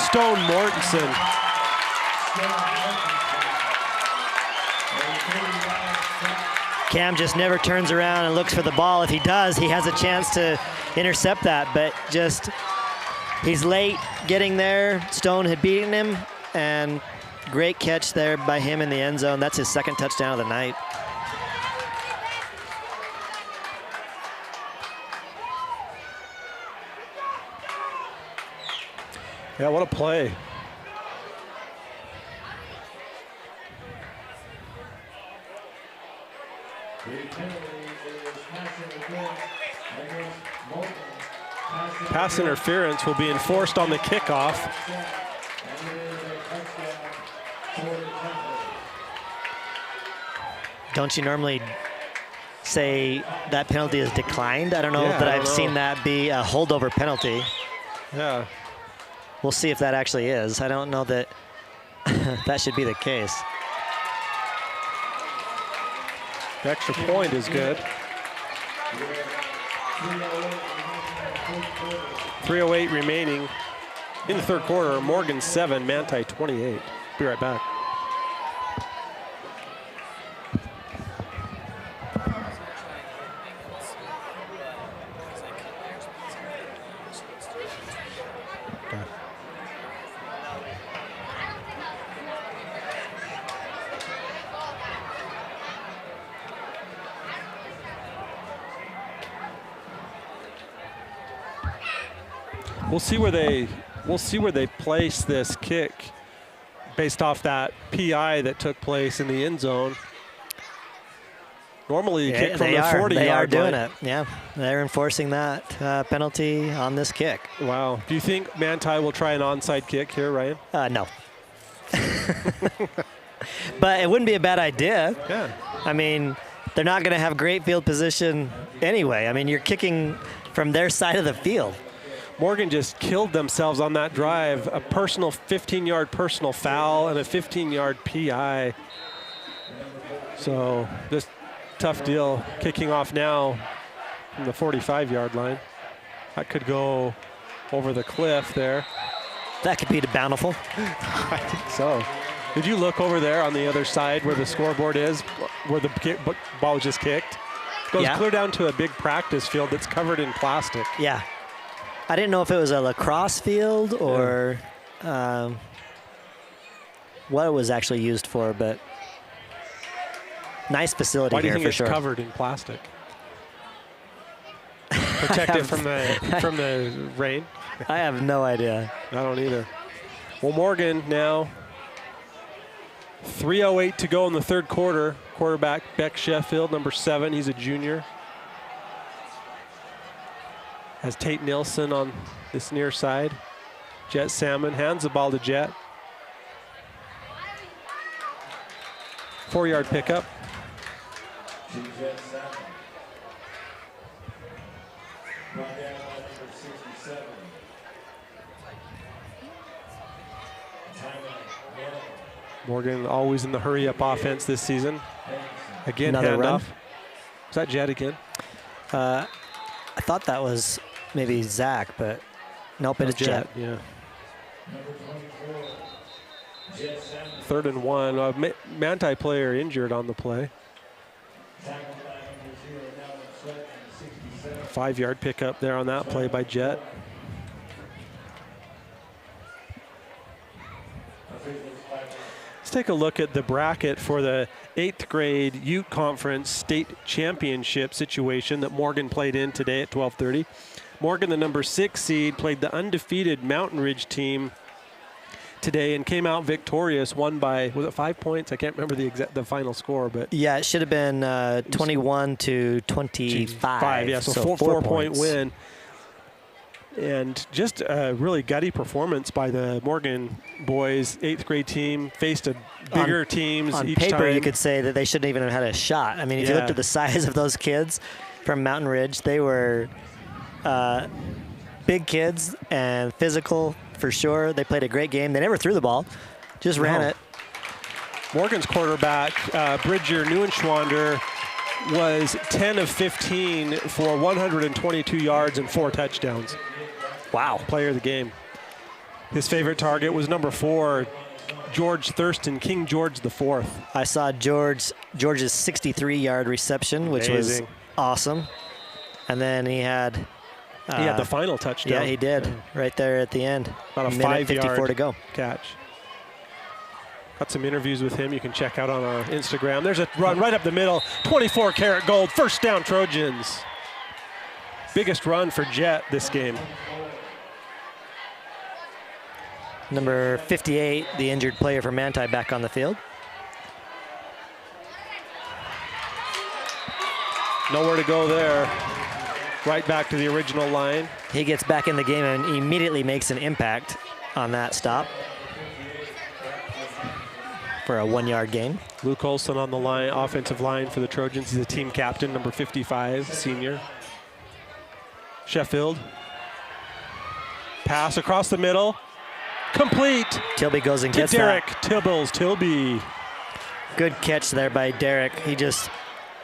Stone Mortensen. Cam just never turns around and looks for the ball. If he does, he has a chance to intercept that, but just he's late getting there. Stone had beaten him, and great catch there by him in the end zone. That's his second touchdown of the night. Yeah, what a play. Pass interference will be enforced on the kickoff. Don't you normally say that penalty is declined? I don't know that I've seen that be a holdover penalty. Yeah. We'll see if that actually is. I don't know that that should be the case. The extra point is good. 3:08 remaining in the third quarter. Morgan 7, Manti 28. Be right back. We'll see where they place this kick based off that PI that took place in the end zone. Normally you kick from the 40-yard line. They are doing it. Yeah, they're enforcing that penalty on this kick. Wow. Do you think Manti will try an onside kick here, Ryan? No. But it wouldn't be a bad idea. Yeah. I mean, they're not going to have great field position anyway. I mean, you're kicking from their side of the field. Morgan just killed themselves on that drive. A personal 15-yard personal foul and a 15-yard PI. So this tough deal kicking off now from the 45-yard line. That could go over the cliff there. That could be the bountiful. I think so. Did you look over there on the other side where the scoreboard is, where the ball was just kicked? Goes clear down to a big practice field that's covered in plastic. Yeah. I didn't know if it was a lacrosse field or what it was actually used for, but nice facility Why do you here think for it's sure. covered in plastic? Protect it from the rain? I have no idea. I don't either. Well, Morgan now, 3:08 to go in the third quarter. Quarterback Beck Sheffield, number 7. He's a junior. Has Tate Nilsson on this near side. Jet Salmon hands the ball to Jet. 4-yard pickup. Jet Salmon. Brought down by number 67. Morgan always in the hurry-up offense this season. Again, Another run. handoff. Is that Jet again? I thought that was maybe Zach, but nope, it is Jet. Yeah. Number 24. Jet Salmon. 3rd and 1. Manti player injured on the play. Tackled by number 0, now Sutton, 67. 5-yard pickup there on that play by Jet. Let's take a look at the bracket for the 8th grade Ute Conference state championship situation that Morgan played in today at 12:30. Morgan, the number 6 seed, played the undefeated Mountain Ridge team today and came out victorious, won by, was it 5 points? I can't remember the final score, but Yeah, it should have been 21 to 25. yeah, so, so 4-point points. win. And just a really gutty performance by the Morgan boys. 8th grade team faced a bigger teams On each paper, time. you could say that they shouldn't even have had a shot. I mean, if you looked Yeah. at the size of those kids from Mountain Ridge, they were big kids and physical for sure. They played a great game. They never threw the ball, just ran No. it. Morgan's quarterback, Bridger Neuenschwander, was 10 of 15 for 122 yards and 4 touchdowns. Wow. Player of the game. His favorite target was number 4, George Thurston, King George IV. I saw George's 63-yard reception, which Amazing. was awesome. And then he had He had the final touchdown. yeah, he did right there at the end. About a minute 54 5-yard to go. catch. Got some interviews with him you can check out on our Instagram. There's a run right up the middle, 24-karat gold, first down Trojans. Biggest run for Jet this game. Number 58, the injured player for Manti, back on the field. Nowhere to go there. Right back to the original line. He gets back in the game and immediately makes an impact on that stop for a 1-yard gain. Luke Olson on the line, offensive line for the Trojans. He's a team captain, number 55, senior. Sheffield. Pass across the middle. Complete Tilby goes and to gets Derek that. Tilby. Good catch there by Derek. He just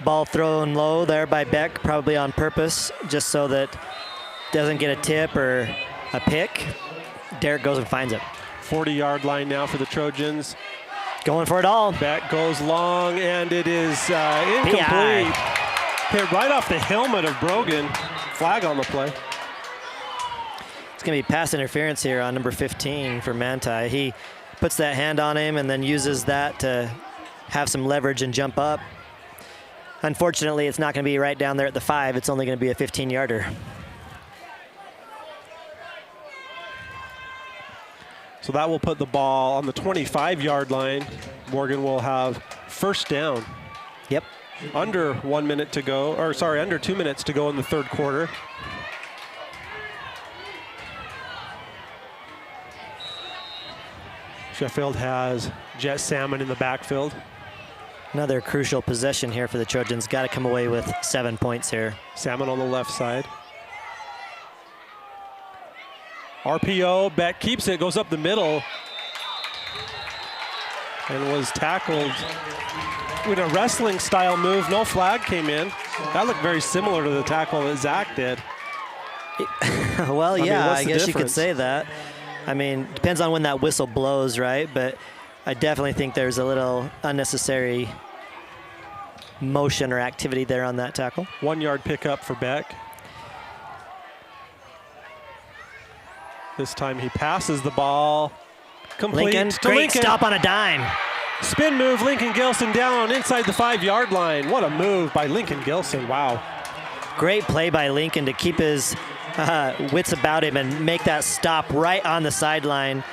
ball thrown low there by Beck, probably on purpose, just so that doesn't get a tip or a pick. Derek goes and finds it. 40-yard line now for the Trojans. Going for it all. Back goes long, and it is incomplete. Hit right off the helmet of Brogan. Flag on the play. It's going to be pass interference here on number 15 for Manti. He puts that hand on him and then uses that to have some leverage and jump up. Unfortunately, it's not going to be right down there at the 5. It's only going to be a 15-yarder. So that will put the ball on the 25-yard line. Morgan will have first down. Yep. Under 1 minute to go, or sorry, under 2 minutes to go in the third quarter. Sheffield has Jet Salmon in the backfield. Another crucial possession here for the Trojans. Got to come away with 7 points here. Salmon on the left side. RPO, Beck keeps it, goes up the middle. And was tackled with a wrestling style move. No flag came in. That looked very similar to the tackle that Zach did. Well, I mean, yeah, what's I the guess you could difference? say that. I mean, depends on when that whistle blows, right? But I definitely think there's a little unnecessary motion or activity there on that tackle. 1 yard pickup for Beck. This time he passes the ball. Complete Lincoln, to great Lincoln. stop on a dime. Spin move, Lincoln Gilson down inside the 5-yard line. What a move by Lincoln Gilson, wow. Great play by Lincoln to keep his wits about him and make that stop right on the sideline.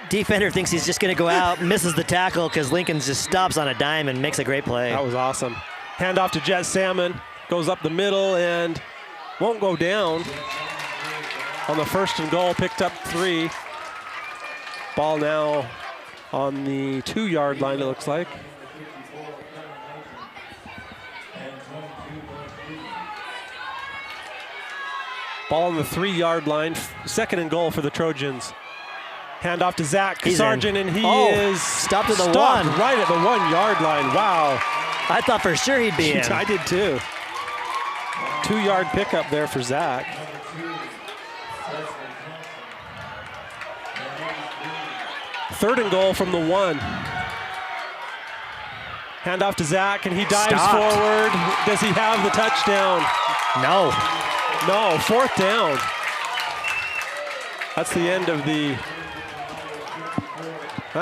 Defender thinks he's just going to go out, misses the tackle because Lincoln just stops on a dime and makes a great play. That was awesome. Handoff to Jet Salmon, goes up the middle and won't go down. On the 1st and goal, picked up 3. Ball now on the 2-yard line, it looks like. Ball on the 3-yard line, 2nd and goal for the Trojans. Handoff to Zach Sargent, and he is stopped at the 1. Right at the 1-yard line. Wow. I thought for sure he'd be in. I did too. 2-yard pickup there for Zach. Third and goal from the 1. Handoff to Zach, and he dives forward. Does he have the touchdown? No. No, 4th down. That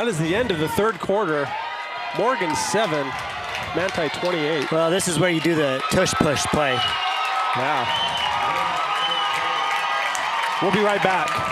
is the end of the 3rd quarter. Morgan 7, Manti 28. Well, this is where you do the tush-push play. Wow. We'll be right back.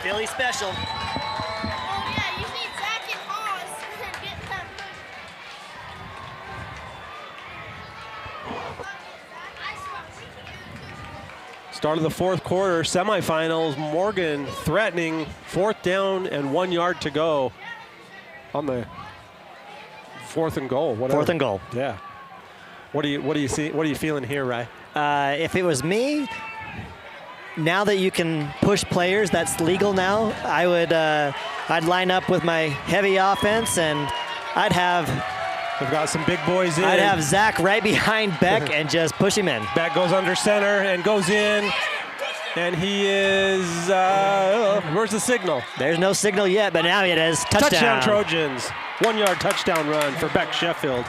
Philly special. Oh yeah, you need Zach and Haas and get them. Start of the 4th quarter, semifinals. Morgan threatening, 4th down and 1 yard to go on the 4th and goal. Whatever. 4th and goal. Yeah. What do you see? What are you feeling here, Ray? If it was me, now that you can push players, that's legal now. I'd line up with my heavy offense, and I'd have They've got some big boys in. I'd have Zach right behind Beck and just push him in. Beck goes under center and goes in, and he is. Where's the signal? There's no signal yet, but now it is touchdown. Touchdown Trojans. 1 yard touchdown run for Beck Sheffield.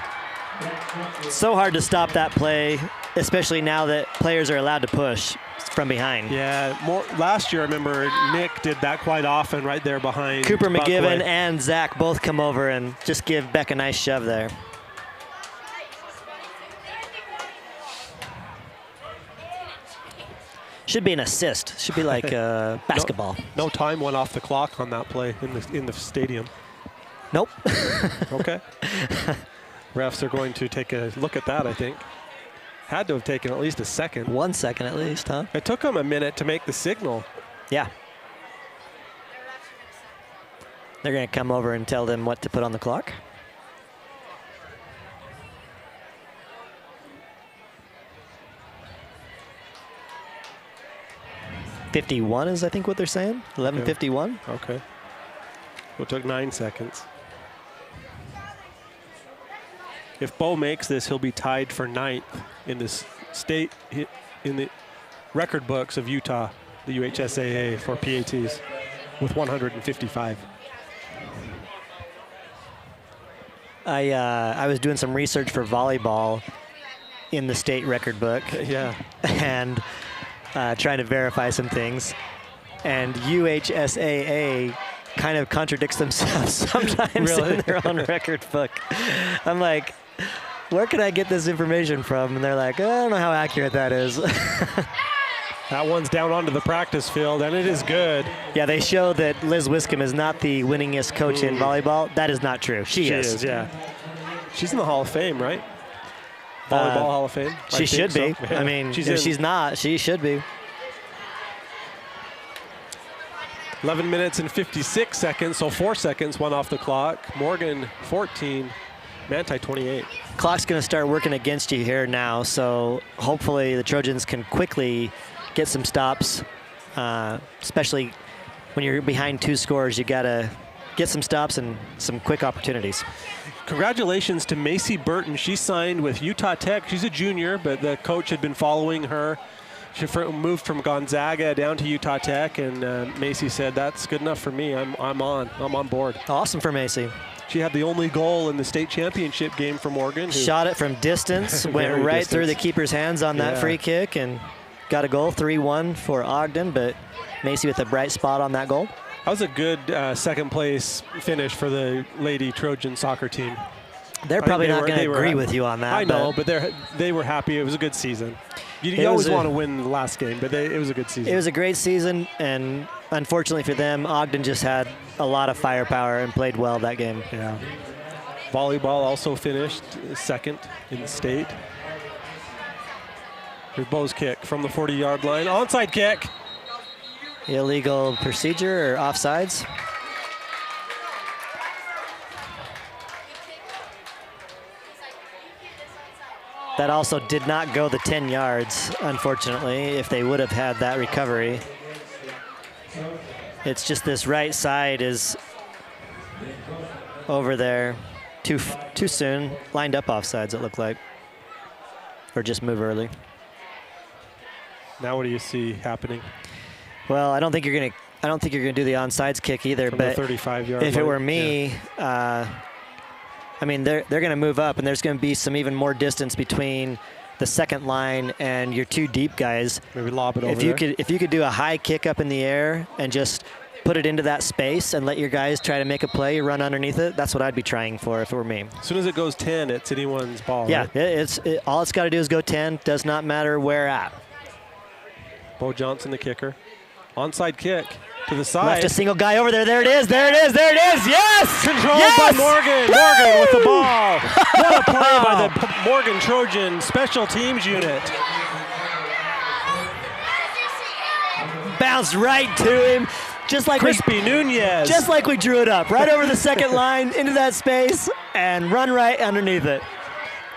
So hard to stop that play, especially now that players are allowed to push from behind. Yeah, last year I remember Nick did that quite often right there behind Cooper Buckway. McGiven and Zach both come over and just give Beck a nice shove there. Should be an assist. Should be like basketball. No time went off the clock on that play in the stadium. Nope. Okay. Refs are going to take a look at that, I think. Had to have taken at least a second. 1 second at least, huh? It took them a minute to make the signal. Yeah. They're going to come over and tell them what to put on the clock. .51 is, I think, what they're saying. 11:51. Okay. Well, it took 9 seconds. If Bo makes this, he'll be tied for 9th in this state, in the record books of Utah, the UHSAA for PATs, with 155. I was doing some research for volleyball in the state record book. Yeah. And trying to verify some things. And UHSAA kind of contradicts themselves sometimes in their own record book. I'm like, where can I get this information from? And they're like, I don't know how accurate that is. That one's down onto the practice field, and it is good. Yeah, they show that Liz Wiscombe is not the winningest coach in volleyball. That is not true. She is. Yeah. She's in the Hall of Fame, right? Volleyball Hall of Fame? She should be. So. I mean, she's if she's not, she should be. 11 minutes and 56 seconds, so 4 seconds, one off the clock. Morgan 14, Manti 28. Clock's going to start working against you here now, so hopefully the Trojans can quickly get some stops, especially when you're behind 2 scores. You got to get some stops and some quick opportunities. Congratulations to Macy Burton. She signed with Utah Tech. She's a junior, but the coach had been following her. She moved from Gonzaga down to Utah Tech, and Macy said, "That's good enough for me. I'm on board." Awesome for Macy. She had the only goal in the state championship game for Morgan. Shot it from distance, went right through the keeper's hands on that free kick, and got a goal. 3-1 for Ogden, but Macy with a bright spot on that goal. That was a good second place finish for the Lady Trojan soccer team. They're probably not going to agree with you on that. I know, but they were happy. It was a good season. You always want to win the last game, but it was a good season. It was a great season, and unfortunately for them, Ogden just had a lot of firepower and played well that game. Yeah. Volleyball also finished second in the state. Here's Bo's kick from the 40-yard line. Onside kick. Illegal procedure or offsides? That also did not go the 10 yards, unfortunately, if they would have had that recovery. It's just this right side is over there too soon. Lined up offsides, it looked like. Or just move early. Now what do you see happening? Well, I don't think you're gonna do the onside kick either. From but the 35-yard if line. it were me, I mean, they're going to move up, and there's going to be some even more distance between the second line and your 2 deep guys. Maybe lob it over there. If you could do a high kick up in the air and just put it into that space and let your guys try to make a play, run underneath it, that's what I'd be trying for if it were me. As soon as it goes 10, it's anyone's ball. Yeah, right? all it's got to do is go 10. Does not matter where at. Bo Johnson, the kicker. Onside kick to the side. Left a single guy over there. There it is. There it is. There it is. Yes! Controlled yes! by Morgan. Woo! Morgan with the ball. What a play by the Morgan Trojan special teams unit. Bounced right to him. Just like Crispy Nunez. Just like we drew it up. Right over the second line into that space and run right underneath it.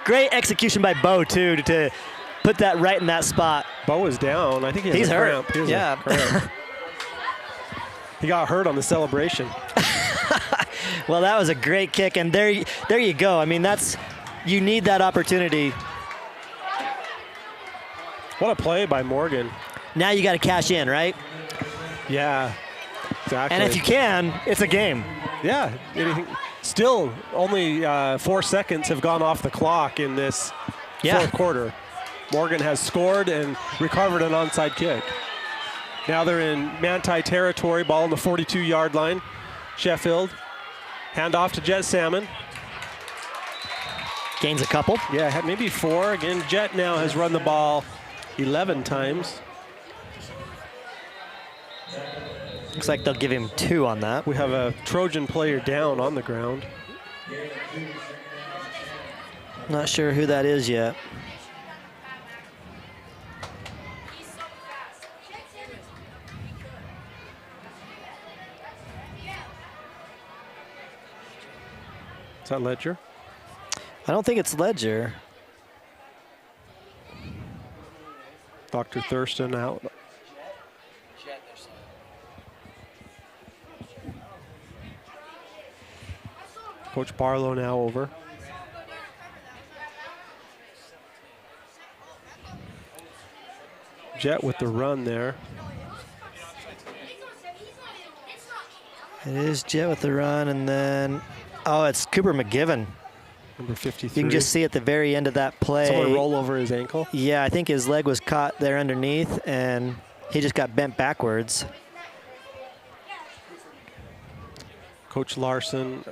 Great execution by Bo, too, to put that right in that spot. Bo is down. I think he's a hurt. cramp. Yeah. A cramp. He got hurt on the celebration. Well, that was a great kick, and there you go. I mean, you need that opportunity. What a play by Morgan. Now you got to cash in, right? Yeah, exactly. And if you can, it's a game. Yeah. Still, only 4 seconds have gone off the clock in this fourth quarter. Morgan has scored and recovered an onside kick. Now they're in Manti territory, ball on the 42-yard line. Sheffield, handoff to Jet Salmon. Gains a couple. Yeah, maybe 4. Again, Jet now has run the ball 11 times. Looks like they'll give him 2 on that. We have a Trojan player down on the ground. Not sure who that is yet. Is that Ledger? I don't think it's Ledger. Dr. Thurston out. Coach Barlow now over. Jet with the run there. It is Jet with the run, and then, oh, it's Cooper McGivern. Number 53. You can just see at the very end of that play. Someone roll over his ankle? Yeah, I think his leg was caught there underneath, and he just got bent backwards. Coach Larson,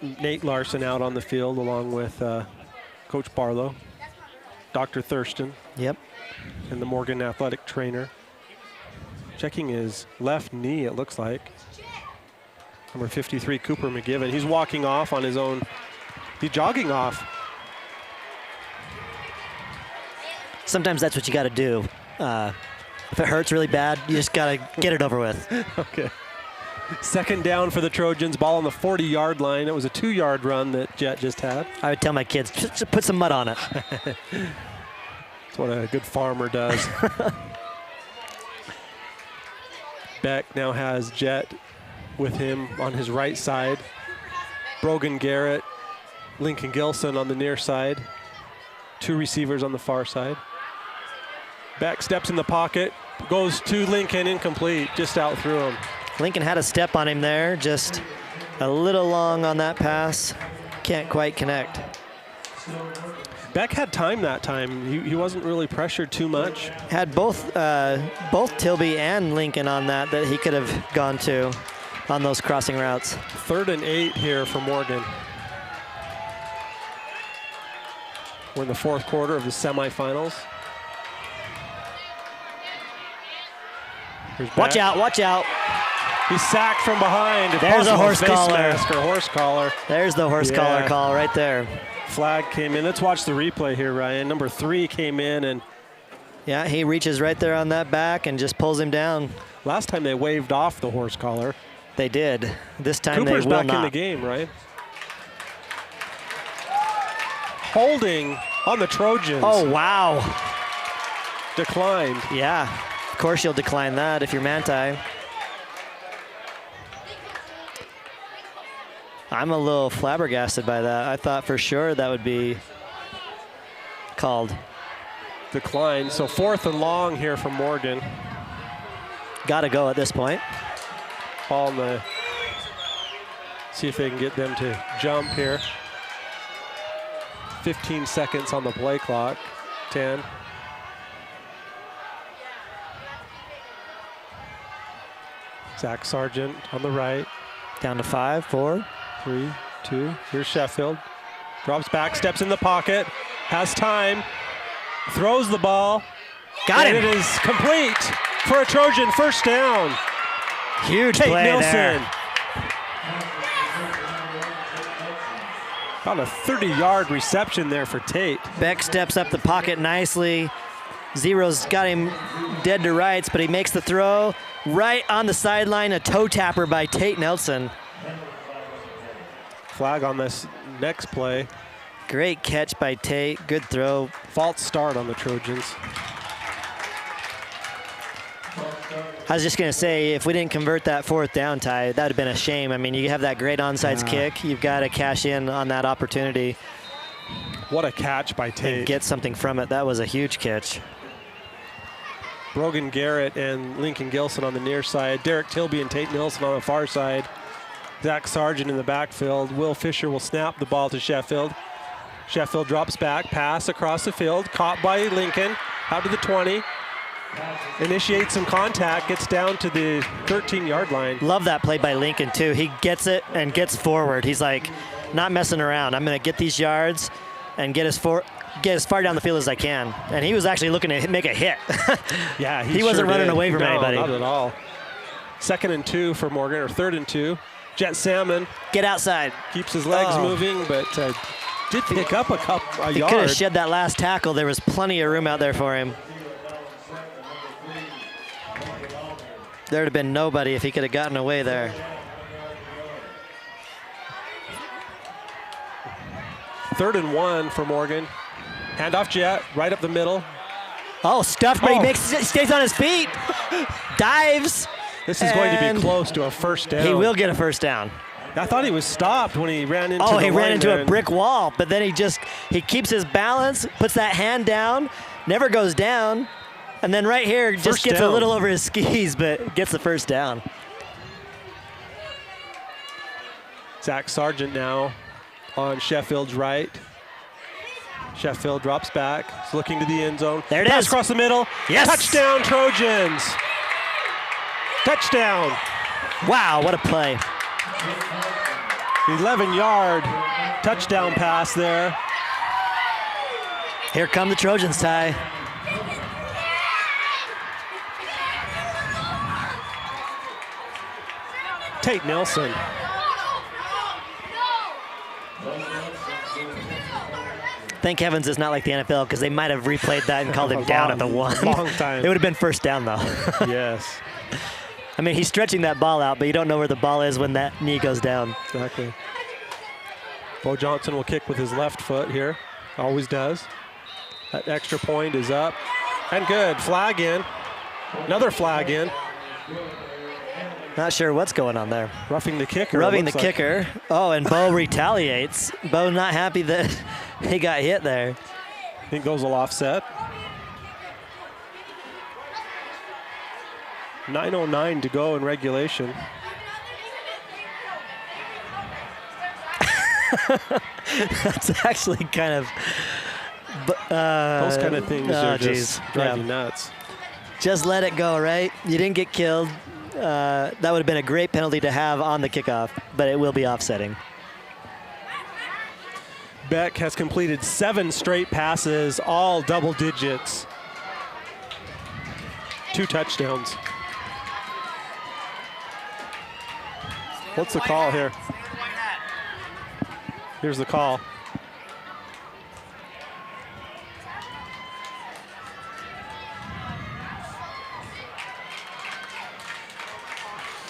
Nate Larson out on the field along with Coach Barlow, Dr. Thurston. Yep. And the Morgan athletic trainer. Checking his left knee, it looks like. Number 53, Cooper McGivern. He's walking off on his own. He's jogging off. sometimes that's what you got to do. If it hurts really bad, you just got to get it over with. Okay. Second down for the Trojans, ball on the 40-yard line. It was a 2-yard run that Jet just had. I would tell my kids, just put some mud on it. That's what a good farmer does. Beck now has Jet with him on his right side. Brogan Garrett, Lincoln Gilson on the near side. 2 receivers on the far side. Beck steps in the pocket, goes to Lincoln, incomplete, just out through him. Lincoln had a step on him there, just a little long on that pass. Can't quite connect. Beck had time that time. He wasn't really pressured too much. Had both Tilby and Lincoln on that he could have gone to on those crossing routes. 3rd and 8 here for Morgan. We're in the 4th quarter of the semifinals. Watch out, watch out. He's sacked from behind. There's a horse collar. Horse collar. There's the horse collar call right there. Flag came in. Let's watch the replay here, Ryan. Number 3 came in and yeah, he reaches right there on that back and just pulls him down. last time they waved off the horse collar. They did. This time Cooper's they will back not. in the game, right? Holding on the Trojans. Oh, wow. Declined. Yeah. Of course you'll decline that if you're Manti. I'm a little flabbergasted by that. I thought for sure that would be called. Declined. So 4th and long here for Morgan. Got to go at this point. Ball in the, see if they can get them to jump here. 15 seconds on the play clock. 10. Zach Sargent on the right. Down to 5, 4. 3, 2. Here's Sheffield. Drops back, steps in the pocket, has time, throws the ball. Got him. And it is complete for a Trojan first down. Huge Tate play Nilsson. there. About a 30-yard reception there for Tate. Beck steps up the pocket nicely. Zero's got him dead to rights, but he makes the throw right on the sideline. A toe tapper by Tate Nelson. Flag on this next play. Great catch by Tate. Good throw. False start on the Trojans. I was just going to say, if we didn't convert that 4th down, Ty, that would have been a shame. I mean, you have that great onside kick. You've got to cash in on that opportunity. What a catch by Tate. And get something from it. That was a huge catch. Brogan Garrett and Lincoln Gilson on the near side. Derek Tilby and Tate Nilsson on the far side. Zach Sargent in the backfield. Will Fisher will snap the ball to Sheffield. Sheffield drops back, pass across the field, caught by Lincoln, out to the 20. Initiates some contact, gets down to the 13-yard line. Love that play by Lincoln, too. He gets it and gets forward. He's like, not messing around. I'm going to get these yards and get as far down the field as I can. And he was actually looking to make a hit. Yeah, he wasn't running away from anybody. Not at all. 2nd and 2 for Morgan, or 3rd and 2. Jet Salmon. Get outside. Keeps his legs moving, but did pick up a He yard. could have shed that last tackle. There was plenty of room out there for him. There would have been nobody if he could have gotten away there. 3rd and 1 for Morgan. Handoff Jet, right up the middle. Oh, stuffed, but he stays on his feet. Dives. This is going to be close to a first down. He will get a first down. I thought he was stopped when he ran into he ran into a brick wall, but then he keeps his balance, puts that hand down, never goes down, and then right here just gets a little over his skis, but gets the first down. Zach Sargent now on Sheffield's right. Sheffield drops back, is looking to the end zone. There it Pass is. across the middle. Yes. Touchdown, Trojans. Touchdown. Wow, what a play. 11-yard touchdown pass there. Here come the Trojans, Ty. Tate Nilsson. Thank heavens it's not like the NFL, because they might have replayed that and called him down at the 1. Long time. It would have been first down, though. Yes. I mean, he's stretching that ball out, but you don't know where the ball is when that knee goes down. Exactly. Bo Johnson will kick with his left foot here. Always does. That extra point is up. And good. Flag in. Another flag in. Not sure what's going on there. Roughing the kicker. Rubbing the like. kicker. Oh, and Bo retaliates. Bo not happy that he got hit there. I think those will offset. 9:09 to go in regulation. That's actually kind of... Those kind of things are just drive you Yeah. nuts. Just let it go, right? You didn't get killed. That would have been a great penalty to have on the kickoff, but it will be offsetting. Beck has completed 7 straight passes, all double digits. 2 touchdowns. What's the call here? Here's the call.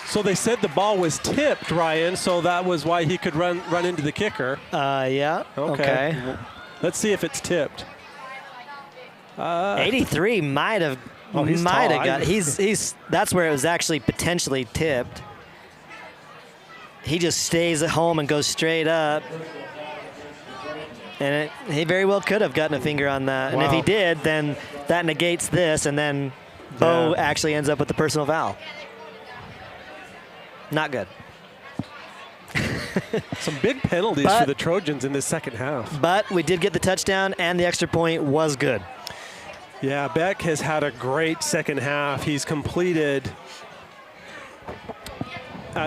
So they said the ball was tipped, Ryan, so that was why he could run into the kicker. Yeah. Okay. Let's see if it's tipped. 83 might have he's might tall. have got. He's that's where it was actually potentially tipped. He just stays at home and goes straight up. And he very well could have gotten a finger on that. And if he Wow. did, then that negates this, and then Bo Yeah. actually ends up with the personal foul. Not good. Some big penalties for the Trojans in this second half. But we did get the touchdown, and the extra point was good. Yeah, Beck has had a great second half. He's completed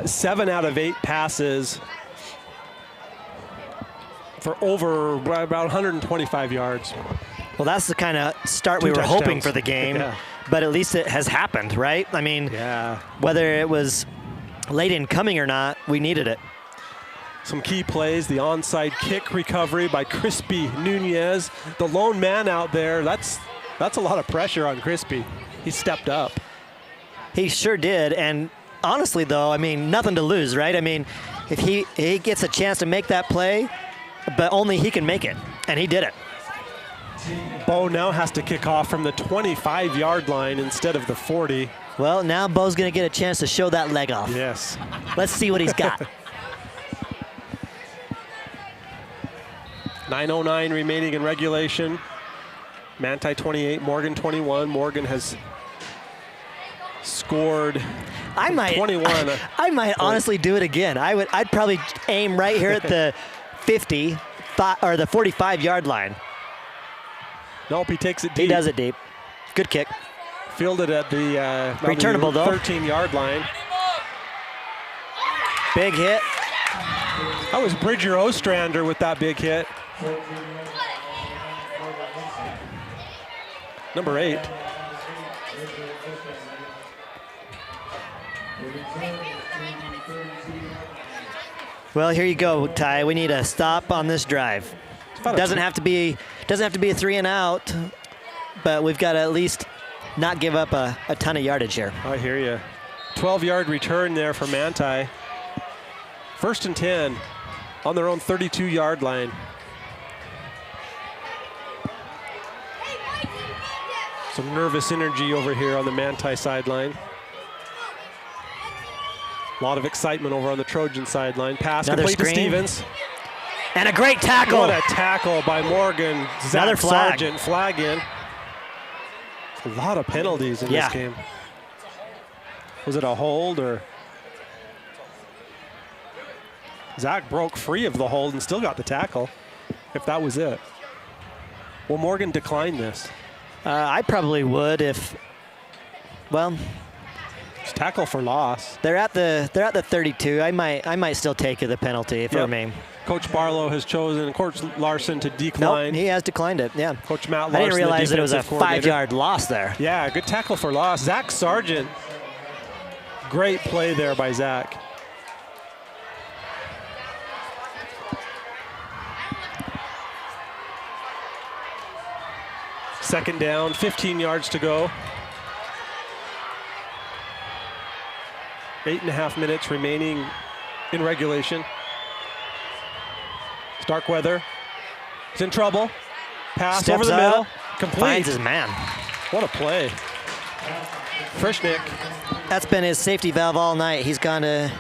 7 out of 8 passes for over about 125 yards. Well, that's the kind of start 2 we were hoping touchdowns. for the game. Yeah. But at least it has happened, right? I mean, Yeah. whether it was late in coming or not, we needed it. Some key plays, the onside kick recovery by Crispy Nunez. The lone man out there, that's a lot of pressure on Crispy. He stepped up. He sure did. And honestly, though, I mean, nothing to lose, right? I mean, if he gets a chance to make that play, but only he can make it. And he did it. Bo now has to kick off from the 25-yard line instead of the 40. Well, now Bo's going to get a chance to show that leg off. Yes. Let's see what he's got. 9:09 remaining in regulation. Manti 28, Morgan 21. Morgan has scored I might 21. I might honestly do it again. I'd probably aim right here at the 50 or the 45-yard line. Nope, he takes it deep. He does it deep. Good kick. Fielded at the Returnable, though. 13-yard line. Big hit. That was Bridger Ostrander with that big hit. Number 8. Well, here you go, Ty. We need a stop on this drive. Doesn't have to be a 3 and out, but we've got to at least not give up a ton of yardage here. I hear you. 12-yard return there for Manti. 1st and 10 on their own 32-yard line. Some nervous energy over here on the Manti sideline. A lot of excitement over on the Trojan sideline. Pass Another complete to screen. Stevens. And a great tackle. What a tackle by Morgan. Another Zach flag. Sargent flag in. A lot of penalties in this game. Was it a hold or? Zach broke free of the hold and still got the tackle, if that was it. Will Morgan decline this? I probably would if, well, It's tackle for loss. they're at the 32. I might still take the penalty if it were me. Coach Barlow has chosen Coach Larson to decline. Nope, he has declined it. Yeah. Coach Matt Larson, I didn't realize the that it was a defensive coordinator. 5-yard loss there. Yeah, good tackle for loss. Zach Sargent. Great play there by Zach. Second down, 15 yards to go. 8.5 minutes remaining in regulation. Starkweather is in trouble. Pass Steps over the up, middle. Complete. finds his man. What a play. Frischnick. That's been his safety valve all night. He's gone to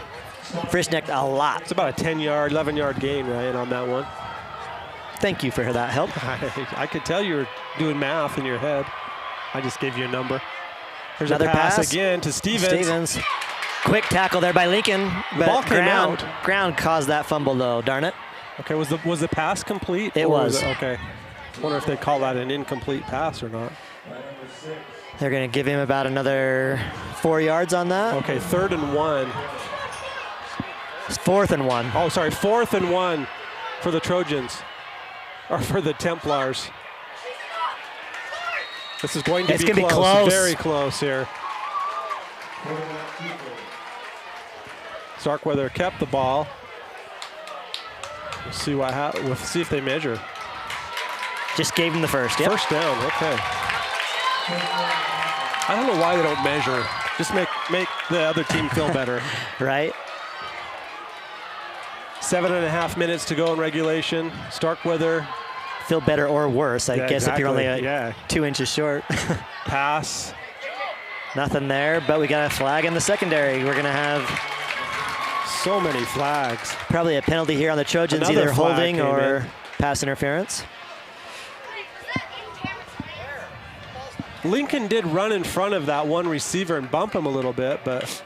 Frischnick a lot. It's about a 10-yard, 11-yard gain, Ryan, on that one. Thank you for that help. I could tell you were doing math in your head. I just gave you a number. There's Another a pass pass again to Stevens. Quick tackle there by Lincoln. The ball came out. Ground caused that fumble though, darn it. Okay, was the pass complete? It was. Okay. Wonder if they call that an incomplete pass or not. They're going to give him about another 4 yards on that. Okay, 3rd and 1. It's 4th and 1. Oh, sorry, 4th and 1 for the Trojans, or for the Templars. This is going to be close. Very close here. Starkweather kept the ball. We'll see what happens. We'll see if they measure. Just gave him the first. Yep. First down. Okay. I don't know why they don't measure. Just make the other team feel better. Right. 7.5 minutes to go in regulation. Starkweather. Feel better or worse, I guess, exactly. if you're only 2 inches short. Pass. Nothing there, but we got a flag in the secondary. We're going to have so many flags. Probably a penalty here on the Trojans, Another either holding or in. pass interference. Lincoln did run in front of that one receiver and bump him a little bit, but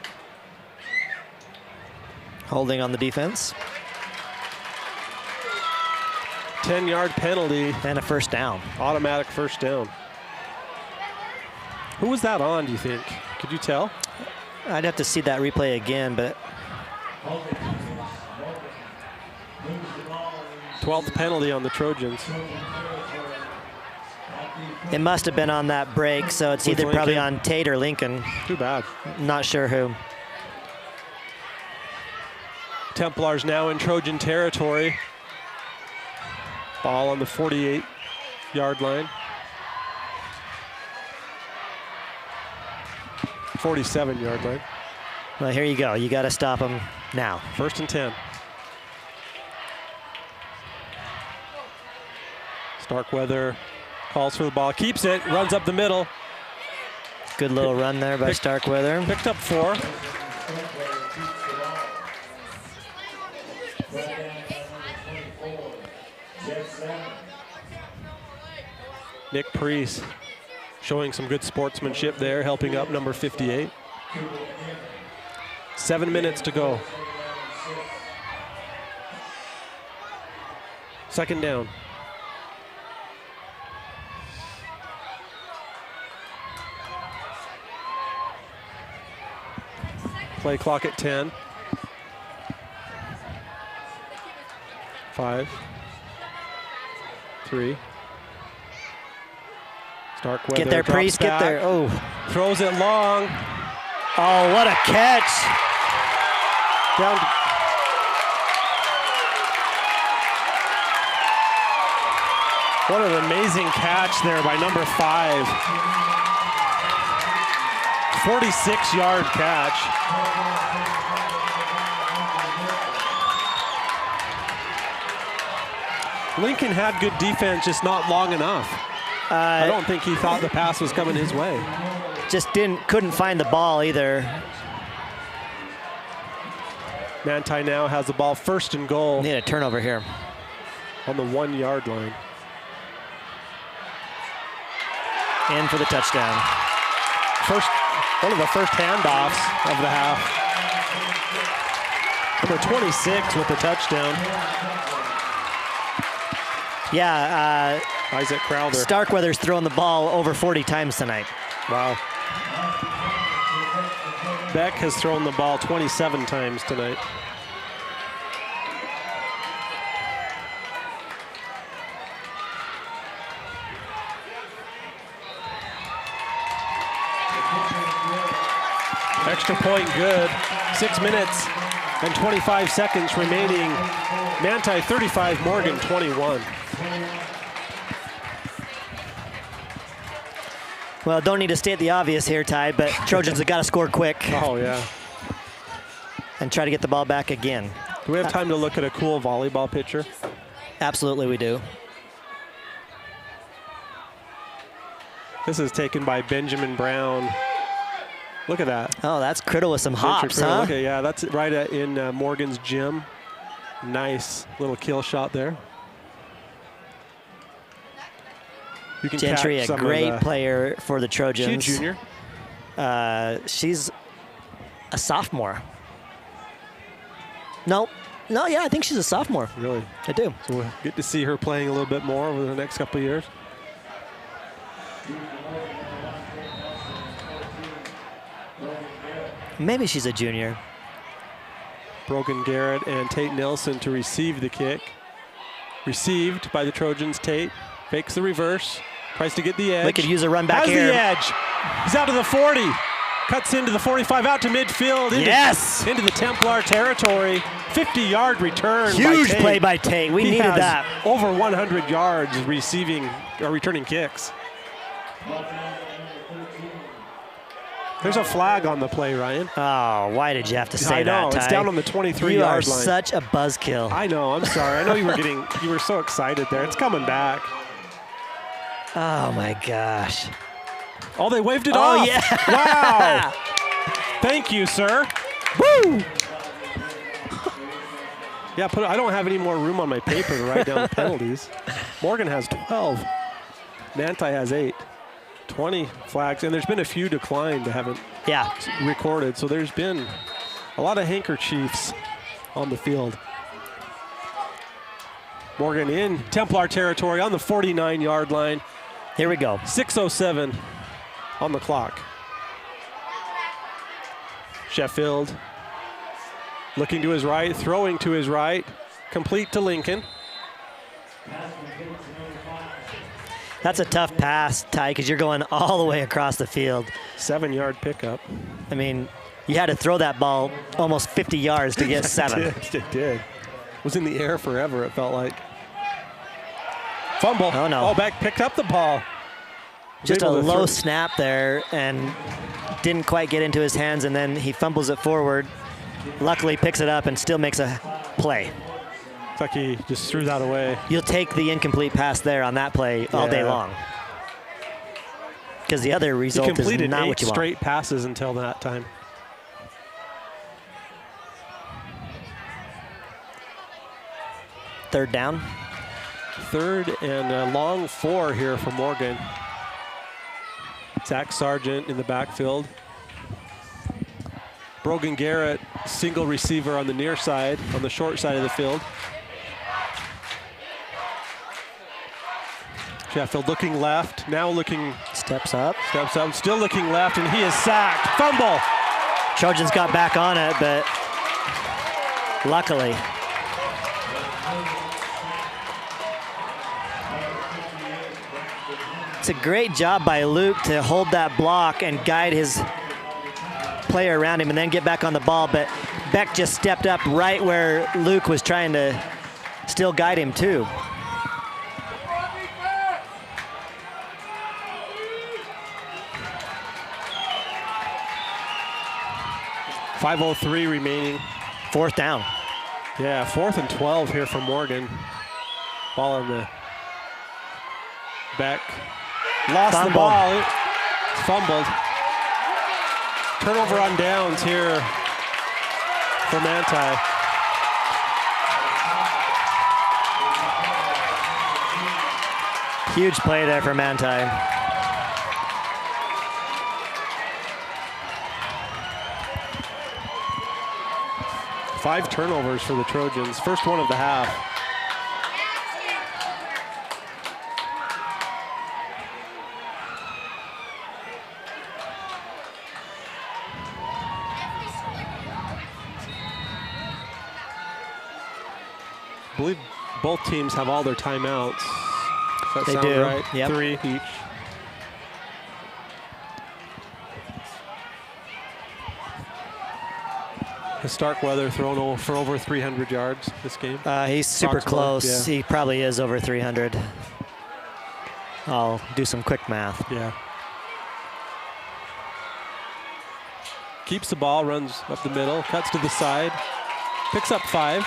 holding on the defense. 10-yard penalty. And a first down. Automatic first down. Who was that on, do you think? Could you tell? I'd have to see that replay again, but 12th penalty on the Trojans. It must have been on that break, so it's either probably on Tate or Lincoln. Too bad. Not sure who. Templars now in Trojan territory. Ball on the 48-yard line. 47-yard line. Well, here you go. You got to stop them now. 1st and 10. Starkweather calls for the ball, keeps it, runs up the middle. Good little run there by Starkweather. Picked up 4. Nick Priest showing some good sportsmanship there, helping up number 58. 7 minutes to go. Second down. Play clock at 10. 5, 3. Starkweather get there, Priest, get there. Oh. Throws it long. Oh, what a catch. Down. What an amazing catch there by number 5. 46-yard catch. Lincoln had good defense, just not long enough. I don't think he thought the pass was coming his way. Just couldn't find the ball either. Manti now has the ball, 1st and goal. Need a turnover here. On the 1-yard line. In for the touchdown. One of the first handoffs of the half. Number 26 with the touchdown. Yeah, Isaac Crowther. Starkweather's thrown the ball over 40 times tonight. Wow. Beck has thrown the ball 27 times tonight. Extra point good. 6 minutes and 25 seconds remaining. Manti 35, Morgan 21. Well, don't need to state the obvious here, Ty, but Trojans have got to score quick Oh, yeah. and try to get the ball back again. Do we have time to look at a cool volleyball picture? Absolutely we do. This is taken by Benjamin Brown. Look at that. Oh, that's Criddle with some hops, Criddle. huh? Look at, yeah, that's right in Morgan's gym. Nice little kill shot there. You can Gentry, catch a some great of player for the Trojans. She a junior? She's a sophomore. No, yeah, I think she's a sophomore. Really? I do. So we'll get to see her playing a little bit more over the next couple of years. Maybe she's a junior. Brogan Garrett and Tate Nelson to receive the kick. Received by the Trojans. Tate fakes the reverse. Tries to get the edge. They could use a run back Has here. the edge. He's out to the 40. Cuts into the 45, out to midfield. Yes! Into the Templar territory. 50-yard return. Huge by Tate. play by Tate. We He needed has that. over 100 yards receiving or returning kicks. There's a flag on the play, Ryan. Oh, why did you have to say I know, that, Ty? it's down on the 23-yard You are line. such a buzzkill. I know, I'm sorry. I know you were so excited there. It's coming back. Oh, my gosh. Oh, they waved it Oh, off. yeah. Wow. Thank you, sir. Woo! Yeah, I don't have any more room on my paper to write down the penalties. Morgan has 12. Manti has 8. 20 flags, and there's been a few declined that haven't recorded, so there's been a lot of handkerchiefs on the field. Morgan in Templar territory on the 49-yard line. Here we go. 6:07 on the clock. Sheffield looking to his right, throwing to his right, complete to Lincoln. That's a tough pass, Ty, because you're going all the way across the field. 7-yard pickup. I mean, you had to throw that ball almost 50 yards to get 7. It did. It was in the air forever, it felt like. Fumble. Oh, no. Oh, back picked up the ball. Just a Able to low throw- snap there and didn't quite get into his hands, and then he fumbles it forward. Luckily picks it up and still makes a play. It's like he just threw that away. You'll take the incomplete pass there on that play all day Yeah. long. Because the other He result is completed not 8 what you want. straight passes until that time. Third down. Third and a long 4 here for Morgan. Zach Sargent in the backfield. Brogan Garrett, single receiver on the near side, on the short side of the field. Sheffield looking left, now looking, Steps up. still looking left, and he is sacked. Fumble. Trojans got back on it, but luckily. It's a great job by Luke to hold that block and guide his player around him and then get back on the ball, but Beck just stepped up right where Luke was trying to still guide him too. .503 remaining. Fourth down. Yeah, 4th and 12 here for Morgan. Ball on the back. Lost the Fumbled. ball. Fumbled. Turnover on downs here for Manti. Huge play there for Manti. Five turnovers for the Trojans. First one of the half. I believe both teams have all their timeouts. Does that They sound do, right? yep. 3 each. Has Starkweather thrown for over 300 yards this game? He's super Approximately, close. yeah. He probably is over 300. I'll do some quick math. Yeah. keeps the ball, runs up the middle, cuts to the side, picks up 5.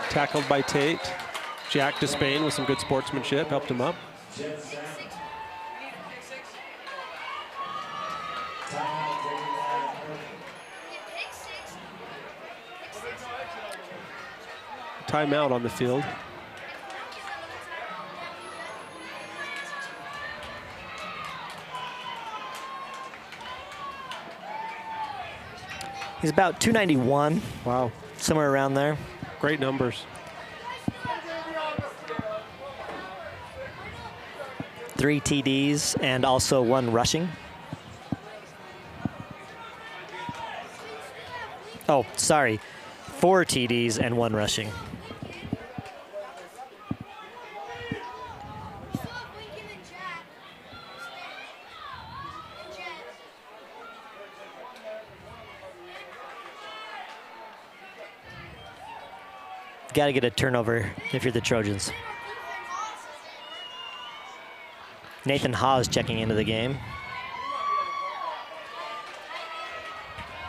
Tackled by Tate. Jack Despain with some good sportsmanship, helped him up. Timeout on the field. He's about 291. Wow. Somewhere around there. Great numbers. 3 TDs and also 1 rushing. Oh, sorry. 4 TDs and 1 rushing. Got to get a turnover if you're the Trojans. Nathan Hawes checking into the game.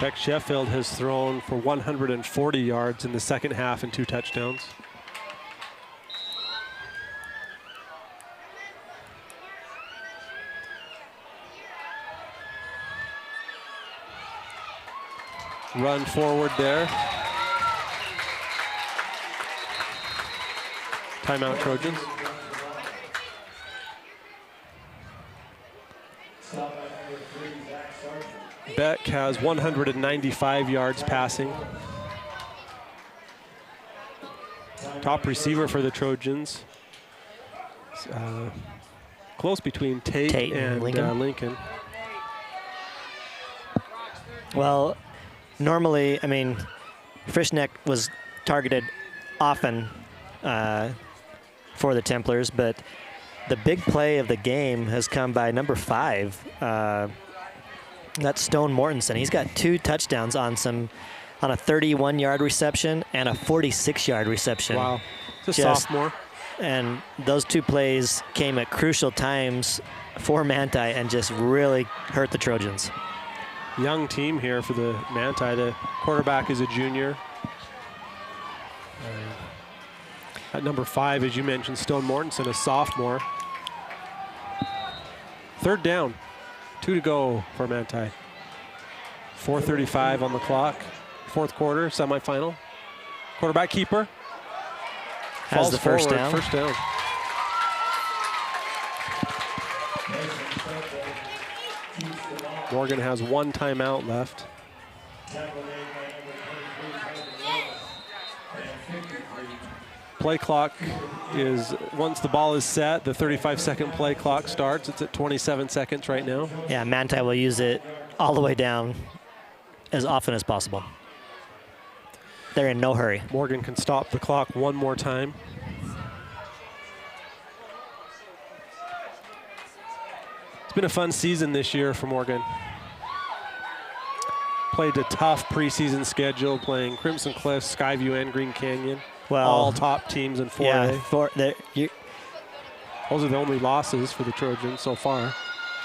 Beck Sheffield has thrown for 140 yards in the second half and 2 touchdowns. Run forward there. Timeout, Trojans. Beck has 195 yards passing. Top receiver for the Trojans. Close between Tate and Lincoln. Well, normally, I mean, Frischneck was targeted often for the Templars, but the big play of the game has come by number 5. That's Stone Mortensen. He's got 2 touchdowns on a 31-yard reception and a 46-yard reception. Wow, it's a sophomore. And those 2 plays came at crucial times for Manti and just really hurt the Trojans. Young team here for the Manti. The quarterback is a junior. At number 5, as you mentioned, Stone Mortensen, a sophomore. 3rd down. 2 to go for Manti. 4:35 on the clock. 4th quarter, semifinal. Quarterback keeper. Has the first down. First down. Morgan has 1 timeout left. Play clock is, once the ball is set, the 35-second play clock starts. It's at 27 seconds right now. Yeah, Manti will use it all the way down as often as possible. They're in no hurry. Morgan can stop the clock one more time. It's been a fun season this year for Morgan. Played a tough preseason schedule, playing Crimson Cliffs, Skyview, and Green Canyon. Well, all top teams in 4A. Yeah, those are the only losses for the Trojans so far.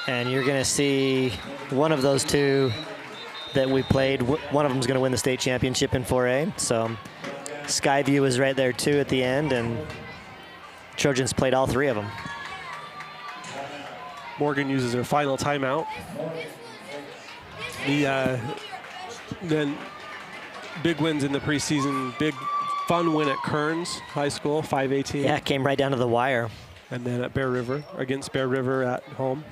And you're going to see one of those 2 that we played. One of them is going to win the state championship in 4A. So Skyview is right there too at the end, and Trojans played all 3 of them. Morgan uses their final timeout. Then big wins in the preseason. Big fun win at Kearns High School, 5-18. Yeah, it came right down to the wire. And then at Bear River, against Bear River at home.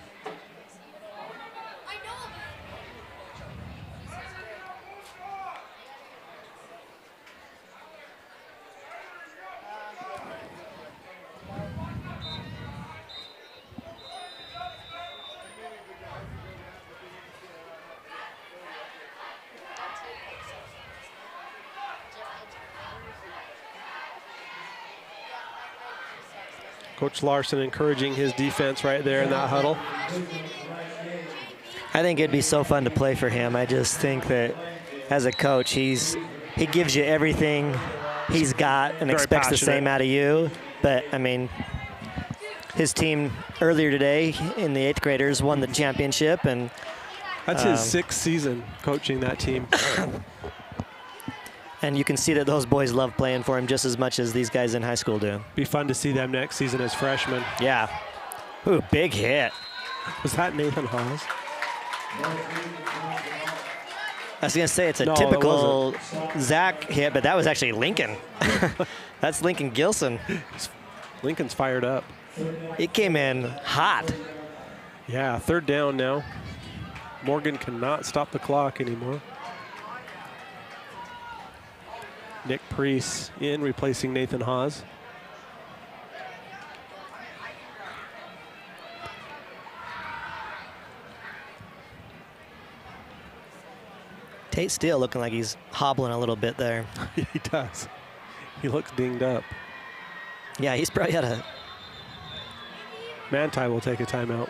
Coach Larson encouraging his defense right there in that huddle. I think it'd be so fun to play for him. I just think that as a coach, he gives you everything he's got and Very expects passionate. the same out of you. But, I mean, his team earlier today in the 8th graders won the championship, and That's his 6th season coaching that team. And you can see that those boys love playing for him just as much as these guys in high school do. Be fun to see them next season as freshmen. Yeah. Ooh, big hit. Was that Nathan Hawes? I was going to say it's a No, typical Zach hit, but that was actually Lincoln. That's Lincoln Gilson. Lincoln's fired up. It came in hot. Yeah, 3rd down now. Morgan cannot stop the clock anymore. Nick Priest in, replacing Nathan Hawes. Tate Steele looking like he's hobbling a little bit there. He does. He looks dinged up. Yeah, he's probably had a... Manti will take a timeout.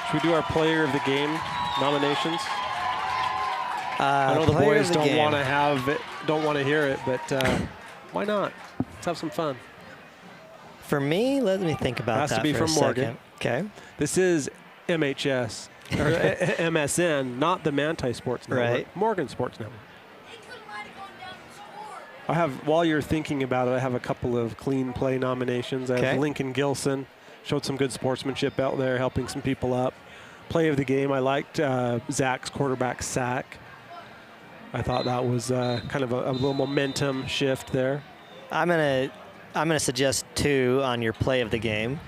Should we do our player of the game nominations? I know the boys don't want to have it, don't want to hear it, but why not? Let's have some fun. For me, let me think about Has that to be for a from Morgan. second. Okay. This is MHS, or MSN, not the Manti Sports Network. Right. Morgan Sports Network. I have, while you're thinking about it, I have a couple of clean play nominations. I have Lincoln Gilson, showed some good sportsmanship out there, helping some people up. Play of the game, I liked Zach's quarterback sack. I thought that was kind of a little momentum shift there. I'm gonna suggest 2 on your play of the game.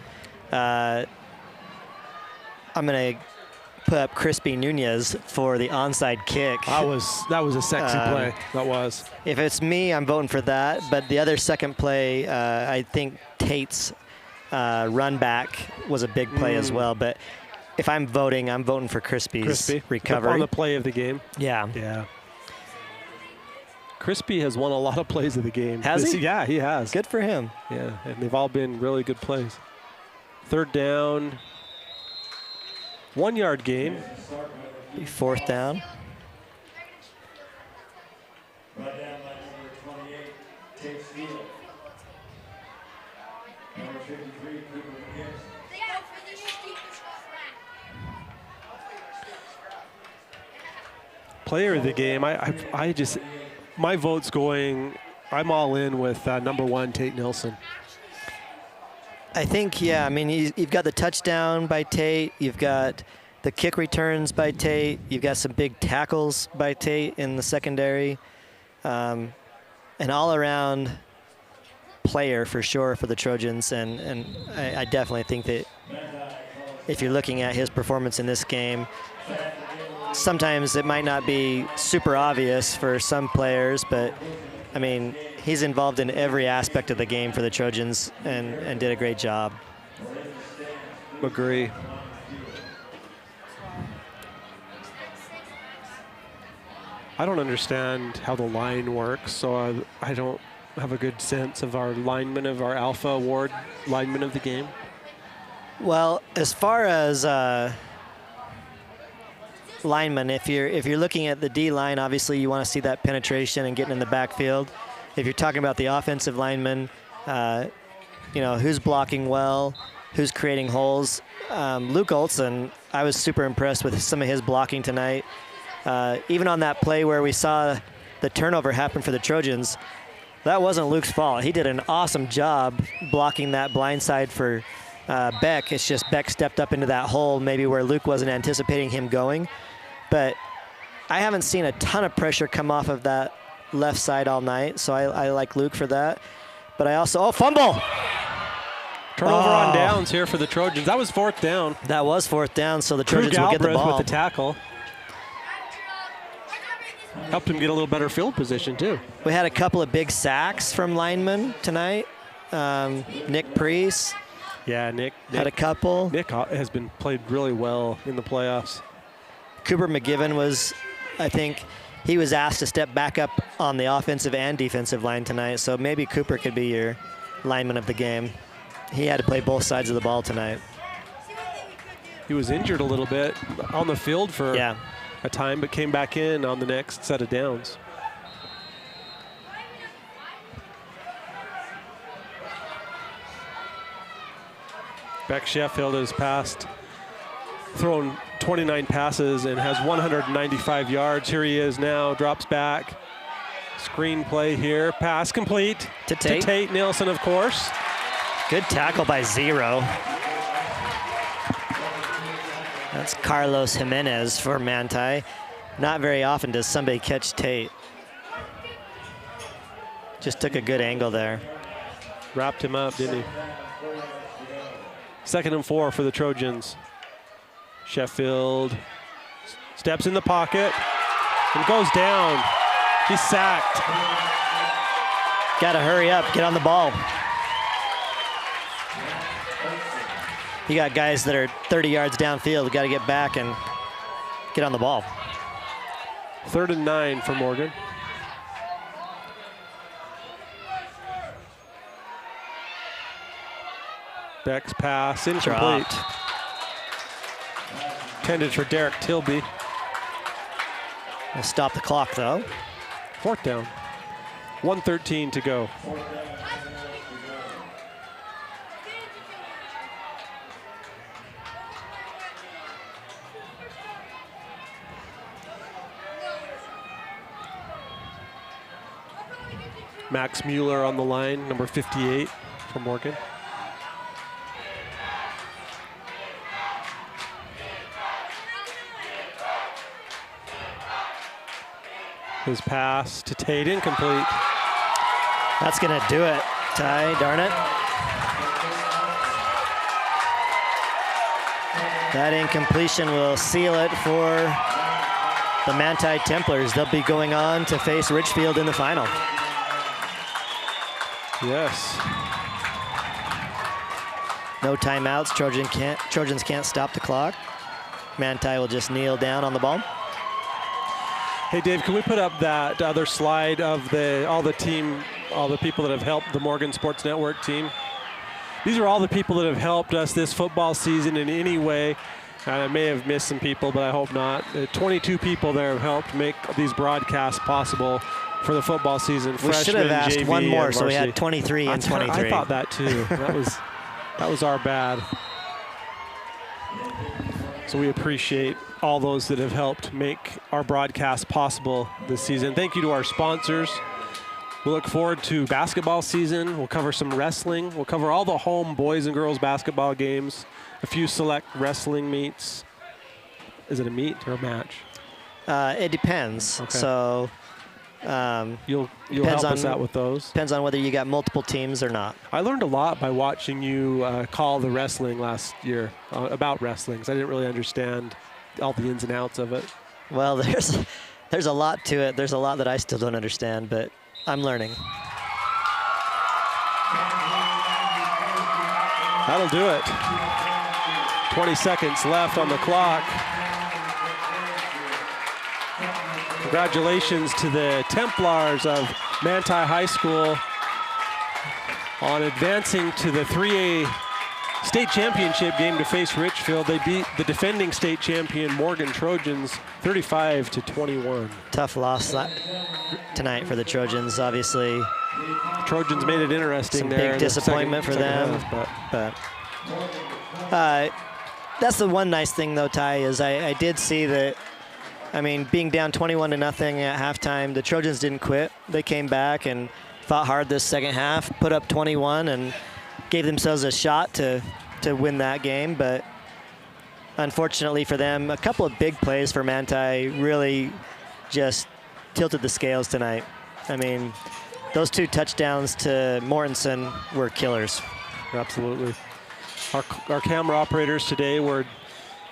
I'm gonna put up Crispy Nunez for the onside kick. That was a sexy play. That was. If it's me, I'm voting for that. But the other second play, I think Tate's run back was a big play as well. But if I'm voting for Crispy's recovery. On the play of the game. Yeah. Yeah. Crispy has won a lot of plays of the game. Has he? Yeah, he has. Good for him. Yeah, and they've all been really good plays. 3rd down. 1-yard game. 4th down. Player of the game, I just, my vote's going, I'm all in with number 1, Tate Nilsson. I think, yeah, I mean, you've got the touchdown by Tate. You've got the kick returns by Tate. You've got some big tackles by Tate in the secondary. An all-around player for sure for the Trojans. And I definitely think that if you're looking at his performance in this game, sometimes it might not be super obvious for some players, but I mean, he's involved in every aspect of the game for the Trojans and did a great job. Agree. I don't understand how the line works, so I don't have a good sense of our lineman, of our Alpha Award lineman of the game. Well, as far as linemen, if you're looking at the D line, obviously you want to see that penetration and getting in the backfield. If you're talking about the offensive linemen, you know, who's blocking well, who's creating holes. Luke Olson, I was super impressed with some of his blocking tonight. Even on that play where we saw the turnover happen for the Trojans, that wasn't Luke's fault. He did an awesome job blocking that blind side for Beck. It's just Beck stepped up into that hole maybe where Luke wasn't anticipating him going. But I haven't seen a ton of pressure come off of that left side all night, so I like Luke for that. But I also, fumble! Turnover on downs here for the Trojans. That was 4th down. That was 4th down, so the Trojans will get the ball. With the tackle. Helped him get a little better field position, too. We had a couple of big sacks from linemen tonight. Nick Priest. Yeah, Nick had a couple. Nick has been played really well in the playoffs. Cooper McGivern was, I think, he was asked to step back up on the offensive and defensive line tonight, so maybe Cooper could be your lineman of the game. He had to play both sides of the ball tonight. He was injured a little bit on the field for a time, but came back in on the next set of downs. Beck Sheffield has thrown 29 passes and has 195 yards. Here he is now, drops back. Screen play here, pass complete to Tate. To Tate Nielsen, of course. Good tackle by Zero. That's Carlos Jimenez for Manti. Not very often does somebody catch Tate. Just took a good angle there. Wrapped him up, didn't he? 2nd and 4 for the Trojans. Sheffield steps in the pocket and goes down. He's sacked. Got to hurry up, get on the ball. You got guys that are 30 yards downfield. Got to get back and get on the ball. 3rd and 9 for Morgan. Beck's pass incomplete. Dropped. Intended for Derek Tilby. We'll stop the clock though. 4th down. 1:13 to go. Max Mueller on the line, number 58 for Morgan. His pass to Tate, incomplete. That's gonna do it, Ty, darn it. That incompletion will seal it for the Manti Templars. They'll be going on to face Richfield in the final. Yes. No timeouts, Trojans can't stop the clock. Manti will just kneel down on the ball. Hey Dave, can we put up that other slide of all the people that have helped the Morgan Sports Network team? These are all the people that have helped us this football season in any way. I may have missed some people, but I hope not. 22 people there have helped make these broadcasts possible for the football season. We should have asked JV, one more, and so we varsity. had 23 and 23. I thought that too. That was our bad. So we appreciate all those that have helped make our broadcast possible this season. Thank you to our sponsors. We look forward to basketball season. We'll cover some wrestling. We'll cover all the home boys and girls basketball games, a few select wrestling meets. Is it a meet or a match? It depends. Okay. So You'll help us out with those. Depends on whether you got multiple teams or not. I learned a lot by watching you call the wrestling last year about wrestling, because I didn't really understand all the ins and outs of it. Well, there's a lot to it. There's a lot that I still don't understand, but I'm learning. That'll do it. 20 seconds left on the clock. Congratulations to the Templars of Manti High School on advancing to the 3A state championship game to face Richfield. They beat the defending state champion Morgan Trojans 35-21. Tough loss tonight for the Trojans, obviously. Trojans made it interesting Some there. big disappointment for them. But that's the one nice thing, though, Ty, is I did see that, I mean, being down 21-0 at halftime, the Trojans didn't quit. They came back and fought hard this second half, put up 21, and gave themselves a shot to win that game. But unfortunately for them, a couple of big plays for Manti really just tilted the scales tonight. I mean, those 2 touchdowns to Mortensen were killers. Absolutely. Our camera operators today were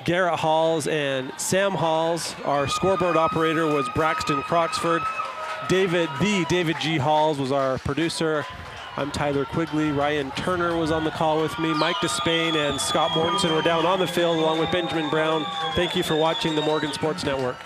Garrett Halls and Sam Halls. Our scoreboard operator was Braxton Croxford. David G. Halls was our producer. I'm Tyler Quigley. Ryan Turner was on the call with me. Mike Despain and Scott Mortensen were down on the field along with Benjamin Brown. Thank you for watching the Morgan Sports Network.